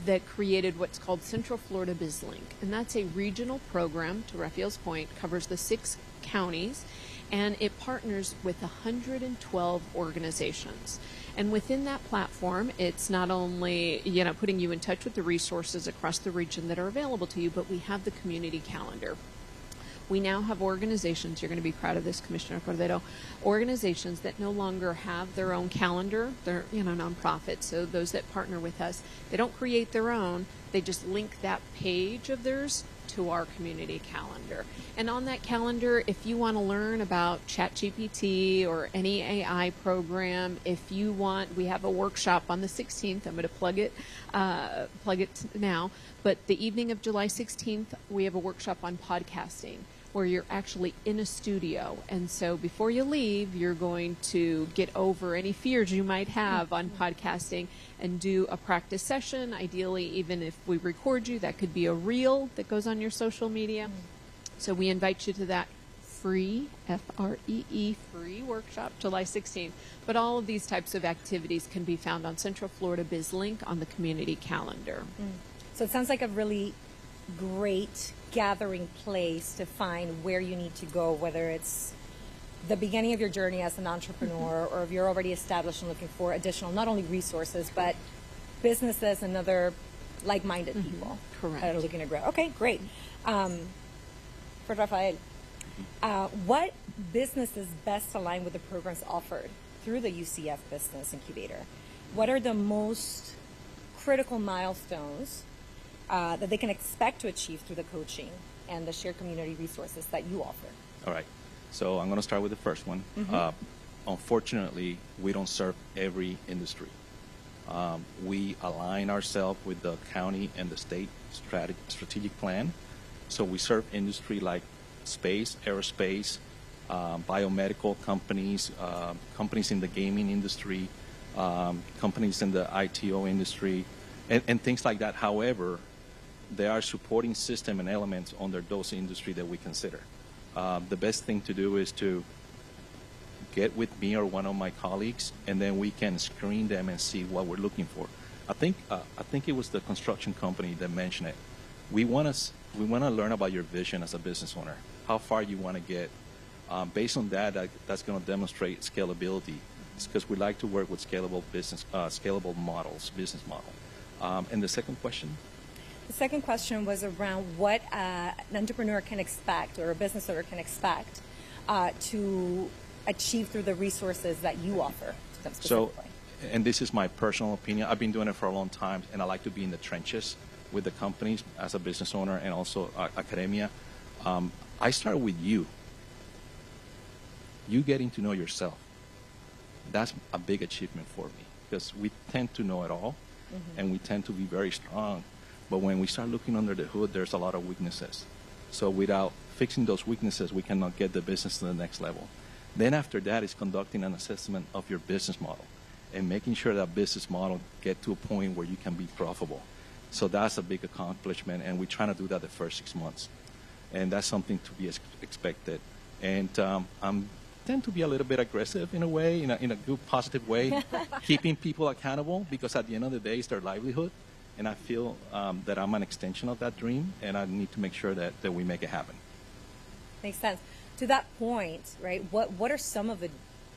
that created what's called Central Florida BizLink. And that's a regional program, to Rafael's point, covers the 6 counties, and it partners with 112 organizations. And within that platform, it's not only, putting you in touch with the resources across the region that are available to you, but we have the community calendar. We now have organizations, you're going to be proud of this, Commissioner Cordero, organizations that no longer have their own calendar. They're, nonprofits, so those that partner with us, they don't create their own. They just link that page of theirs to our community calendar. And on that calendar, if you want to learn about ChatGPT or any AI program, if you want, we have a workshop on the 16th. I'm going to plug it now. But the evening of July 16th, we have a workshop on podcasting, where you're actually in a studio. And so before you leave, you're going to get over any fears you might have on podcasting and do a practice session. Ideally, even if we record you, that could be a reel that goes on your social media. So we invite you to that free, F-R-E-E, free workshop, July 16th. But all of these types of activities can be found on Central Florida BizLink on the community calendar. So it sounds like a really great gathering place to find where you need to go, whether it's the beginning of your journey as an entrepreneur or if you're already established and looking for additional, not only resources, but businesses and other like-minded people that are looking to grow. Okay, great. For Rafael, what businesses best align with the programs offered through the UCF Business Incubator? What are the most critical milestones that they can expect to achieve through the coaching and the shared community resources that you offer? All right. So I'm going to start with the first one. Unfortunately, we don't serve every industry. We align ourselves with the county and the state strategic plan. So we serve industry like space, aerospace, biomedical companies, companies in the gaming industry, companies in the ITO industry, and things like that. However, there are supporting system and elements under those industry that we consider. The best thing to do is to get with me or one of my colleagues, and then we can screen them and see what we're looking for. I think it was the construction company that mentioned it. We want to learn about your vision as a business owner, how far you want to get. Based on that, that's going to demonstrate scalability. It's because we like to work with scalable business models, business model. And the second question? The second question was around what an entrepreneur can expect or a business owner can expect to achieve through the resources that you offer to them specifically. So, and this is my personal opinion, I've been doing it for a long time, and I like to be in the trenches with the companies as a business owner and also academia. I start with you. You getting to know yourself. That's a big achievement for me, because we tend to know it all, and we tend to be very strong. But when we start looking under the hood, there's a lot of weaknesses. So without fixing those weaknesses, we cannot get the business to the next level. Then after that is conducting an assessment of your business model and making sure that business model get to a point where you can be profitable. So that's a big accomplishment, and we're trying to do that the first 6 months. And that's something to be expected. And I tend to be a little bit aggressive in a way, in a good, positive way, keeping people accountable, because at the end of the day, it's their livelihood. And I feel that I'm an extension of that dream, and I need to make sure that we make it happen. Makes sense. To that point, right, what are some of the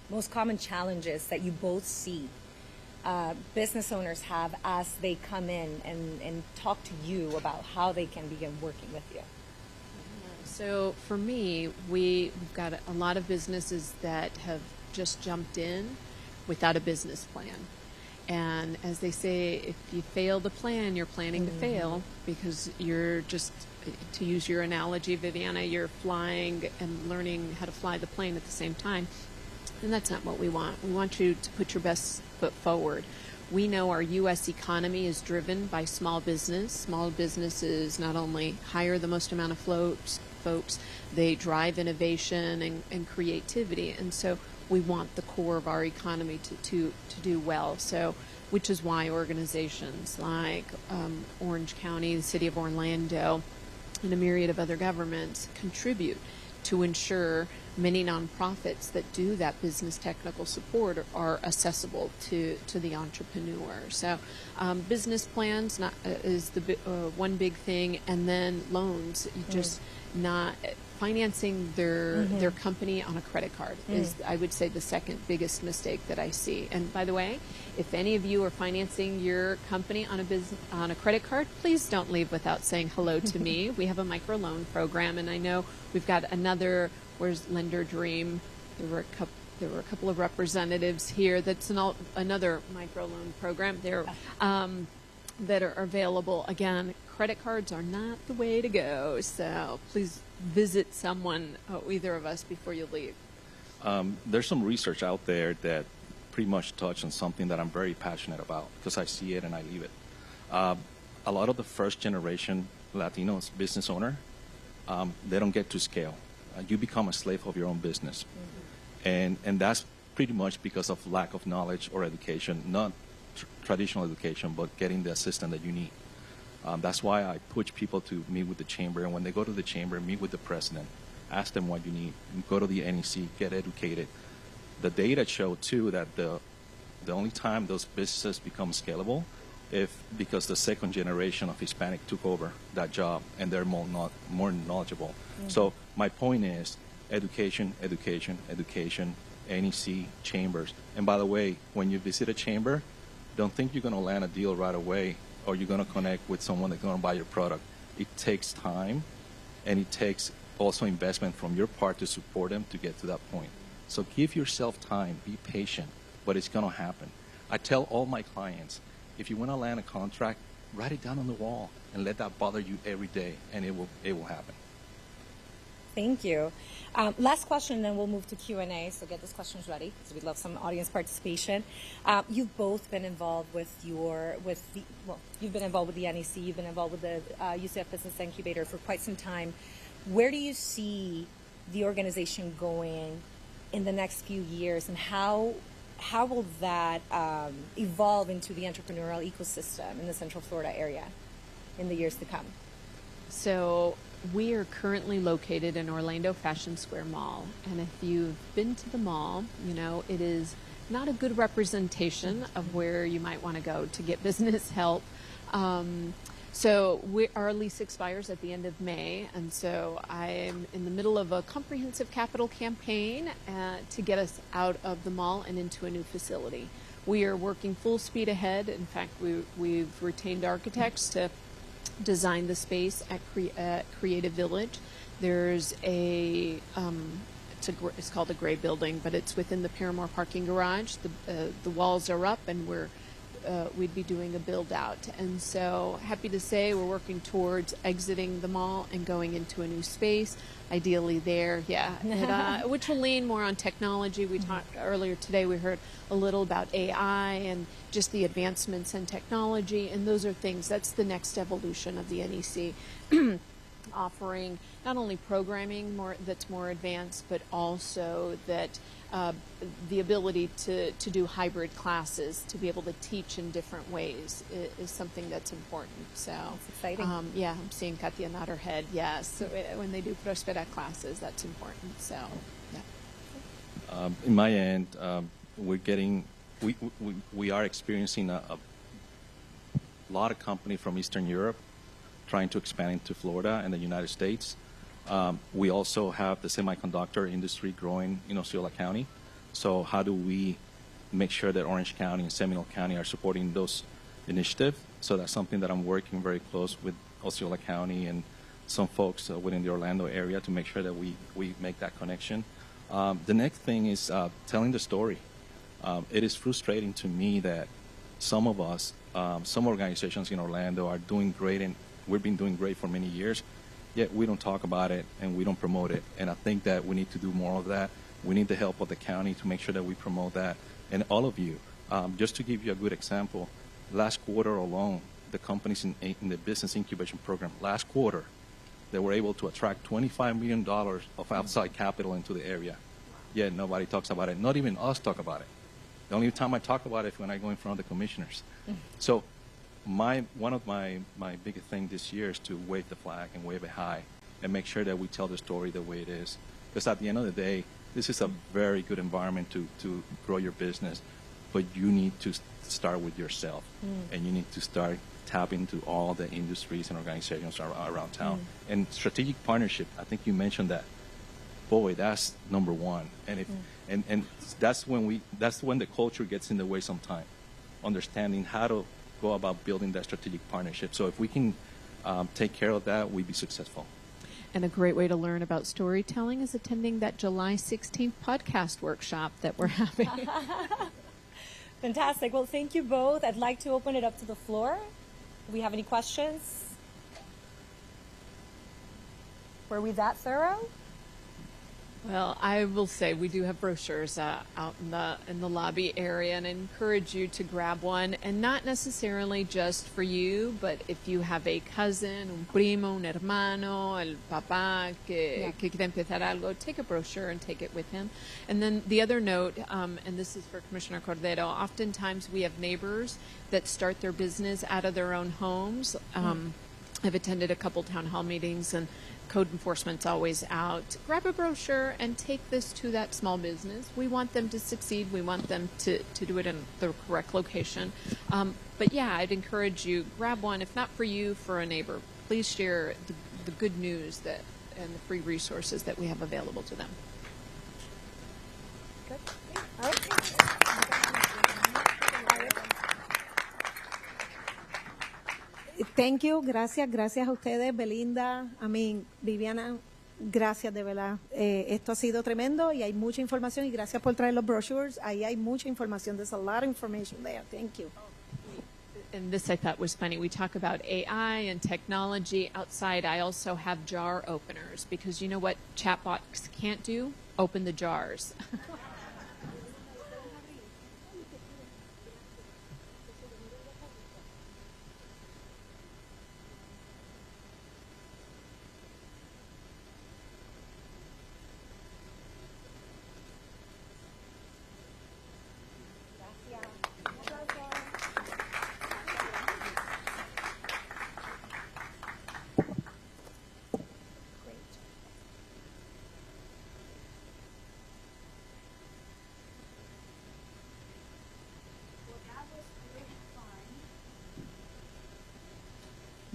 most common challenges that you both see business owners have as they come in and talk to you about how they can begin working with you? So for me, we've got a lot of businesses that have just jumped in without a business plan. And as they say, if you fail to plan, you're planning to fail, because you're just, to use your analogy, Viviana, you're flying and learning how to fly the plane at the same time. And that's not what we want. We want you to put your best foot forward. We know our U.S. economy is driven by small business. Small businesses not only hire the most amount of folks, they drive innovation and creativity. And so we want the core of our economy to do well. So, which is why organizations like Orange County, the City of Orlando, and a myriad of other governments contribute to ensure many nonprofits that do that business technical support are accessible to the entrepreneur. So business plans is the one big thing, and then loans. You just not financing their company on a credit card is, I would say, the second biggest mistake that I see. And by the way, if any of you are financing your company on a credit card, please don't leave without saying hello to me. We have a microloan program, and I know we've got another. Where's Lender Dream? There were a couple of representatives here. That's another microloan program there that are available. Again, credit cards are not the way to go. So please visit someone, either of us, before you leave. There's some research out there that pretty much touch on something that I'm very passionate about, because I see it and I live it. A lot of the first generation Latinos business owner, they don't get to scale. You become a slave of your own business. And that's pretty much because of lack of knowledge or education, not traditional education, but getting the assistance that you need. That's why I push people to meet with the chamber, and when they go to the chamber, meet with the president, ask them what you need, go to the NEC, get educated. The data show too that the only time those businesses become scalable because the second generation of Hispanic took over that job and they're more knowledgeable. So my point is education, education, education, NEC, chambers. And by the way, when you visit a chamber, don't think you're going to land a deal right away or you're going to connect with someone that's going to buy your product. It takes time, and it takes also investment from your part to support them to get to that point. So give yourself time, be patient, but it's going to happen. I tell all my clients, if you want to land a contract, write it down on the wall and let that bother you every day, and it will happen. Thank you. Last question, then we'll move to Q&A. So get those questions ready, because we'd love some audience participation. You've both been involved with you've been involved with the NEC, you've been involved with the UCF Business Incubator for quite some time. Where do you see the organization going in the next few years, and how will that evolve into the entrepreneurial ecosystem in the Central Florida area in the years to come? So we are currently located in Orlando Fashion Square Mall, and if you've been to the mall, you know it is not a good representation of where you might want to go to get business help. So our lease expires at the end of May, and so I'm in the middle of a comprehensive capital campaign to get us out of the mall and into a new facility. We are working full speed ahead. In fact, we've retained architects to design the space at Creative Village. There's it's called a gray building, but it's within the Paramore parking garage. The walls are up, and we'd be doing a build out. And so happy to say we're working towards exiting the mall and going into a new space, ideally there, which will lean more on technology. We talked earlier today, we heard a little about AI and just the advancements in technology, and those are things, that's the next evolution of the NEC. Offering not only programming that's more advanced, but also that the ability to do hybrid classes, to be able to teach in different ways is something that's important. So that's exciting. I'm seeing Katia nod her head. Yes, so when they do Prospera classes, that's important. So yeah. In my end, we are experiencing a lot of company from Eastern Europe trying to expand into Florida and the United States. We also have the semiconductor industry growing in Osceola County. So how do we make sure that Orange County and Seminole County are supporting those initiatives? So that's something that I'm working very close with Osceola County and some folks within the Orlando area to make sure that we make that connection. The next thing is telling the story. It is frustrating to me that some of us, some organizations in Orlando are doing great, and we've been doing great for many years, yet we don't talk about it and we don't promote it. And I think that we need to do more of that. We need the help of the county to make sure that we promote that. And all of you, just to give you a good example, last quarter alone, the companies in the business incubation program, last quarter, they were able to attract $25 million of outside capital into the area. Yet nobody talks about it. Not even us talk about it. The only time I talk about it is when I go in front of the commissioners. So one of my biggest things this year is to wave the flag and wave it high and make sure that we tell the story the way it is. Because at the end of the day, this is a very good environment to grow your business, but you need to start with yourself, and you need to start tapping into all the industries and organizations around town. And strategic partnership, I think you mentioned that. Boy, that's number one. And if and that's when the culture gets in the way sometimes, understanding how to go about building that strategic partnership. So if we can take care of that, we'd be successful. And a great way to learn about storytelling is attending that July 16th podcast workshop that we're having. Fantastic. Well, thank you both. I'd like to open it up to the floor. Do we have any questions? Were we that thorough? Well, I will say we do have brochures out in the lobby area, and I encourage you to grab one, and not necessarily just for you, but if you have a cousin, un primo, un hermano, el papá que quiere empezar algo, take a brochure and take it with him. And then the other note, and this is for Commissioner Cordero, oftentimes we have neighbors that start their business out of their own homes. I've attended a couple town hall meetings, and code enforcement's always out. Grab a brochure and take this to that small business. We want them to succeed. We want them to do it in the correct location. But yeah, I'd encourage you, grab one, if not for you, for a neighbor. Please share the good news and the free resources that we have available to them. Good. All right. Thank you, gracias a ustedes, Belinda, Viviana, gracias de verdad. Esto ha sido tremendo y hay mucha información, y gracias por traer los brochures. Ahí hay mucha información. There's a lot of information there. Thank you. And this I thought was funny. We talk about AI and technology. Outside, I also have jar openers, because you know what chatbots can't do? Open the jars.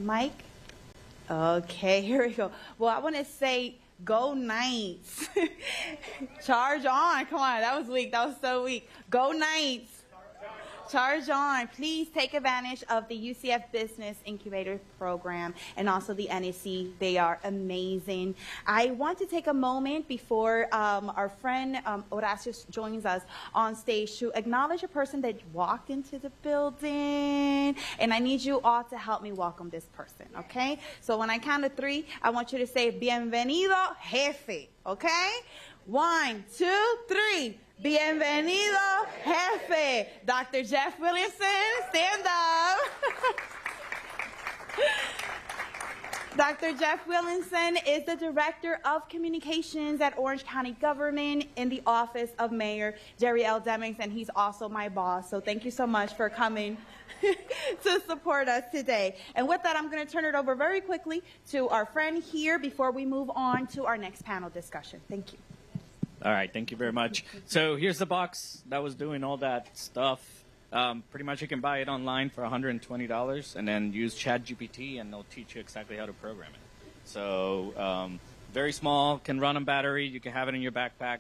Mike? Okay, here we go. Well, I want to say go Knights. Charge on. Come on, that was weak. That was so weak. Go Knights. Charge on. Please take advantage of the UCF Business Incubator Program and also the NSC. They are amazing. I want to take a moment before our friend Horacio joins us on stage to acknowledge a person that walked into the building. And I need you all to help me welcome this person, okay? So when I count to 3, I want you to say, Bienvenido, Jefe, okay? 1, 2, 3. Bienvenido, Jefe. Dr. Jeff Williamson, stand up. Dr. Jeff Williamson is the Director of Communications at Orange County Government in the Office of Mayor Jerry L. Demings, and he's also my boss. So thank you so much for coming to support us today. And with that, I'm going to turn it over very quickly to our friend here before we move on to our next panel discussion. Thank you. All right, thank you very much. So here's the box that was doing all that stuff. Pretty much you can buy it online for $120 and then use ChatGPT and they'll teach you exactly how to program it. So very small, can run on battery, you can have it in your backpack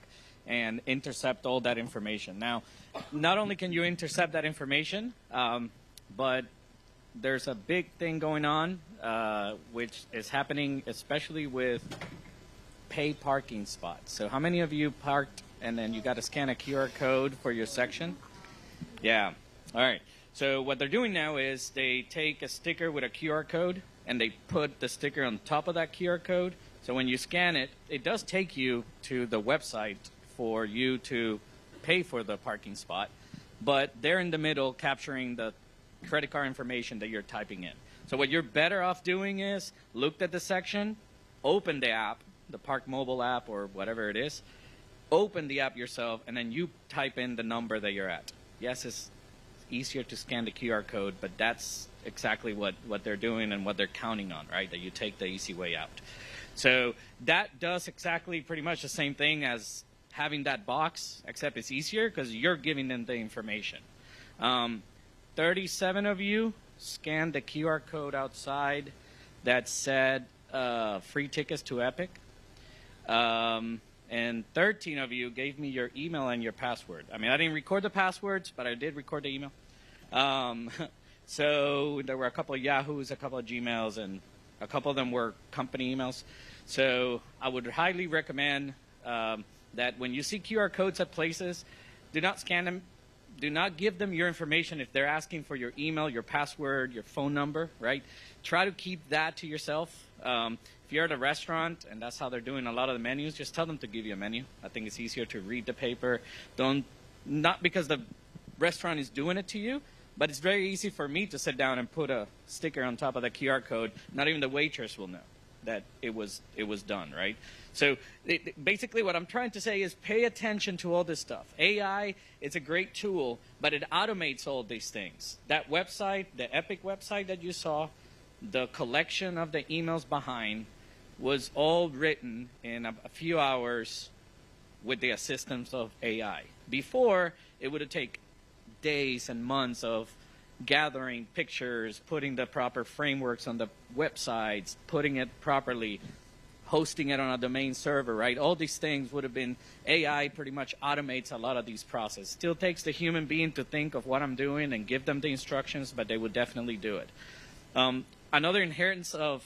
and intercept all that information. Now, not only can you intercept that information, but there's a big thing going on, which is happening especially with pay parking spots. So how many of you parked and then you got to scan a QR code for your section? Yeah. All right. So what they're doing now is they take a sticker with a QR code and they put the sticker on top of that QR code. So when you scan it, it does take you to the website for you to pay for the parking spot, but they're in the middle capturing the credit card information that you're typing in. So what you're better off doing is look at the section, open the app, the Park Mobile app or whatever it is, open the app yourself, and then you type in the number that you're at. Yes, it's easier to scan the QR code, but that's exactly what they're doing and what they're counting on, right? That you take the easy way out. So that does exactly pretty much the same thing as having that box, except it's easier because you're giving them the information. 37 of you scanned the QR code outside that said free tickets to Epic. And 13 of you gave me your email and your password. I mean, I didn't record the passwords, but I did record the email. So there were a couple of Yahoos, a couple of Gmails, and a couple of them were company emails. So I would highly recommend that when you see QR codes at places, do not scan them. Do not give them your information if they're asking for your email, your password, your phone number, right? Try to keep that to yourself. If you're at a restaurant and that's how they're doing a lot of the menus, just tell them to give you a menu. I think it's easier to read the paper. Not because the restaurant is doing it to you, but it's very easy for me to sit down and put a sticker on top of the QR code. Not even the waitress will know that it was done, right? So basically what I'm trying to say is pay attention to all this stuff. AI, it's a great tool, but it automates all these things. That website, the Epic website that you saw, the collection of the emails behind was all written in a few hours with the assistance of AI. Before, it would have taken days and months of gathering pictures, putting the proper frameworks on the websites, putting it properly, hosting it on a domain server, right? All these things would have been, AI pretty much automates a lot of these processes. Still takes the human being to think of what I'm doing and give them the instructions, but they would definitely do it. Another inheritance of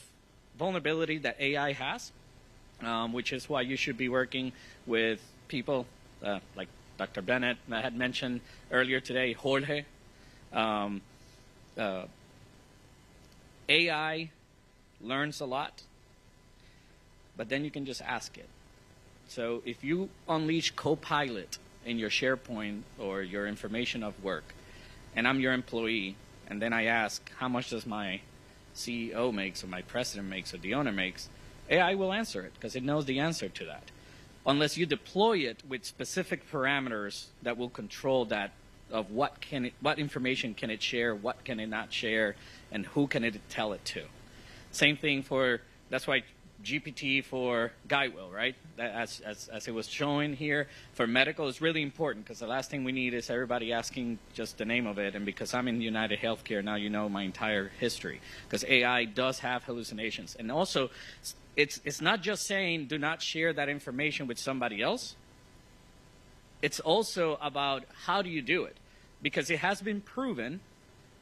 vulnerability that AI has, which is why you should be working with people like Dr. Bennett that had mentioned earlier today, Jorge. AI learns a lot, but then you can just ask it. So if you unleash Copilot in your SharePoint or your information of work, and I'm your employee, and then I ask, how much does my CEO makes or my president makes or the owner makes, AI will answer it because it knows the answer to that. Unless you deploy it with specific parameters that will control that of what information can it share, what can it not share, and who can it tell it to. Same thing that's why GPT for GuideWell, right? As it was showing here, for medical is really important because the last thing we need is everybody asking just the name of it. And because I'm in United Healthcare, now you know my entire history because AI does have hallucinations. And also, it's not just saying do not share that information with somebody else. It's also about how do you do it, because it has been proven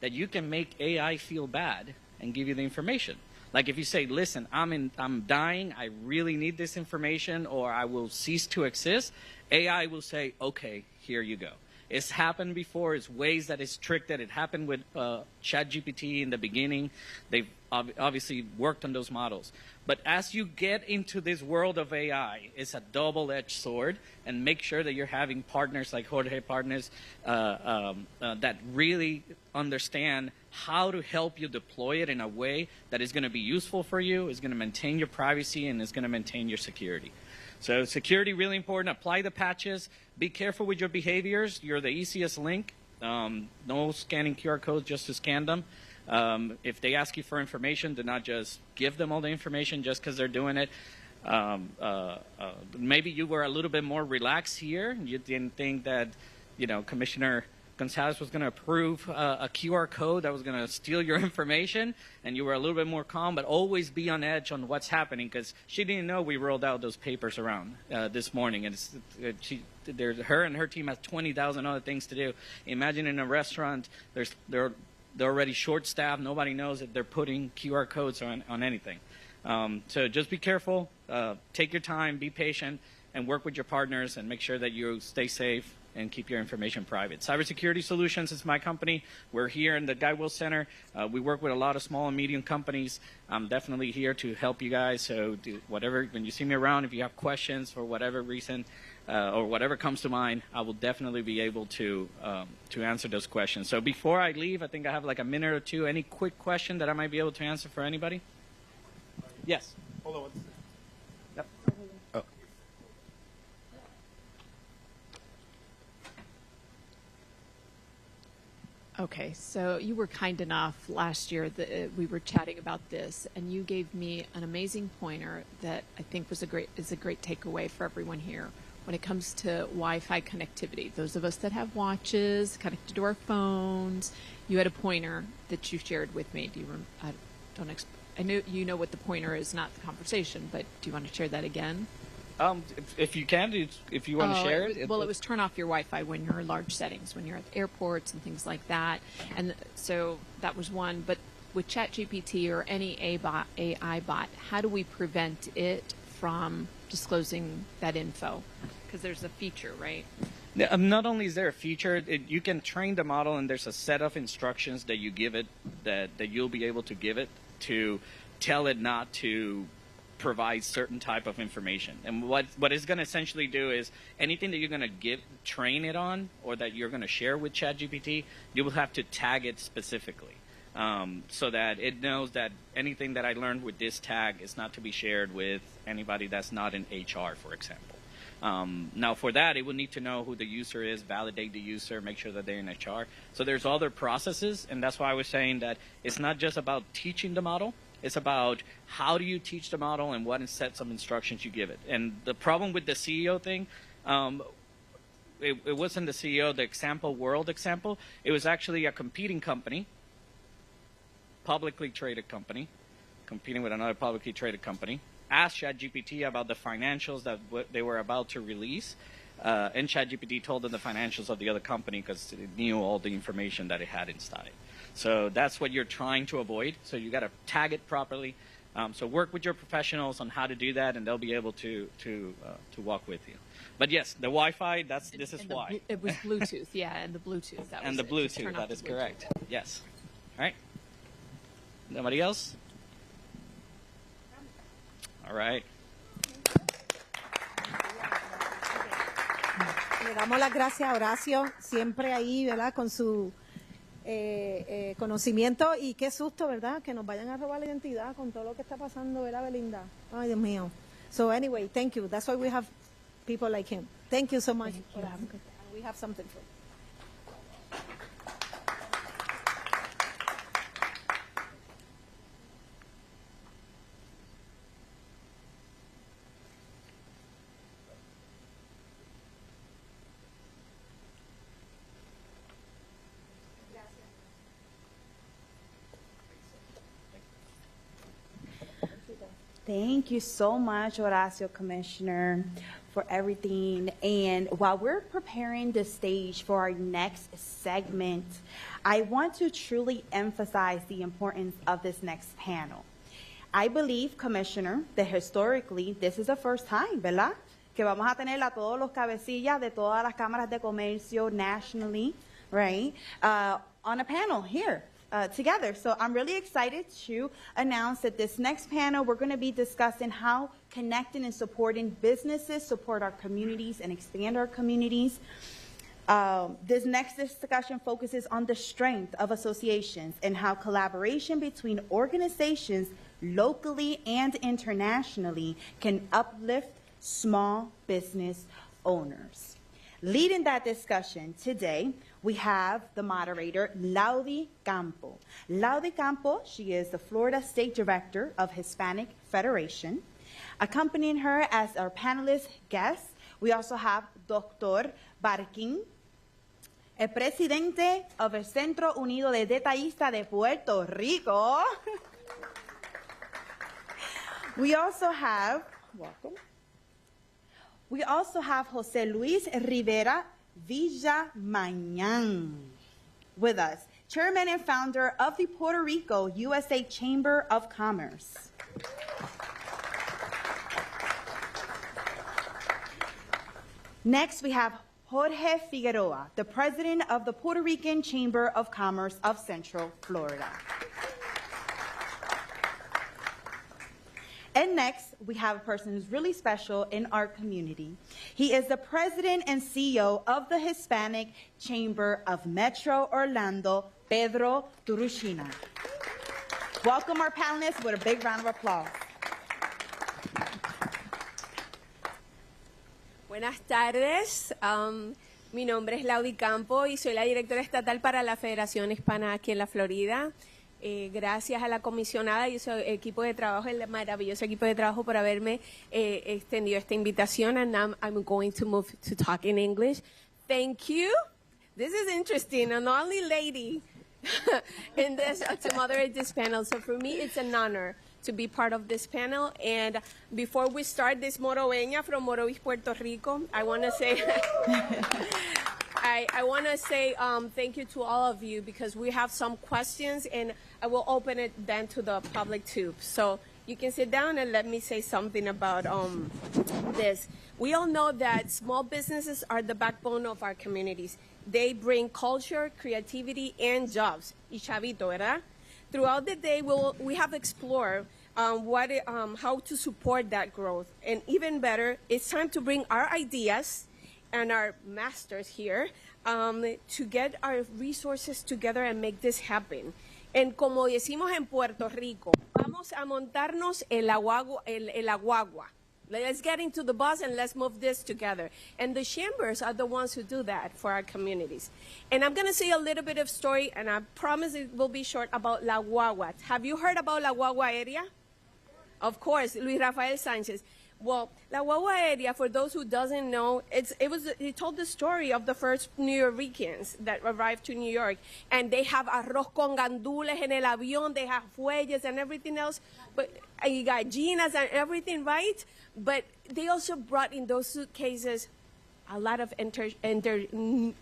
that you can make AI feel bad and give you the information. Like if you say, listen, I'm dying, I really need this information, or I will cease to exist, AI will say, okay, here you go. It's happened before. It's ways that it's tricked that it happened with ChatGPT in the beginning. They've obviously worked on those models. But as you get into this world of AI, it's a double-edged sword, and make sure that you're having partners like Jorge partners that really understand how to help you deploy it in a way that is going to be useful for you, is going to maintain your privacy, and is going to maintain your security. So security, really important. Apply the patches. Be careful with your behaviors. You're the easiest link. No scanning QR codes just to scan them. If they ask you for information, do not just give them all the information just because they're doing it. Maybe you were a little bit more relaxed here. You didn't think that, Commissioner Gonzalez was going to approve a QR code that was going to steal your information, and you were a little bit more calm, but always be on edge on what's happening because she didn't know we rolled out those papers around this morning. And her and her team has 20,000 other things to do. Imagine in a restaurant, they're already short-staffed. Nobody knows that they're putting QR codes on anything. So just be careful. Take your time. Be patient. And work with your partners and make sure that you stay safe and keep your information private. Cybersecurity Solutions is my company. We're here in the Guy Will Center. We work with a lot of small and medium companies. I'm definitely here to help you guys. So whatever, when you see me around, if you have questions for whatever reason or whatever comes to mind, I will definitely be able to answer those questions. So before I leave, I think I have like a minute or two. Any quick question that I might be able to answer for anybody? Yes. Hold on one second. Yep. Oh. Okay, so you were kind enough last year that we were chatting about this, and you gave me an amazing pointer that I think is a great takeaway for everyone here when it comes to Wi-Fi connectivity. Those of us that have watches connected to our phones, you had a pointer that you shared with me. Do you I know you know what the pointer is, not the conversation, but do you want to share that again? If you can, if you want to share it. Well, it was turn off your Wi-Fi when you're in large settings, when you're at airports and things like that. And so that was one. But with ChatGPT or any AI bot, how do we prevent it from disclosing that info? Because there's a feature, right? Not only is there a feature, you can train the model, and there's a set of instructions that you give it, that you'll be able to give it to tell it not to provide certain type of information. And what it's going to essentially do is anything that you're going to train it on, or that you're going to share with ChatGPT, you will have to tag it specifically, so that it knows that anything that I learned with this tag is not to be shared with anybody that's not in HR, for example. Now for that, it will need to know who the user is, validate the user, make sure that they're in HR. So there's other processes, and that's why I was saying that it's not just about teaching the model. It's about how do you teach the model and what sets of instructions you give it. And the problem with the CEO thing, it wasn't the CEO, the example, world example. It was actually a competing company, publicly traded company, competing with another publicly traded company, asked ChatGPT about the financials that they were about to release, and ChatGPT told them the financials of the other company because it knew all the information that it had inside. So that's what you're trying to avoid. So you got to tag it properly. So work with your professionals on how to do that, and they'll be able to walk with you. But yes, the Wi-Fi. This is why. It was Bluetooth, yeah, and the Bluetooth. That and was the Bluetooth. That is correct. Yes. All right. Nobody else? All right. Le damos las gracias a Horacio, siempre ahí, ¿verdad? Con su conocimiento, y qué susto, ¿verdad? Que nos vayan a robar la identidad con todo lo que está pasando, ¿verdad, Belinda? Ay, Dios mío. So anyway, thank you. That's why we have people like him. Thank you so much. We have something for you. Thank you so much, Horacio, Commissioner, for everything. And while we're preparing the stage for our next segment, I want to truly emphasize the importance of this next panel. I believe, Commissioner, that historically this is the first time, ¿verdad? Que vamos a tener a todos los cabecillas de todas las cámaras de comercio nationally, right? On a panel here. Together. So I'm really excited to announce that this next panel, we're going to be discussing how connecting and supporting businesses support our communities and expand our communities. This next discussion focuses on the strength of associations and how collaboration between organizations locally and internationally can uplift small business owners. Leading that discussion today, we have the moderator, Laudy Campo. Laudy Campo, she is the Florida State Director of Hispanic Federation. Accompanying her as our panelist guest, we also have Dr. Barquín, el presidente of el Centro Unido de Detallistas de Puerto Rico. We also have, welcome. We also have José Luis Rivera Villamañán with us, Chairman and founder of the Puerto Rico USA Chamber of Commerce. Next, we have Jorge Figueroa, the president of the Puerto Rican Chamber of Commerce of Central Florida. And next, we have a person who's really special in our community. He is the president and CEO of the Hispanic Chamber of Metro Orlando, Pedro Turushina. Welcome our panelists with a big round of applause. Buenas tardes. Mi nombre es Laudi Campo y soy la directora estatal para la Federación Hispana aquí en la Florida. Gracias a la comisionada y su equipo de trabajo, el maravilloso equipo de trabajo, por haberme extendido esta invitación. And now I'm going to move to talk in English. Thank you. This is interesting. I'm the only lady in this to moderate this panel. So for me, it's an honor to be part of this panel. And before we start, this Moroeña from Morovis, Puerto Rico, I want to say... I want to say thank you to all of you because we have some questions and I will open it then to the public too. So you can sit down and let me say something about this. We all know that small businesses are the backbone of our communities. They bring culture, creativity, and jobs. Y chavito, ¿verdad? Throughout the day, we have explored how to support that growth. And even better, it's time to bring our ideas and our masters here to get our resources together and make this happen. And como decimos en Puerto Rico, vamos a montarnos el aguagua. Let's get into the bus and let's move this together. And the chambers are the ones who do that for our communities. And I'm going to say a little bit of story, and I promise it will be short, about La Guagua. Have you heard about La Guagua area? Of course, Luis Rafael Sanchez. Well, La Guagua area, for those who doesn't know, it told the story of the first New Yorkers that arrived to New York, and they have arroz con gandules en el avión, they have fuelles and everything else, but gallinas and everything, right? But they also brought in those suitcases a lot of ¿cómo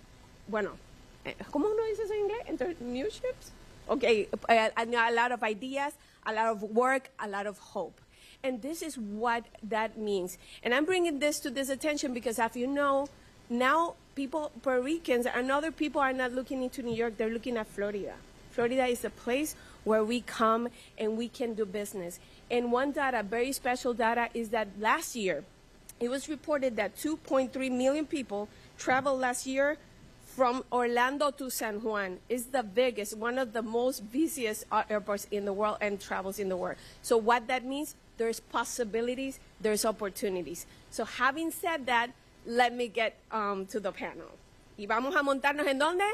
uno dice eso en inglés? Entrepreneurships? Okay, a lot of ideas, a lot of work, a lot of hope. And this is what that means. And I'm bringing this to this attention because, as you know, now Puerto Ricans and other people are not looking into New York, they're looking at Florida. Florida is a place where we come and we can do business. And one data, very special data, is that last year, it was reported that 2.3 million people traveled last year from Orlando to San Juan. It's the biggest, one of the most busiest airports in the world and travels in the world. So what that means, there's possibilities, there's opportunities. So having said that, let me get to the panel. Y vamos a montarnos ¿en dónde?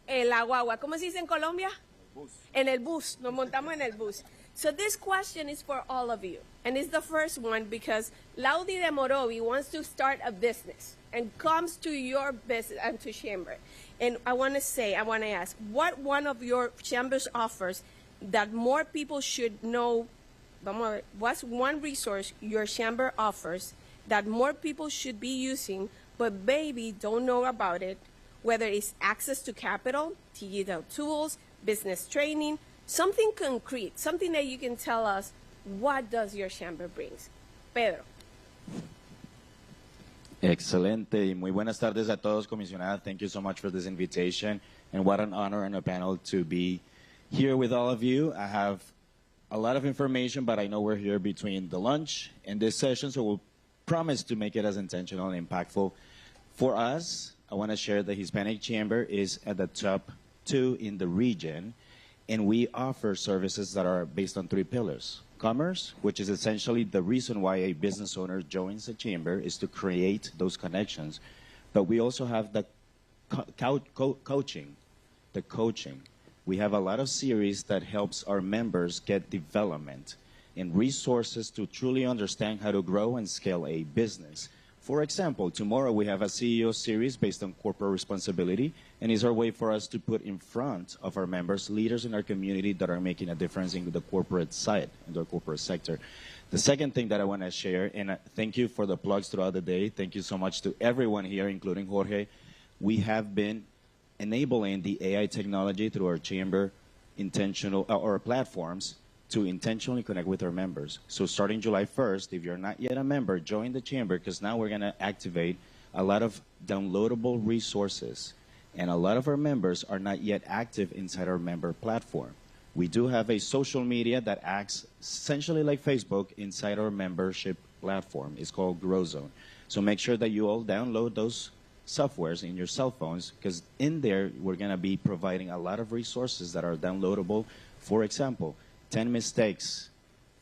En la guagua. ¿Cómo se dice en Colombia? Bus. En el bus. Nos montamos en el bus. So this question is for all of you. And it's the first one because Laudi de Morovi wants to start a business and comes to your business and to chamber. And I want to ask, what one of your chambers offers that more people should know? What's one resource your chamber offers that more people should be using, but maybe don't know about it, whether it's access to capital, digital tools, business training, something concrete, something that you can tell us, what does your chamber bring? Pedro. Excelente y muy buenas tardes a todos, comisionada. Thank you so much for this invitation, and what an honor and a panel to be here with all of you. I have a lot of information, but I know we're here between the lunch and this session, so we'll promise to make it as intentional and impactful. For us, I want to share the Hispanic Chamber is at the top 2 in the region, and we offer services that are based on 3 pillars. Commerce, which is essentially the reason why a business owner joins a chamber, is to create those connections. But we also have the coaching. We have a lot of series that helps our members get development and resources to truly understand how to grow and scale a business. For example, tomorrow we have a CEO series based on corporate responsibility, and it's our way for us to put in front of our members leaders in our community that are making a difference in the corporate side, in the corporate sector. The second thing that I want to share, and thank you for the plugs throughout the day. Thank you so much to everyone here, including Jorge. We have been enabling the AI technology through our chamber or platforms to intentionally connect with our members. So starting July 1st, if you're not yet a member, join the chamber, because now we're going to activate a lot of downloadable resources, and a lot of our members are not yet active inside our member platform. We do have a social media that acts essentially like Facebook inside our membership platform. It's called Grow Zone. So make sure that you all download those softwares in your cell phones, because in there we're going to be providing a lot of resources that are downloadable. For example, 10 mistakes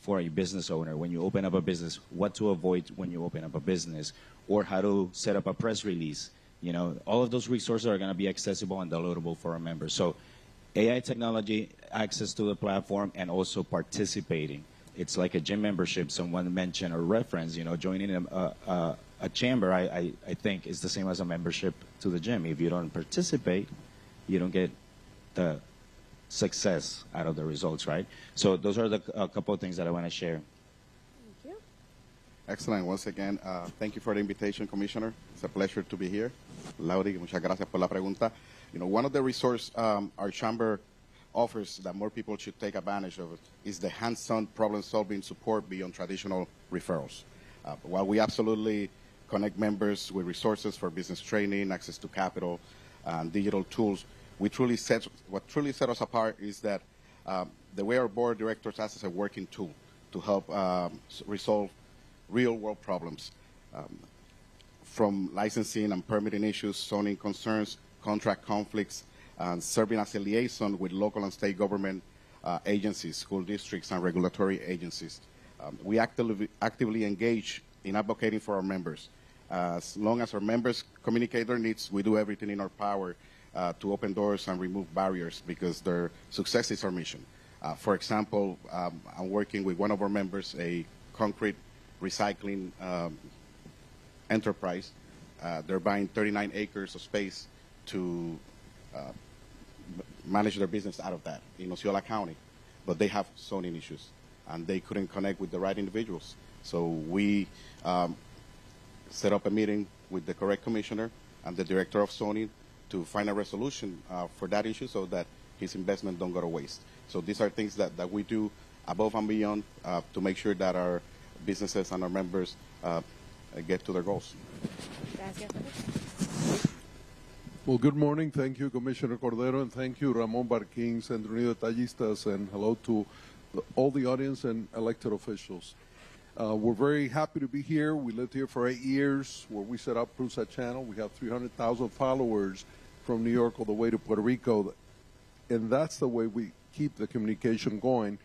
for a business owner when you open up a business, what to avoid when you open up a business, or how to set up a press release. You know, all of those resources are going to be accessible and downloadable for our members. So AI technology, access to the platform, and also participating. It's like a gym membership. Someone mentioned or referenced, you know, joining a chamber, I think, is the same as a membership to the gym. If you don't participate, you don't get the success out of the results, right? So those are a couple of things that I want to share. Thank you. Excellent. Once again, thank you for the invitation, Commissioner. It's a pleasure to be here. Lauri, muchas gracias por la pregunta. You know, one of the resources our chamber offers that more people should take advantage of is the hands-on problem-solving support beyond traditional referrals. While we absolutely connect members with resources for business training, access to capital, and digital tools, what truly sets us apart is that the way our board of directors acts as a working tool to help resolve real-world problems, from licensing and permitting issues, zoning concerns, contract conflicts, and serving as a liaison with local and state government agencies, school districts, and regulatory agencies. We actively engage in advocating for our members. As long as our members communicate their needs, we do everything in our power to open doors and remove barriers, because their success is our mission. For example, I'm working with one of our members, a concrete recycling enterprise. They're buying 39 acres of space to manage their business out of that in Osceola County, but they have zoning issues and they couldn't connect with the right individuals. So we set up a meeting with the correct commissioner and the director of zoning to find a resolution for that issue so that his investment don't go to waste. So these are things that we do above and beyond to make sure that our businesses and our members get to their goals. Well, good morning. Thank you, Commissioner Cordero, and thank you, Ramon Barquín, Centro Unido Detallistas, and hello to all the audience and elected officials. We're very happy to be here. We lived here for 8 years, where we set up Prusa Channel. We have 300,000 followers from New York all the way to Puerto Rico, and that's the way we keep the communication going.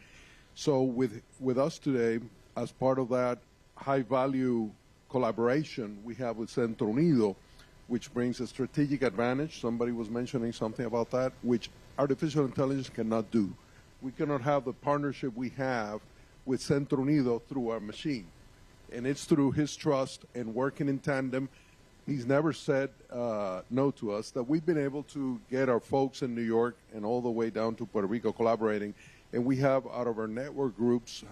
So with us today, as part of that high-value collaboration we have with Centro Unido, which brings a strategic advantage. Somebody was mentioning something about that, which artificial intelligence cannot do. We cannot have the partnership we have with Centro Unido through our machine. And it's through his trust and working in tandem. He's never said no to us, that we've been able to get our folks in New York and all the way down to Puerto Rico collaborating. And we have, out of our network groups,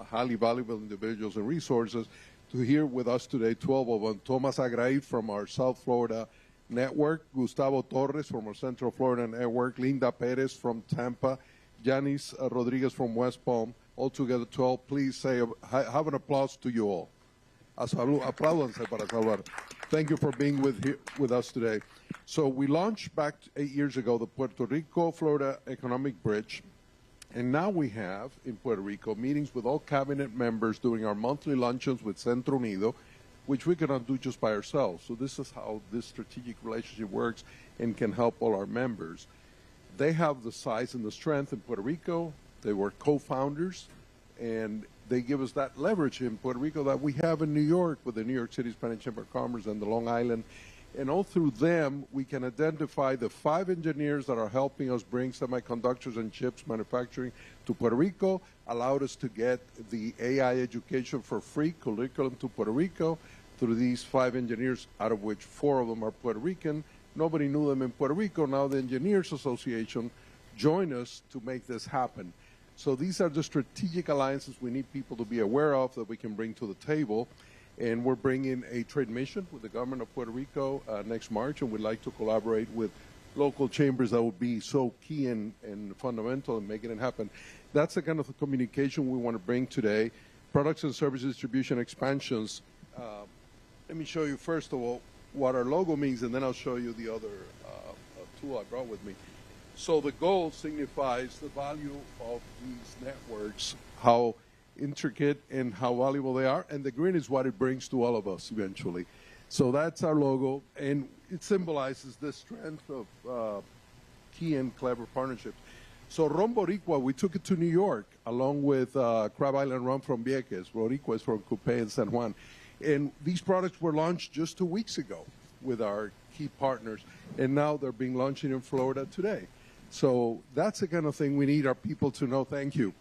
highly valuable individuals and resources. To here with us today, 12 of them: Thomas Agraid from our South Florida network, Gustavo Torres from our Central Florida network, Linda Perez from Tampa, Janice Rodriguez from West Palm, altogether 12. Please say, have an applause to you all. Apláudanse para salvar. Thank you for being with us today. So we launched back 8 years ago the Puerto Rico-Florida Economic Bridge. And now we have, in Puerto Rico, meetings with all cabinet members during our monthly luncheons with Centro Unido, which we cannot do just by ourselves. So this is how this strategic relationship works and can help all our members. They have the size and the strength in Puerto Rico. They were co-founders, and they give us that leverage in Puerto Rico that we have in New York with the New York City Hispanic Chamber of Commerce and the Long Island. And all through them, we can identify the 5 engineers that are helping us bring semiconductors and chips manufacturing to Puerto Rico, allowed us to get the AI education for free curriculum to Puerto Rico through these 5 engineers, out of which 4 of them are Puerto Rican. Nobody knew them in Puerto Rico. Now the Engineers Association joined us to make this happen. So these are the strategic alliances we need people to be aware of that we can bring to the table. And we're bringing a trade mission with the government of Puerto Rico next March, and we'd like to collaborate with local chambers that would be so key and fundamental in making it happen. That's the kind of communication we want to bring today. Products and services distribution expansions. Let me show you, first of all, what our logo means, and then I'll show you the other tool I brought with me. So the gold signifies the value of these networks, how intricate and how valuable they are, and the green is what it brings to all of us eventually. So that's our logo, and it symbolizes the strength of key and clever partnerships. So Ron Boricua, we took it to New York, along with Crab Island Rum from Vieques. Boricua is from Coupé and San Juan. And these products were launched just 2 weeks ago with our key partners, and now they're being launched in Florida today. So that's the kind of thing we need our people to know. Thank you.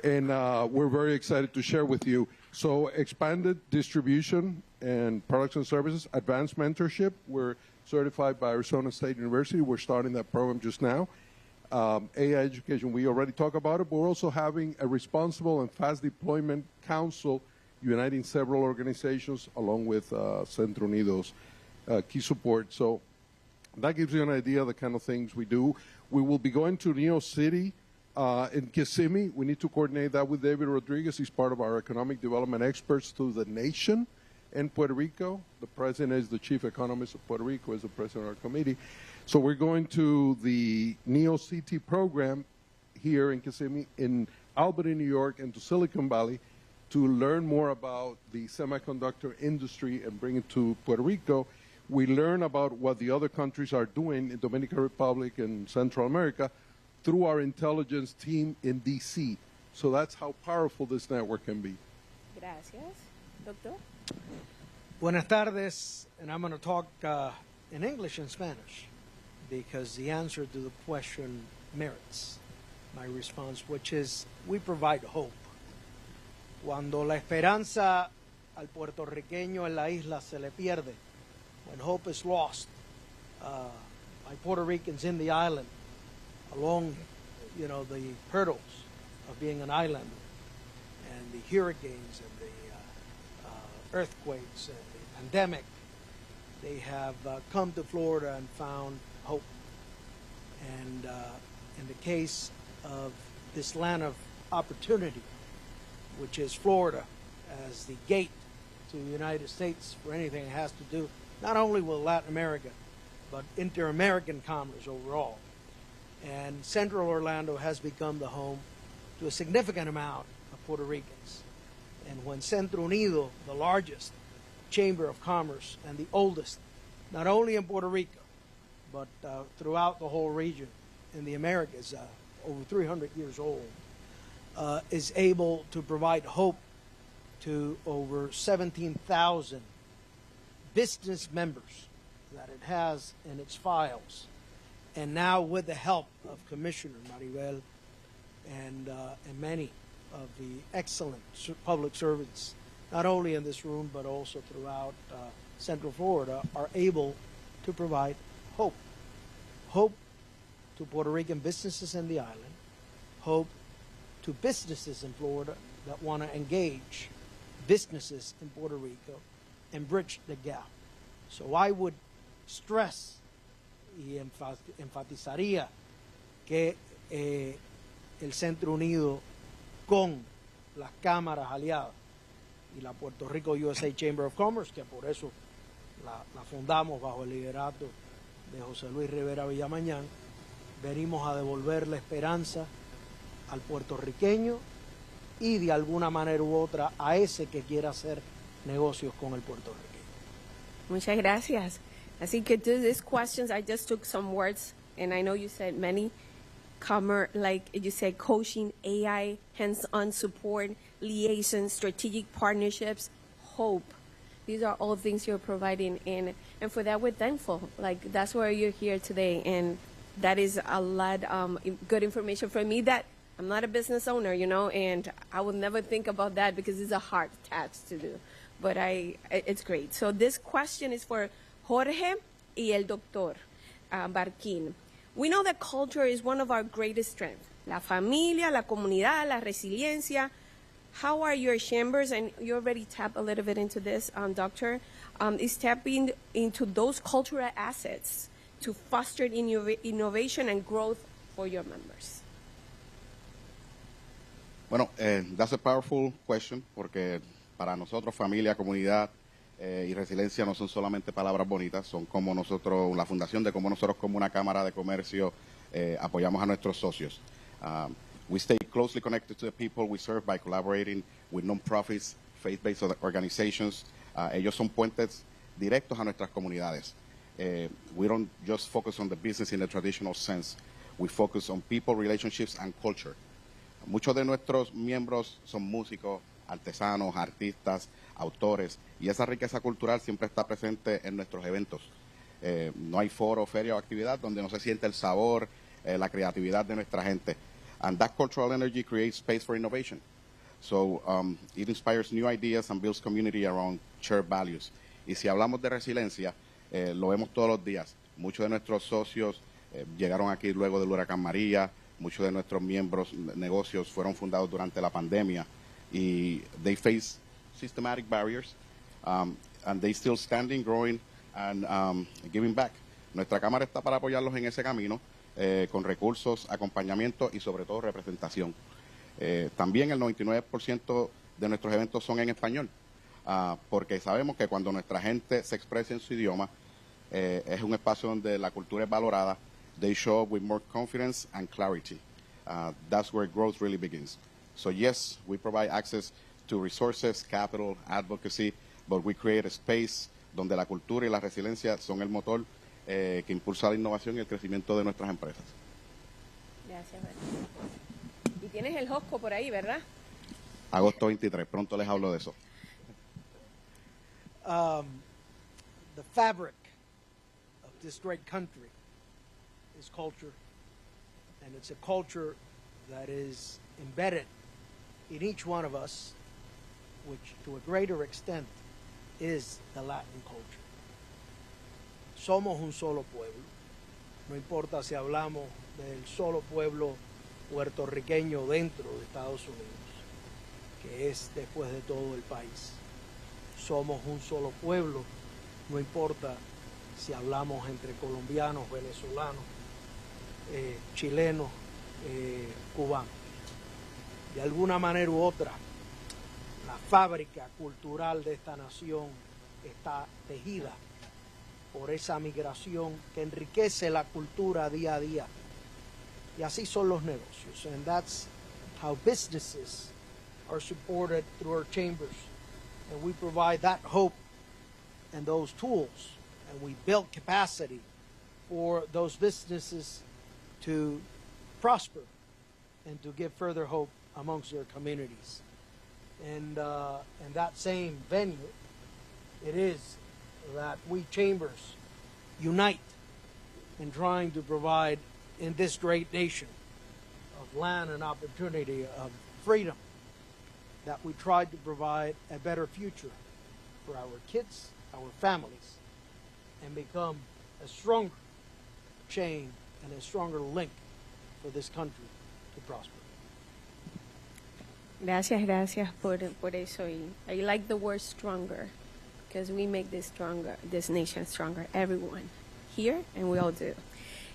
And we're very excited to share with you. So expanded distribution and products and services, advanced mentorship. We're certified by Arizona State University. We're starting that program just now. AI education, we already talked about it, but we're also having a responsible and fast deployment council uniting several organizations along with Centro Unidos key support. So that gives you an idea of the kind of things we do. We will be going to New York City in Kissimmee. We need to coordinate that with David Rodriguez. He's part of our economic development experts to the nation in Puerto Rico. The president is the chief economist of Puerto Rico, is the president of our committee. So we're going to the NEO-CT program here in Kissimmee, in Albany, New York, and to Silicon Valley to learn more about the semiconductor industry and bring it to Puerto Rico. We learn about what the other countries are doing in Dominican Republic and Central America through our intelligence team in D.C. So that's how powerful this network can be. Gracias. Doctor? Buenas tardes, and I'm going to talk in English and Spanish because the answer to the question merits my response, which is we provide hope. Cuando la esperanza al puertorriqueño en la isla se le pierde, when hope is lost by Puerto Ricans in the island, along, the hurdles of being an island, and the hurricanes and the earthquakes and the pandemic, they have come to Florida and found hope. And in the case of this land of opportunity, which is Florida as the gate to the United States for anything it has to do, not only with Latin America, but inter-American commerce overall. And Central Orlando has become the home to a significant amount of Puerto Ricans. And when Centro Unido, the largest chamber of commerce and the oldest, not only in Puerto Rico, but throughout the whole region in the Americas, over 300 years old, is able to provide hope to over 17,000 business members that it has in its files. And now with the help of Commissioner Maribel and many of the excellent public servants, not only in this room but also throughout Central Florida, are able to provide hope. Hope to Puerto Rican businesses in the island, hope to businesses in Florida that want to engage businesses in Puerto Rico and bridge the gap. So I would stress y enfatizaría que el Centro Unido con las cámaras aliadas y la Puerto Rico USA Chamber of Commerce, que por eso la fundamos bajo el liderato de José Luis Rivera Villamañán, venimos a devolver la esperanza al puertorriqueño y de alguna manera u otra a ese que quiera hacer negocios con el puertorriqueño. Muchas gracias. Así que to these questions, I just took some words, and I know you said many, like you said, coaching, AI, hands-on support, liaison, strategic partnerships, hope. These are all things you're providing, and for that we're thankful. Like, that's why you're here today, and that is a lot good information for me that I'm not a business owner, and I would never think about that because it's a hard task to do. But it's great. So this question is for Jorge y el doctor Barquín. We know that culture is one of our greatest strengths. La familia, la comunidad, la resiliencia. How are your chambers, and you already tapped a little bit into this, Doctor, is tapping into those cultural assets to foster innovation and growth for your members? Bueno, that's a powerful question, porque para nosotros, familia, comunidad, y resiliencia no son solamente palabras bonitas, son como nosotros, la fundación de cómo nosotros como una Cámara de Comercio apoyamos a nuestros socios. We stay closely connected to the people we serve by collaborating with non-profits, faith-based organizations. Ellos son puentes directos a nuestras comunidades. We don't just focus on the business in the traditional sense. We focus on people, relationships, and culture. Muchos de nuestros miembros son músicos, artesanos, artistas, autores, y esa riqueza cultural siempre está presente en nuestros eventos. No hay foro, feria o actividad donde no se siente el sabor, la creatividad de nuestra gente. And that cultural energy creates space for innovation. So it inspires new ideas and builds community around shared values. Y si hablamos de resiliencia, lo vemos todos los días. Muchos de nuestros socios llegaron aquí luego del huracán María, muchos de nuestros miembros, negocios fueron fundados durante la pandemia y they face systematic barriers and they still standing, growing and giving back. Nuestra Cámara está para apoyarlos en ese camino con recursos, acompañamiento y sobre todo representación. También el 99% de nuestros eventos son en español, porque sabemos que cuando nuestra gente se expresa en su idioma, es un espacio donde la cultura es valorada. They show up with more confidence and clarity. That's where growth really begins. So yes, we provide access to resources, capital, advocacy, but we create a space donde la cultura y la resiliencia son el motor que impulsa la innovación y el crecimiento de nuestras empresas. Gracias, Bernie. Y tienes el Josco por ahí, ¿verdad? Agosto 23, pronto les hablo de eso. The fabric of this great country is culture, and it's a culture that is embedded in each one of us, which to a greater extent is the Latin culture. Somos un solo pueblo, no importa si hablamos del solo pueblo puertorriqueño dentro de Estados Unidos, que es después de todo el país. Somos un solo pueblo, no importa si hablamos entre colombianos, venezolanos, chilenos, cubanos. De alguna manera u otra, la fábrica cultural de esta nación está tejida por esa migración que enriquece la cultura día a día. Y así son los negocios. And that's how businesses are supported through our chambers. And we provide that hope and those tools. And we build capacity for those businesses to prosper and to give further hope amongst their communities. And in that same venue, it is that we chambers unite in trying to provide in this great nation of land and opportunity, of freedom, that we tried to provide a better future for our kids, our families, and become a stronger chain and a stronger link for this country to prosper. Gracias por eso. Y I like the word stronger, because we make this nation stronger, everyone here, and we all do.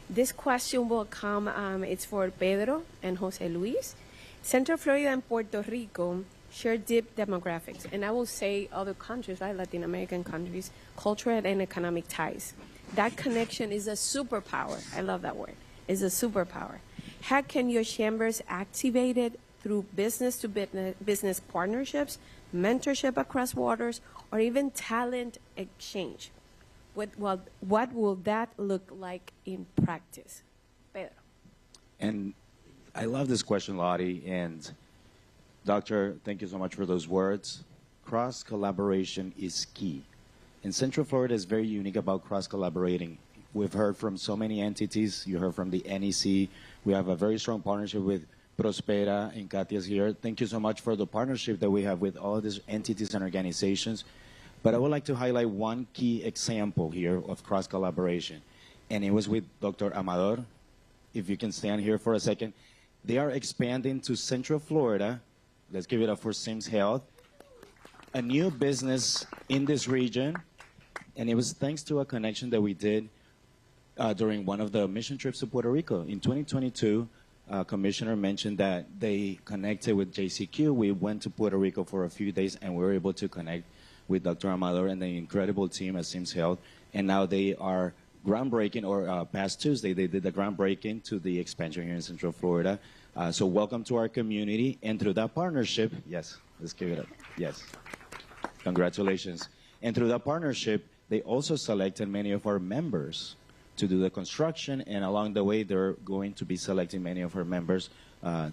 This question will come, it's for Pedro and Jose Luis. Central Florida and Puerto Rico share deep demographics, and I will say other countries, right, Latin American countries, cultural and economic ties. That connection is a superpower. I love that word. It's a superpower. How can your chambers activate it through business partnerships, mentorship across borders, or even talent exchange? What will that look like in practice? Pedro. And I love this question, Lottie. And Doctor, thank you so much for those words. Cross-collaboration is key. And Central Florida is very unique about cross-collaborating. We've heard from so many entities. You heard from the NEC. We have a very strong partnership with Prospera, and Katya's here. Thank you so much for the partnership that we have with all these entities and organizations. But I would like to highlight one key example here of cross-collaboration, and it was with Dr. Amador. If you can stand here for a second. They are expanding to Central Florida. Let's give it up for Sims Health. A new business in this region, and it was thanks to a connection that we did during one of the mission trips to Puerto Rico. In 2022, Commissioner mentioned that they connected with JCQ. We went to Puerto Rico for a few days, and we were able to connect with Dr. Amador and the incredible team at Sims Health. And now they are groundbreaking, or past Tuesday, they did the groundbreaking to the expansion here in Central Florida. So welcome to our community. And through that partnership, yes, let's give it up. Yes. Congratulations. And through that partnership, they also selected many of our members to do the construction, and along the way, they're going to be selecting many of our members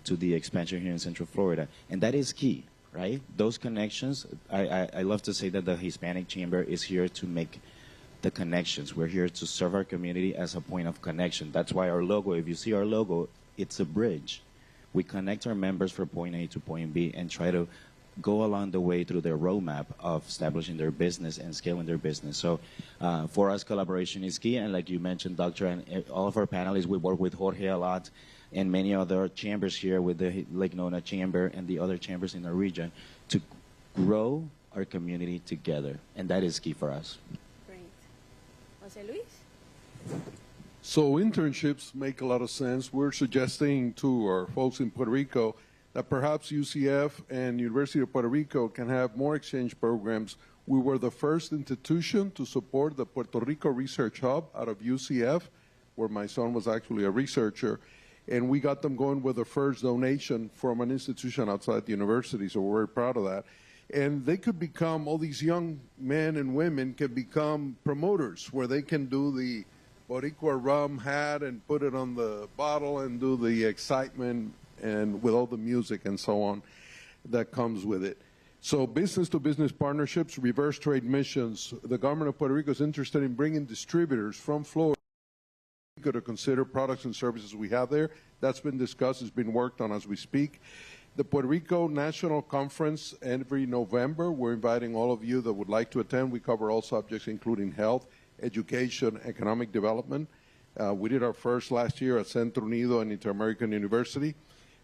to the expansion here in Central Florida. And that is key, right? Those connections, I love to say that the Hispanic Chamber is here to make the connections. We're here to serve our community as a point of connection. That's why our logo, if you see our logo, it's a bridge. We connect our members from point A to point B and try to go along the way through their roadmap of establishing their business and scaling their business. So for us, collaboration is key. And like you mentioned, Doctor, and all of our panelists, we work with Jorge a lot and many other chambers here with the Lake Nona Chamber and the other chambers in the region to grow our community together. And that is key for us. Great. Jose Luis? So internships make a lot of sense. We're suggesting to our folks in Puerto Rico that perhaps UCF and University of Puerto Rico can have more exchange programs. We were the first institution to support the Puerto Rico Research Hub out of UCF, where my son was actually a researcher, and we got them going with the first donation from an institution outside the university, so we're very proud of that. And they could become, all these young men and women can become promoters, where they can do the Boricua rum hat and put it on the bottle and do the excitement and with all the music and so on that comes with it. So business-to-business partnerships, reverse trade missions. The government of Puerto Rico is interested in bringing distributors from Florida to consider products and services we have there. That's been discussed, it's been worked on as we speak. The Puerto Rico National Conference every November, we're inviting all of you that would like to attend. We cover all subjects, including health, education, economic development. We did our first last year at Centro Unido and Inter-American University.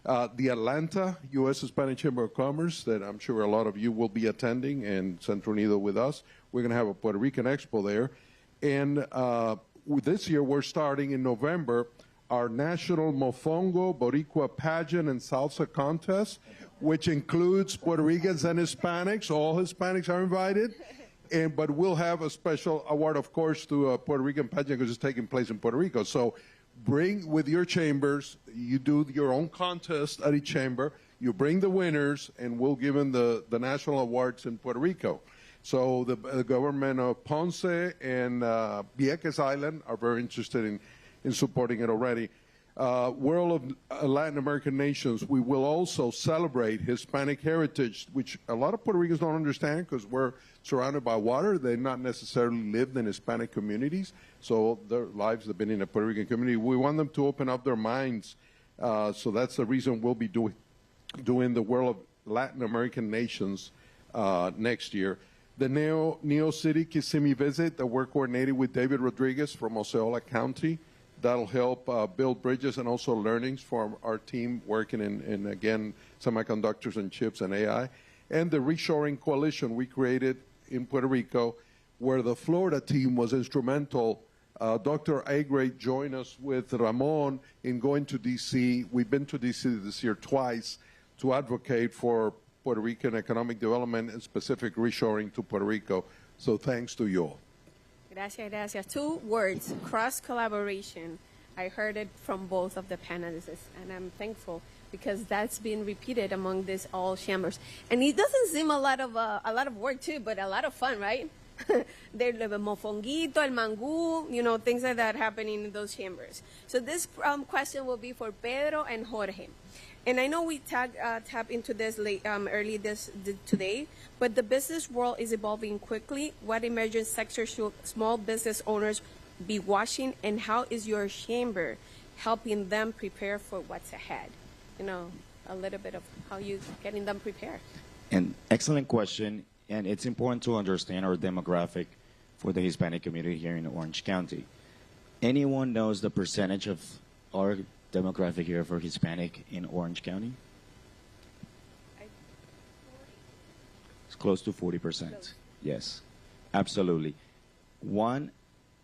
The Atlanta U.S. Hispanic Chamber of Commerce, that I'm sure a lot of you will be attending, and Centro Unido with us. We're going to have a Puerto Rican Expo there. And this year, we're starting in November our National Mofongo Boricua Pageant and Salsa Contest, which includes Puerto Ricans and Hispanics. All Hispanics are invited. But we'll have a special award, of course, to a Puerto Rican pageant because it's taking place in Puerto Rico. So bring with your chambers, you do your own contest at each chamber, you bring the winners, and we'll give them the national awards in Puerto Rico. So the government of Ponce and Vieques Island are very interested in supporting it already. World of Latin American Nations, we will also celebrate Hispanic heritage, which a lot of Puerto Ricans don't understand because we're surrounded by water. They've not necessarily lived in Hispanic communities, so their lives have been in a Puerto Rican community. We want them to open up their minds, so that's the reason we'll be doing the World of Latin American Nations next year. The Neo City Kissimmee visit that we're coordinating with David Rodriguez from Osceola County. That'll help build bridges and also learnings for our team working in, again, semiconductors and chips and AI. And the Reshoring Coalition we created in Puerto Rico, where the Florida team was instrumental. Dr. Agre joined us with Ramon in going to D.C. We've been to D.C. this year twice to advocate for Puerto Rican economic development and specific reshoring to Puerto Rico. So thanks to you all. Gracias, gracias. 2 words, cross-collaboration. I heard it from both of the panelists, and I'm thankful because that's been repeated among these all chambers. And it doesn't seem a lot of work too, but a lot of fun, right? There's the mofonguito, el mangú, you know, things like that happening in those chambers. So this question will be for Pedro and Jorge. And I know we tap into this early today, but the business world is evolving quickly. What emerging sectors should small business owners be watching, and how is your chamber helping them prepare for what's ahead? You know, a little bit of how you getting them prepared. An excellent question, and it's important to understand our demographic for the Hispanic community here in Orange County. Anyone knows the percentage of our demographic here for Hispanic in Orange County? It's close to 40%. Yes, absolutely. 1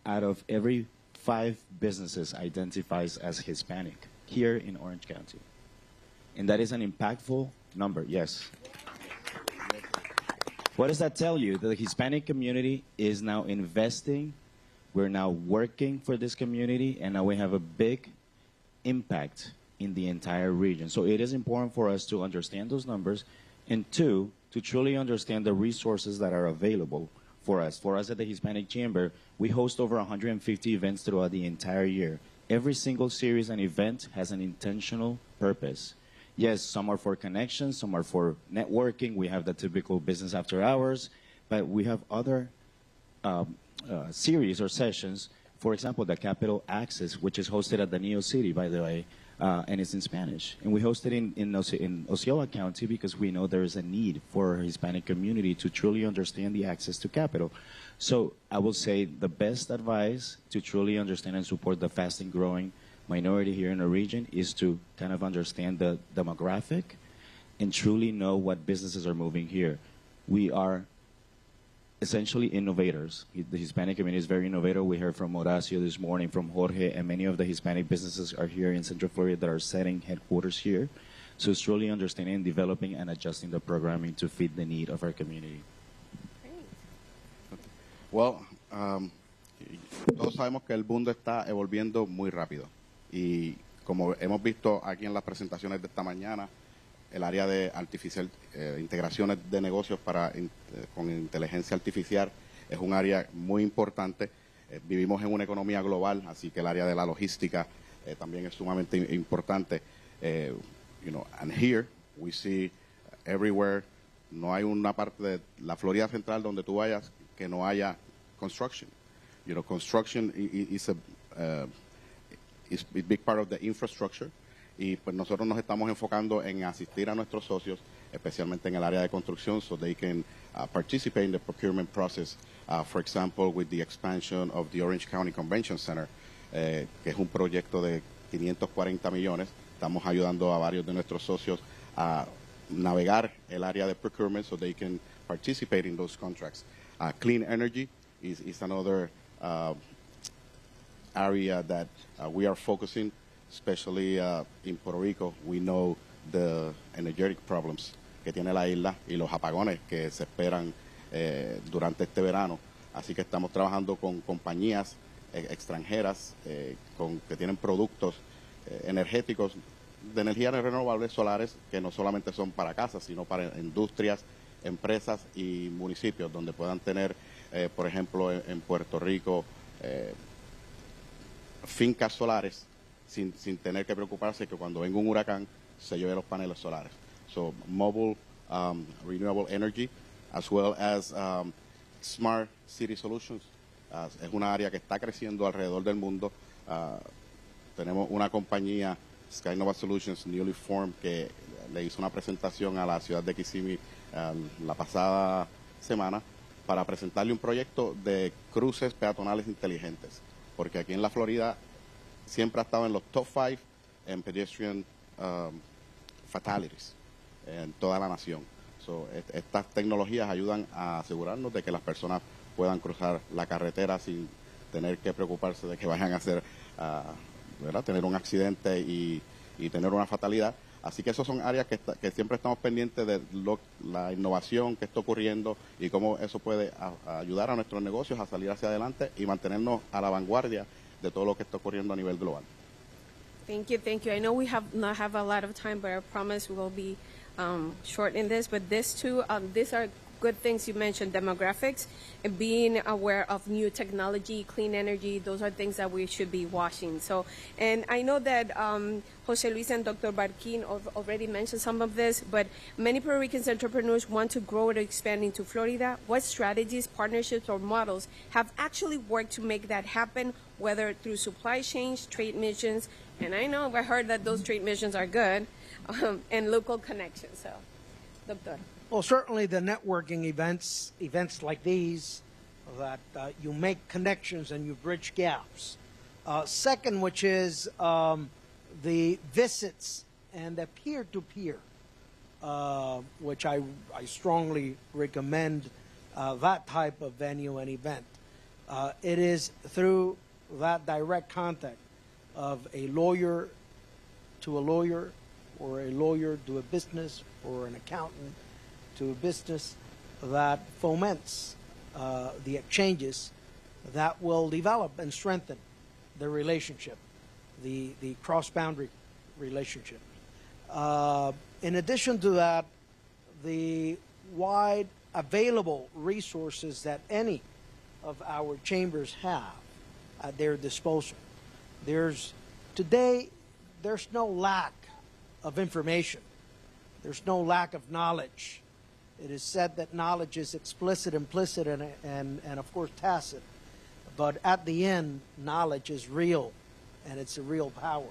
out of every 5 businesses identifies as Hispanic here in Orange County. And that is an impactful number, yes. What does that tell you? The Hispanic community is now investing. We're now working for this community, and now we have a big impact in the entire region. So it is important for us to understand those numbers, and two, to truly understand the resources that are available for us. For us at the Hispanic Chamber, we host over 150 events throughout the entire year. Every single series and event has an intentional purpose. Yes, some are for connections, some are for networking. We have the typical business after hours, but we have other series or sessions. For example, the Capital Access, which is hosted at the Neo City, by the way, and it's in Spanish. And we host it in Osceola County because we know there is a need for our Hispanic community to truly understand the access to capital. So I will say the best advice to truly understand and support the fast and growing minority here in the region is to kind of understand the demographic and truly know what businesses are moving here. We are essentially innovators. The Hispanic community is very innovative. We heard from Horacio this morning, from Jorge, and many of the Hispanic businesses are here in Central Florida that are setting headquarters here. So it's truly understanding, developing, and adjusting the programming to fit the need of our community. Well, todos sabemos que el mundo está evolviendo muy rápido. Y como hemos visto aquí en las presentaciones de esta mañana, el área de integraciones de negocios con inteligencia artificial es un área muy importante. Vivimos en una economía global, así que el área de la logística también es sumamente importante. And here we see everywhere, no hay una parte de la Florida Central donde tú vayas que no haya construction. Construction is a big part of the infrastructure. Y pues nosotros nos estamos enfocando en asistir a nuestros socios, especialmente en el área de construcción, so they can participate in the procurement process. For example, with the expansion of the Orange County Convention Center, que es un proyecto de 540 millones. Estamos ayudando a varios de nuestros socios a navegar el área de procurement so they can participate in those contracts. Clean energy is another area that we are focusing, especially in Puerto Rico. We know the energetic problems que tiene la isla y los apagones que se esperan durante este verano. Así que estamos trabajando con compañías extranjeras que tienen productos energéticos de energías renovables solares que no solamente son para casas, sino para industrias, empresas y municipios donde puedan tener, por ejemplo, en Puerto Rico, fincas solares sin tener que preocuparse que cuando venga un huracán se lleve los paneles solares. So mobile renewable energy as well as smart city solutions es una área que está creciendo alrededor del mundo. Tenemos una compañía, Skynova Solutions, newly formed, que le hizo una presentación a la ciudad de Kissimmee la pasada semana para presentarle un proyecto de cruces peatonales inteligentes, porque aquí en la Florida siempre ha estado en los top 5 en pedestrian fatalities en toda la nación. So, estas tecnologías ayudan a asegurarnos de que las personas puedan cruzar la carretera sin tener que preocuparse de que vayan a hacer, tener un accidente y tener una fatalidad. Así que esas son áreas que siempre estamos pendientes de la innovación que está ocurriendo y cómo eso puede ayudar a nuestros negocios a salir hacia adelante y mantenernos a la vanguardia de todo lo que está ocurriendo a nivel global. Thank you, thank you. I know we not have a lot of time, but I promise we will be short in this. But these are good things you mentioned, demographics, and being aware of new technology, clean energy. Those are things that we should be watching. So, and I know that Jose Luis and Dr. Barquin already mentioned some of this, but many Puerto Rican entrepreneurs want to grow and expand into Florida. What strategies, partnerships, or models have actually worked to make that happen, whether through supply chains, trade missions, and I heard that those trade missions are good, and local connections. So, Doctor. Well, certainly the networking events like these, that you make connections and you bridge gaps. Second, which is the visits and the peer-to-peer, which I strongly recommend that type of venue and event. It is through that direct contact of a lawyer to a lawyer, or a lawyer to a business, or an accountant to a business, that foments the exchanges that will develop and strengthen the relationship, the cross-boundary relationship. In addition to that, the wide available resources that any of our chambers have at their disposal. Today, there's no lack of information. There's no lack of knowledge. It is said that knowledge is explicit, implicit, and of course tacit. But at the end, knowledge is real, and it's a real power.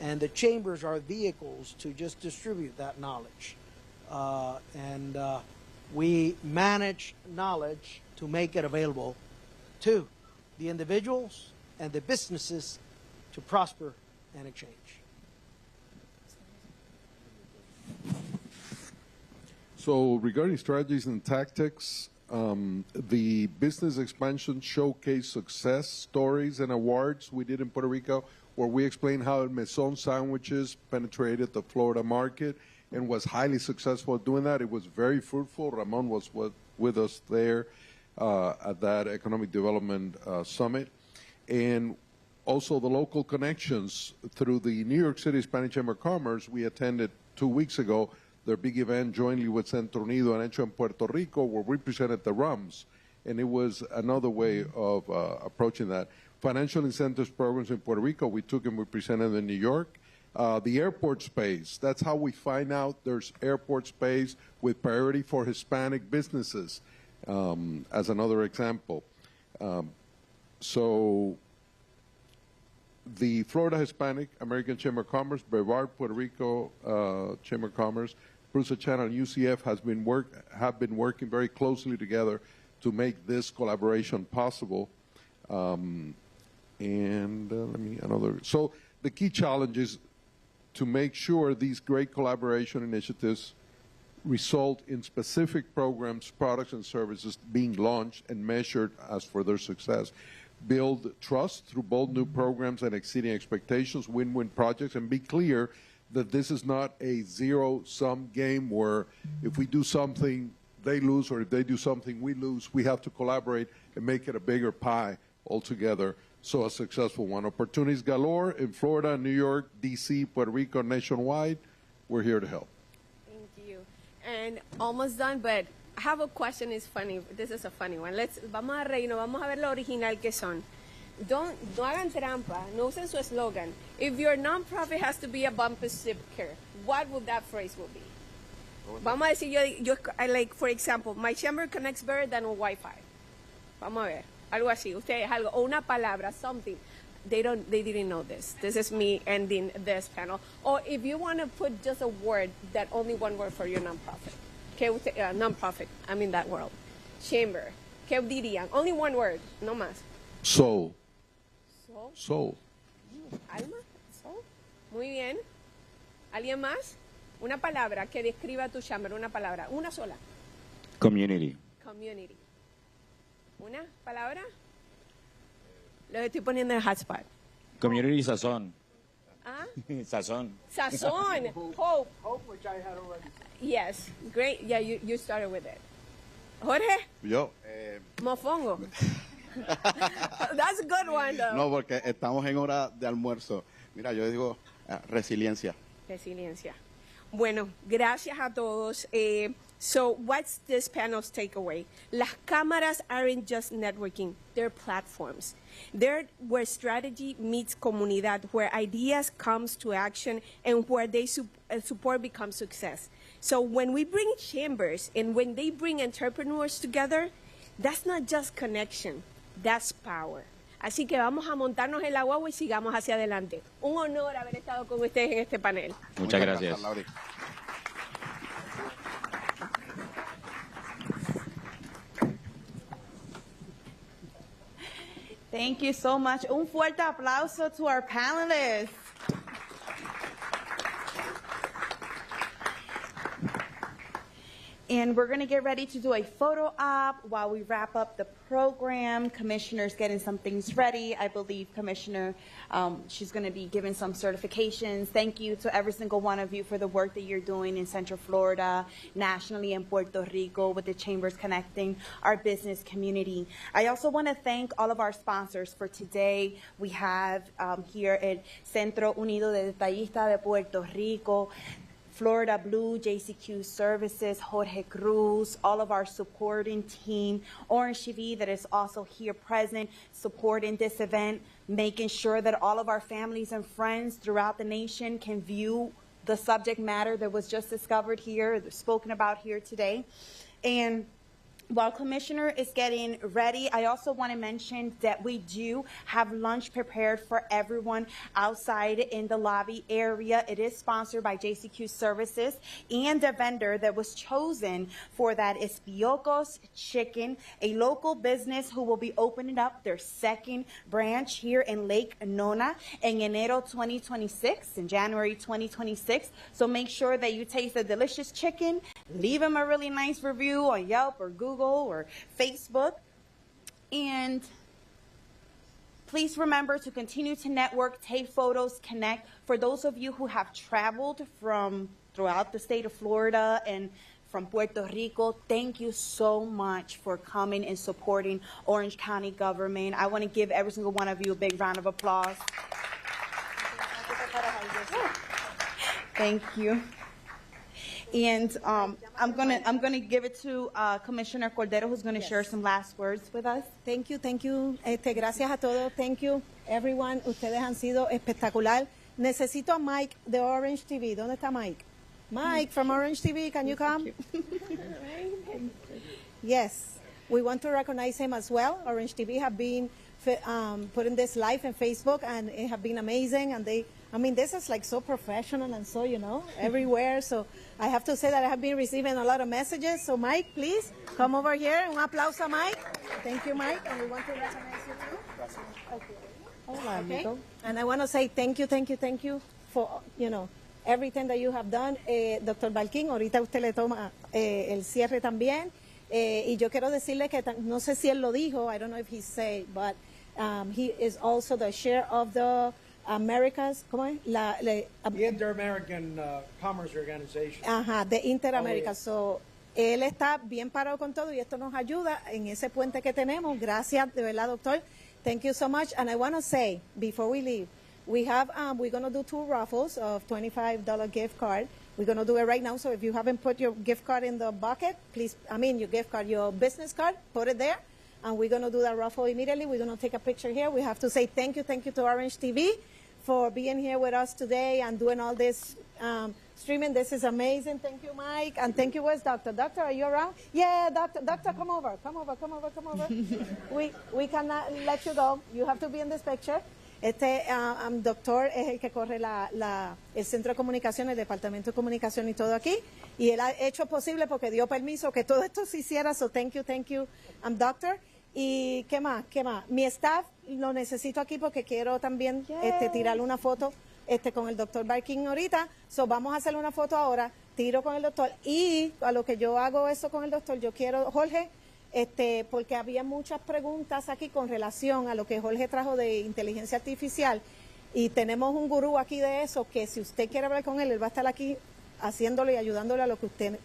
And the chambers are vehicles to just distribute that knowledge. We manage knowledge to make it available to the individuals and the businesses to prosper and exchange. So regarding strategies and tactics, the business expansion showcase success stories and awards we did in Puerto Rico, where we explained how Maison sandwiches penetrated the Florida market and was highly successful at doing that. It was very fruitful. Ramon was with us there at that Economic Development Summit. And also the local connections through the New York City Hispanic Chamber of Commerce. We attended 2 weeks ago their big event jointly with Centro Unido and Hecho in Puerto Rico, where we presented the RUMs. And it was another way of approaching that. Financial incentives programs in Puerto Rico, we took and we presented in New York. The airport space, that's how we find out there's airport space with priority for Hispanic businesses, as another example. So the Florida Hispanic American Chamber of Commerce, Brevard Puerto Rico Chamber of Commerce, Prusa Channel, and UCF have been working very closely together to make this collaboration possible. So the key challenge is to make sure these great collaboration initiatives result in specific programs, products, and services being launched and measured as for their success. Build trust through bold new programs and exceeding expectations, win-win projects, and be clear that this is not a zero-sum game where if we do something, they lose, or if they do something, we lose. We have to collaborate and make it a bigger pie altogether, so a successful one. Opportunities galore in Florida, New York, D.C., Puerto Rico, nationwide. We're here to help. Thank you. And almost done, but I have a question. It's funny. This is a funny one. Vamos a reírnos. Vamos a ver lo original que son. No hagan trampa. No usen su eslogan. If your nonprofit has to be a bumper sticker, what would that phrase will be? Vamos a decir, like, for example, my chamber connects better than Wi-Fi. Vamos a ver. Algo así. Ustedes algo. O una palabra, something. They didn't know this. This is me ending this panel. Or if you want to put just a word, that only one word for your nonprofit. Nonprofit, I'm in that world. Chamber. ¿Qué dirían? Only one word, no más. Soul. Soul. Soul. Alma. Soul. Muy bien. ¿Alguien más? Una palabra que describa tu chamber, una palabra, una sola. Community. Community. ¿Una palabra? Lo estoy poniendo en el hotspot. Community sazón. ¿Ah? Sazón. Sazón. Hope. Hope, which I had already. Yes. Great. Yeah, you started with it. Jorge? Yo. Mofongo. That's a good one, though. No, porque estamos en hora de almuerzo. Mira, yo digo resiliencia. Resiliencia. Bueno, gracias a todos. So what's this panel's takeaway? Las cámaras aren't just networking, they're platforms. They're where strategy meets comunidad, where ideas comes to action, and where they support becomes success. So when we bring chambers and when they bring entrepreneurs together, that's not just connection, that's power. Así que vamos a montarnos en la guagua y sigamos hacia adelante. Un honor haber estado con ustedes en este panel. Muchas gracias. Thank you so much. Un fuerte aplauso to our panelists. And we're going to get ready to do a photo op while we wrap up the program. Commissioner's getting some things ready. I believe Commissioner, she's going to be giving some certifications. Thank you to every single one of you for the work that you're doing in Central Florida, nationally in Puerto Rico, with the chambers connecting our business community. I also want to thank all of our sponsors for today. We have here at Centro Unido de Detallistas de Puerto Rico, Florida Blue, JCQ Services, Jorge Cruz, all of our supporting team, Orange TV that is also here present, supporting this event, making sure that all of our families and friends throughout the nation can view the subject matter that was just discovered here, spoken about here today. And while Commissioner is getting ready, I also want to mention that we do have lunch prepared for everyone outside in the lobby area. It is sponsored by JCQ Services, and the vendor that was chosen for that is Piocos Chicken, a local business who will be opening up their second branch here in Lake Nona in enero 2026, in January 2026. So make sure that you taste the delicious chicken. Leave them a really nice review on Yelp or Google or Facebook. And please remember to continue to network, take photos, connect. For those of you who have traveled from throughout the state of Florida and from Puerto Rico, thank you so much for coming and supporting Orange County government. I want to give every single one of you a big round of applause. Thank you. And I'm gonna give it to Commissioner Cordero, who's gonna share some last words with us. Thank you, thank you. Gracias a todos. Thank you, everyone. Ustedes han sido espectacular. Necesito a Mike de Orange TV. ¿Dónde está Mike? Mike from Orange TV, can you come? Yes, we want to recognize him as well. Orange TV have been putting this live on Facebook, and it have been amazing. And this is like so professional and so, everywhere. So I have to say that I have been receiving a lot of messages. So Mike, please come over here. Un aplauso, Mike. Thank you, Mike. And we want to recognize you too. Okay. Hola, amigo. And I want to say thank you for, everything that you have done. Dr. Balkin, ahorita usted le toma el cierre también. Y yo quiero decirle que, no sé si él lo dijo, I don't know if he said, but he is also the chair of the Americas, ¿cómo es? The Inter-American Commerce Organization. Ajá, de Inter-America. So, él está bien parado con todo y esto nos ayuda en ese puente que tenemos. Gracias, de verdad, doctor. Thank you so much. And I want to say, before we leave, we have, we're going to do 2 raffles of $25 gift card. We're going to do it right now. So if you haven't put your gift card in the bucket, please, your business card, put it there. And we're going to do that raffle immediately. We're going to take a picture here. We have to say thank you to Orange TV for being here with us today and doing all this streaming. This is amazing. Thank you, Mike. And thank you, where's Doctor? Doctor, are you around? Yeah, Doctor, come over. We cannot let you go. You have to be in this picture. Doctor es el que corre el Centro de Comunicación, el Departamento de Comunicación y todo aquí. Y él ha hecho posible porque dio permiso que todo esto se hiciera. So thank you, Doctor. ¿Y qué más? Mi staff lo necesito aquí porque quiero también tirarle una foto con el doctor Barkin ahorita. So vamos a hacerle una foto ahora, tiro con el doctor. Y a lo que yo hago eso con el doctor, yo quiero, Jorge, porque había muchas preguntas aquí con relación a lo que Jorge trajo de inteligencia artificial. Y tenemos un gurú aquí de eso que si usted quiere hablar con él, él va a estar aquí haciéndole y ayudándole a lo que usted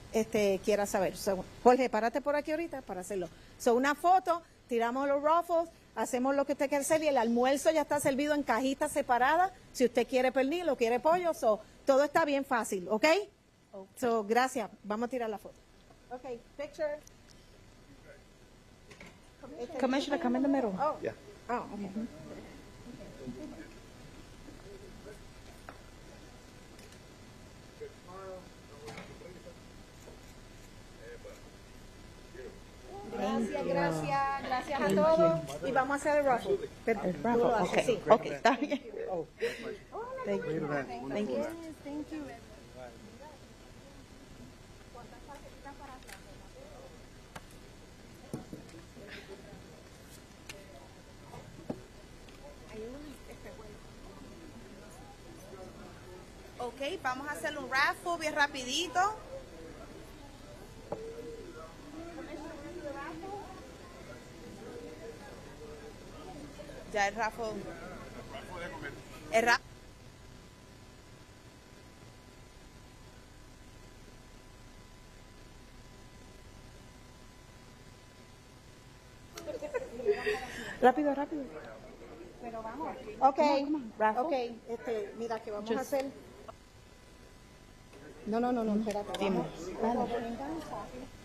quiera saber. So, Jorge, párate por aquí ahorita para hacerlo. So, una foto, tiramos los ruffles, hacemos lo que usted quiere hacer y el almuerzo ya está servido en cajitas separadas. Si usted quiere pernil o quiere pollo, todo está bien fácil, ¿ok? So, gracias. Vamos a tirar la foto. Ok, picture. Commissioner, come in the middle. Oh, yeah. Oh, okay. Gracias a todos. Y vamos a hacer el raffle. Ok, está bien. Thank you. Thank you. Ok, vamos a hacer un raffle bien rapidito. Ya el Rafa. El Rafa. Rápido, rápido. Pero vamos. Ok, Rafa. ok, mira que vamos a hacer. No, espérate. Dime. Vamos a poner en danza.